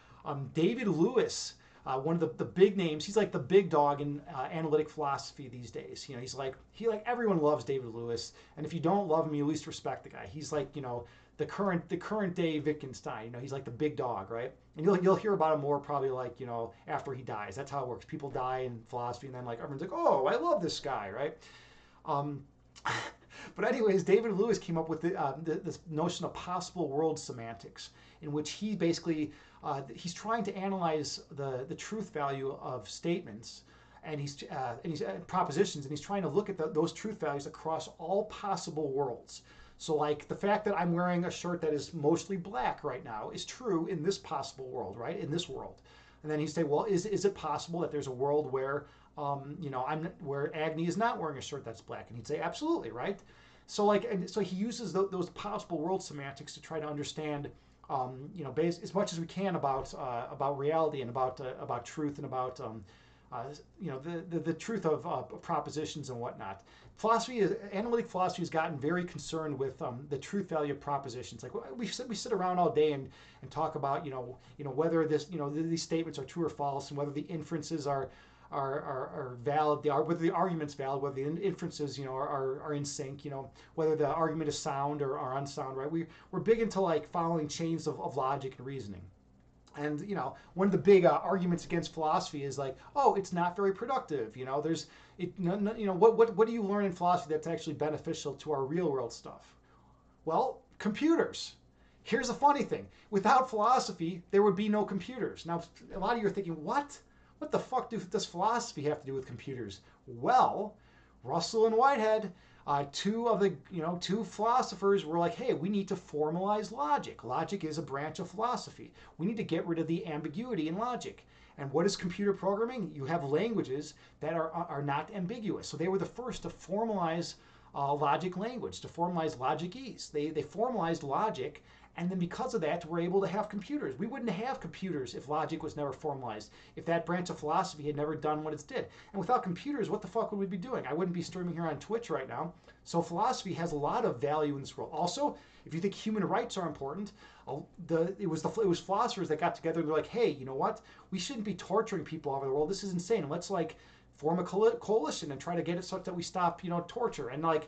David Lewis, one of the big names, he's like the big dog in analytic philosophy these days. He's like everyone loves David Lewis, and if you don't love him, you at least respect the guy. He's like the current day Wittgenstein. He's like the big dog, right? And you'll hear about him more probably like after he dies. That's how it works. People die in philosophy, and then like everyone's like, oh, I love this guy, right? Um, but anyways, David Lewis came up with this notion of possible world semantics, in which he basically he's trying to analyze the truth value of statements and he's propositions, and he's trying to look at those truth values across all possible worlds. So like the fact that I'm wearing a shirt that is mostly black right now is true in this possible world, right? In this world. And then he'd say, well, is it possible that there's a world where where Agni is not wearing a shirt that's black? And he'd say, absolutely, right? So so he uses those possible world semantics to try to understand, as much as we can about reality and about truth and about the truth of propositions and whatnot. Analytic philosophy has gotten very concerned with the truth value of propositions. Like we sit around all day and talk about whether these statements are true or false, and whether the inferences are valid, whether the argument's valid, whether the inferences are in sync, whether the argument is sound or unsound, right? We're big into like following chains of logic and reasoning. And one of the big arguments against philosophy is like, oh, it's not very productive. What do you learn in philosophy that's actually beneficial to our real world stuff? Well, computers. Here's the funny thing: without philosophy, there would be no computers. Now, a lot of you are thinking, what? What the fuck does philosophy have to do with computers? Well, Russell and Whitehead, two philosophers were like, hey, we need to formalize logic. Logic is a branch of philosophy. We need to get rid of the ambiguity in logic. And what is computer programming? You have languages that are not ambiguous. So they were the first to formalize logic language, to formalize logic-ese. They formalized logic, and then because of that, we're able to have computers. We wouldn't have computers if logic was never formalized, if that branch of philosophy had never done what it did. And without computers, what the fuck would we be doing? I wouldn't be streaming here on Twitch right now. So philosophy has a lot of value in this world. Also, if you think human rights are important, it was philosophers that got together and they're like, hey, you know what? We shouldn't be torturing people all over the world. This is insane. And let's like form a coalition and try to get it such that we stop, torture. And like,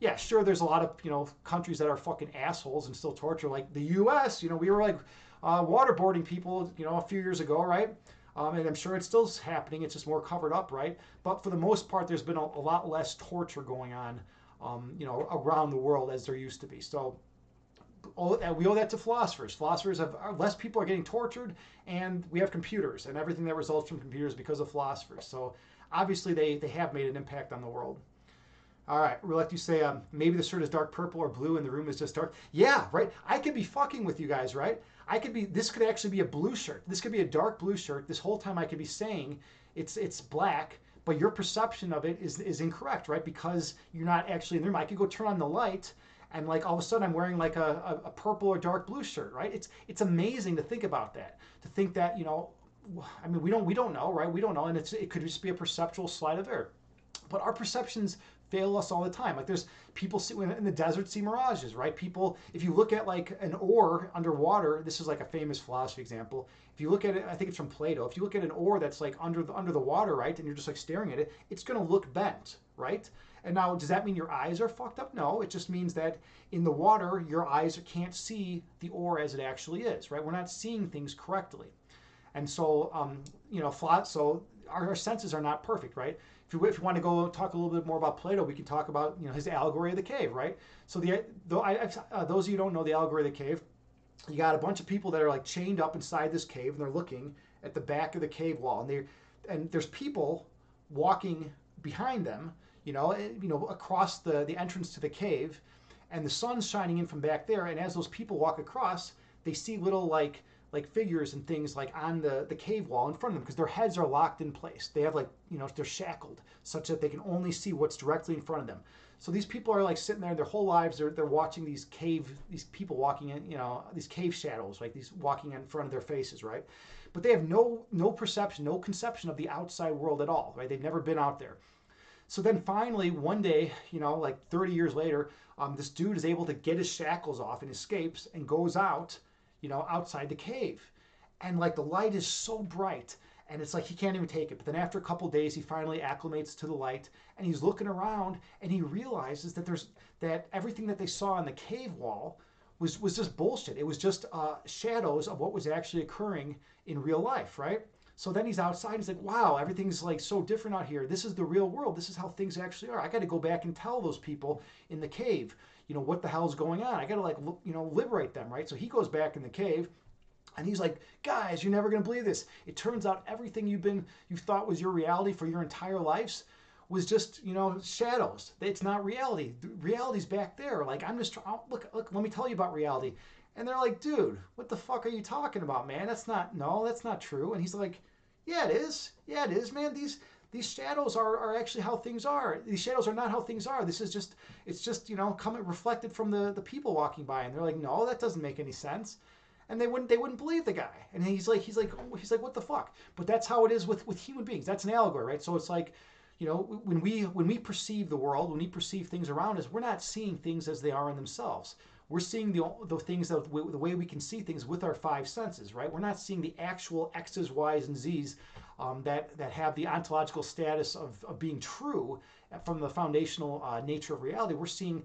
yeah, sure, there's a lot of countries that are fucking assholes and still torture, like the U.S. We were like waterboarding people a few years ago, right? And I'm sure it's still happening. It's just more covered up, right? But for the most part, there's been a lot less torture going on, around the world as there used to be. So we owe that to philosophers. Less people are getting tortured, and we have computers, and everything that results from computers because of philosophers. So obviously they have made an impact on the world. All right, we'll let you say maybe the shirt is dark purple or blue and the room is just dark. Yeah, right. I could be fucking with you guys, right? This could actually be a blue shirt. This could be a dark blue shirt. This whole time I could be saying it's black, but your perception of it is incorrect, right? Because you're not actually in the room. I could go turn on the light, and like all of a sudden I'm wearing like a purple or dark blue shirt, right? It's amazing to think about that. To think that I mean we don't know, right? We don't know, and it could just be a perceptual sleight of error. But our perceptions fail us all the time. Like there's people in the desert see mirages, right? People, if you look at like an ore underwater, this is like a famous philosophy example. If you look at it, I think it's from Plato. If you look at an ore that's like under the water, right, and you're just like staring at it, it's going to look bent, right? And now, does that mean your eyes are fucked up? No, it just means that in the water, your eyes can't see the ore as it actually is, right? We're not seeing things correctly. And so, so our senses are not perfect, right? If you want to go talk a little bit more about Plato, we can talk about his allegory of the cave, right? So those of you who don't know the allegory of the cave, You got a bunch of people that are like chained up inside this cave, and they're looking at the back of the cave wall, and there's people walking behind them, across the entrance to the cave, and the sun's shining in from back there. And as those people walk across, they see little like figures and things like on the cave wall in front of them, because their heads are locked in place. They have like, they're shackled such that they can only see what's directly in front of them. So these people are like sitting there, their whole lives they're watching these people walking in, these cave shadows, like these walking in front of their faces, right? But they have no perception, no conception of the outside world at all, right? They've never been out there. So then finally, one day, like 30 years later, this dude is able to get his shackles off and escapes and goes out, outside the cave. And like the light is so bright, and it's like he can't even take it. But then after a couple of days, he finally acclimates to the light, and he's looking around, and he realizes that everything that they saw on the cave wall was just bullshit. It was just shadows of what was actually occurring in real life, right? So then he's outside. He's like, wow, everything's like so different out here. This is the real world. This is how things actually are. I got to go back and tell those people in the cave, what the hell's going on. I got to like, liberate them, right? So he goes back in the cave, and he's like, guys, you're never going to believe this. It turns out everything you thought was your reality for your entire lives was just, shadows. It's not reality. The reality's back there. Like, I'm just trying, look, let me tell you about reality. And they're like, dude, what the fuck are you talking about, man? That's not true. And he's like, yeah, it is. Yeah, it is, man. These shadows are actually how things are. These shadows are not how things are. It's just, coming reflected from the people walking by. And they're like, no, that doesn't make any sense. And they wouldn't believe the guy. And he's like, what the fuck? But that's how it is with human beings. That's an allegory, right? So it's like, when we perceive the world, when we perceive things around us, we're not seeing things as they are in themselves. We're seeing the things the way we can see things with our five senses, right? We're not seeing the actual X's, Y's, and Z's that have the ontological status of being true from the foundational nature of reality. We're seeing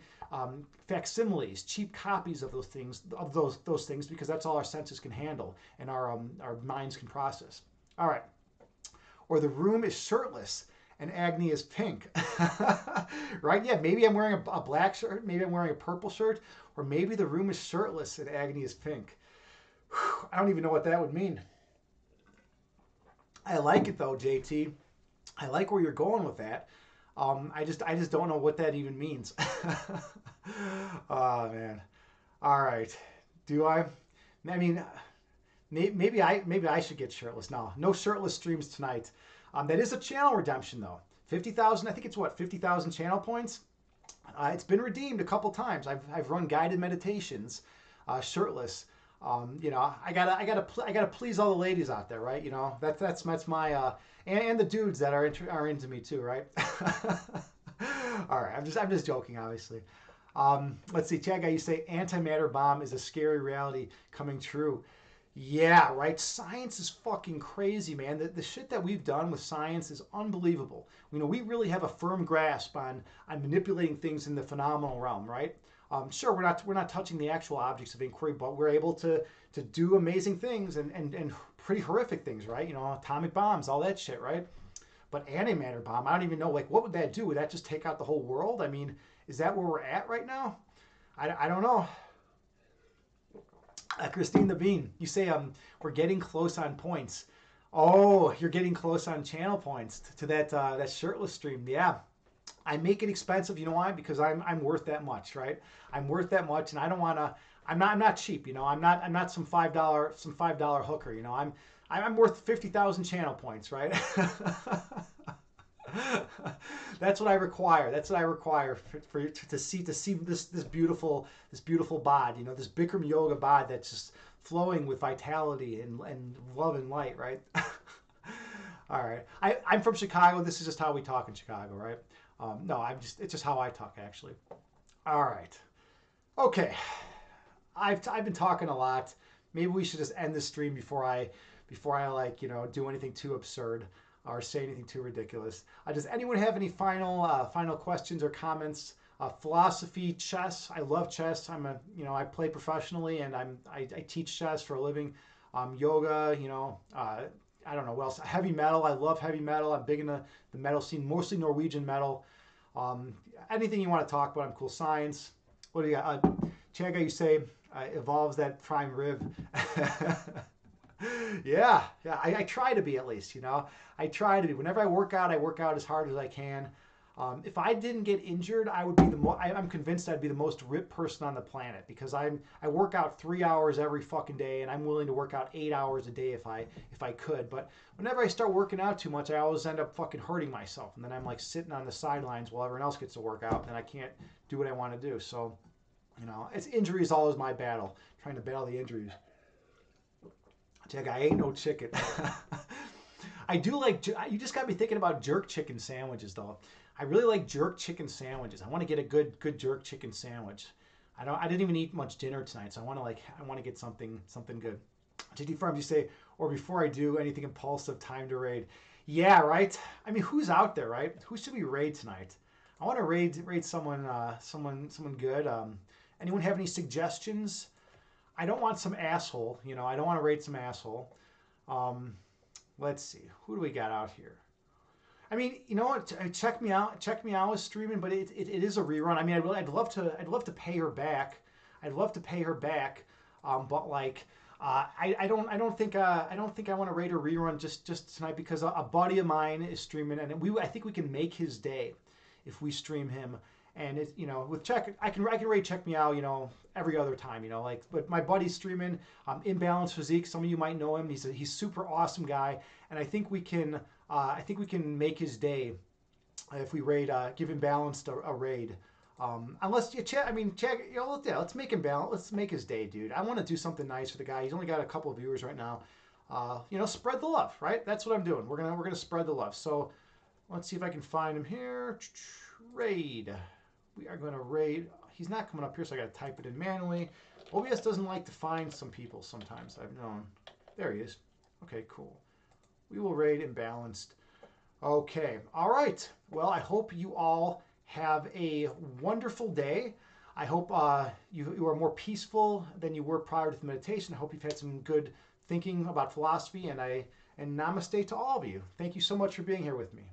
facsimiles, cheap copies of those things, because that's all our senses can handle and our minds can process. All right. Or the room is shirtless and Agni is pink. Right? Yeah, maybe I'm wearing a black shirt, maybe I'm wearing a purple shirt, or maybe the room is shirtless and Agni is pink. Whew, I don't even know what that would mean. I like it though, JT. I like where you're going with that. I just don't know what that even means. Oh man. All right. Do I? I mean, maybe I should get shirtless now. No shirtless streams tonight. That is a channel redemption though. 50,000. I think it's what 50,000 channel points. It's been redeemed a couple times. I've run guided meditations, shirtless. I gotta please all the ladies out there, right? That's my and the dudes that are into me too, right? All right, I'm just joking, obviously. Let's see, Chad guy, you say antimatter bomb is a scary reality coming true. Yeah, right. Science is fucking crazy, man. The shit that we've done with science is unbelievable. We really have a firm grasp on manipulating things in the phenomenal realm, right? Sure, we're not touching the actual objects of inquiry, but we're able to do amazing things and pretty horrific things, right? Atomic bombs, all that shit, right? But antimatter bomb, I don't even know. Like, what would that do? Would that just take out the whole world? I mean, is that where we're at right now? I don't know. Christine the Bean, you say we're getting close on points. Oh, you're getting close on channel points to that shirtless stream. Yeah, I make it expensive. You know why? Because I'm worth that much, right? I'm worth that much, and I don't want to. I'm not cheap. I'm not some $5 hooker. I'm worth 50,000 channel points, right? That's what I require. That's what I require for you to see this beautiful bod. This Bikram yoga bod that's just flowing with vitality and love and light, right? All right. I'm from Chicago. This is just how we talk in Chicago, right? No, it's just how I talk actually. All right. Okay. I've been talking a lot. Maybe we should just end the stream before I like do anything too absurd or say anything too ridiculous. Does anyone have any final questions or comments? Philosophy, chess. I love chess. I play professionally and I teach chess for a living. Yoga. I don't know what else. Heavy metal. I love heavy metal. I'm big in the metal scene, mostly Norwegian metal. Anything you want to talk about, I'm cool. Science. What do you got? Chaga, you say evolves that prime rib. Yeah. I try to be at least. I try to be. Whenever I work out as hard as I can. If I didn't get injured, I would be I'm convinced I'd be the most ripped person on the planet because I work out 3 hours every fucking day, and I'm willing to work out 8 hours a day if I could. But whenever I start working out too much, I always end up fucking hurting myself, and then I'm like sitting on the sidelines while everyone else gets to work out, and I can't do what I want to do. So, it's injury is always my battle, trying to battle the injuries. Jack, I ain't no chicken. I do like. You just got me thinking about jerk chicken sandwiches, though. I really like jerk chicken sandwiches. I want to get a good jerk chicken sandwich. I didn't even eat much dinner tonight, so I want to get something good. JD Farms, you say, or before I do anything impulsive, time to raid. Yeah, right. I mean, who's out there, right? Who should we raid tonight? I want to raid someone good. Anyone have any suggestions? I don't want some asshole. I don't want to raid some asshole. Um, let's see. Who do we got out here? I mean, you know what? Check me out. Check me out is streaming, but it is a rerun. I mean, I'd love to pay her back. I'd love to pay her back. But like, I don't think I want to rate a rerun just tonight because a buddy of mine is streaming, and I think we can make his day if we stream him. And it's with check I can rate check me out every other time like, but my buddy's streaming Imbalanced Physique. Some of you might know him. He's super awesome guy, and I think we can make his day if we raid give Imbalanced a raid. Unless you check, I mean, check. Let's make him balance. Let's make his day, dude. I want to do something nice for the guy. He's only got a couple of viewers right now. Spread the love, right? That's what I'm doing. We're gonna spread the love. So let's see if I can find him here. Raid. We are gonna raid. He's not coming up here, so I gotta type it in manually. OBS doesn't like to find some people sometimes. I've known. There he is. Okay, cool. We will raid Imbalanced. Okay. All right. Well, I hope you all have a wonderful day. I hope you are more peaceful than you were prior to the meditation. I hope you've had some good thinking about philosophy, and namaste to all of you. Thank you so much for being here with me.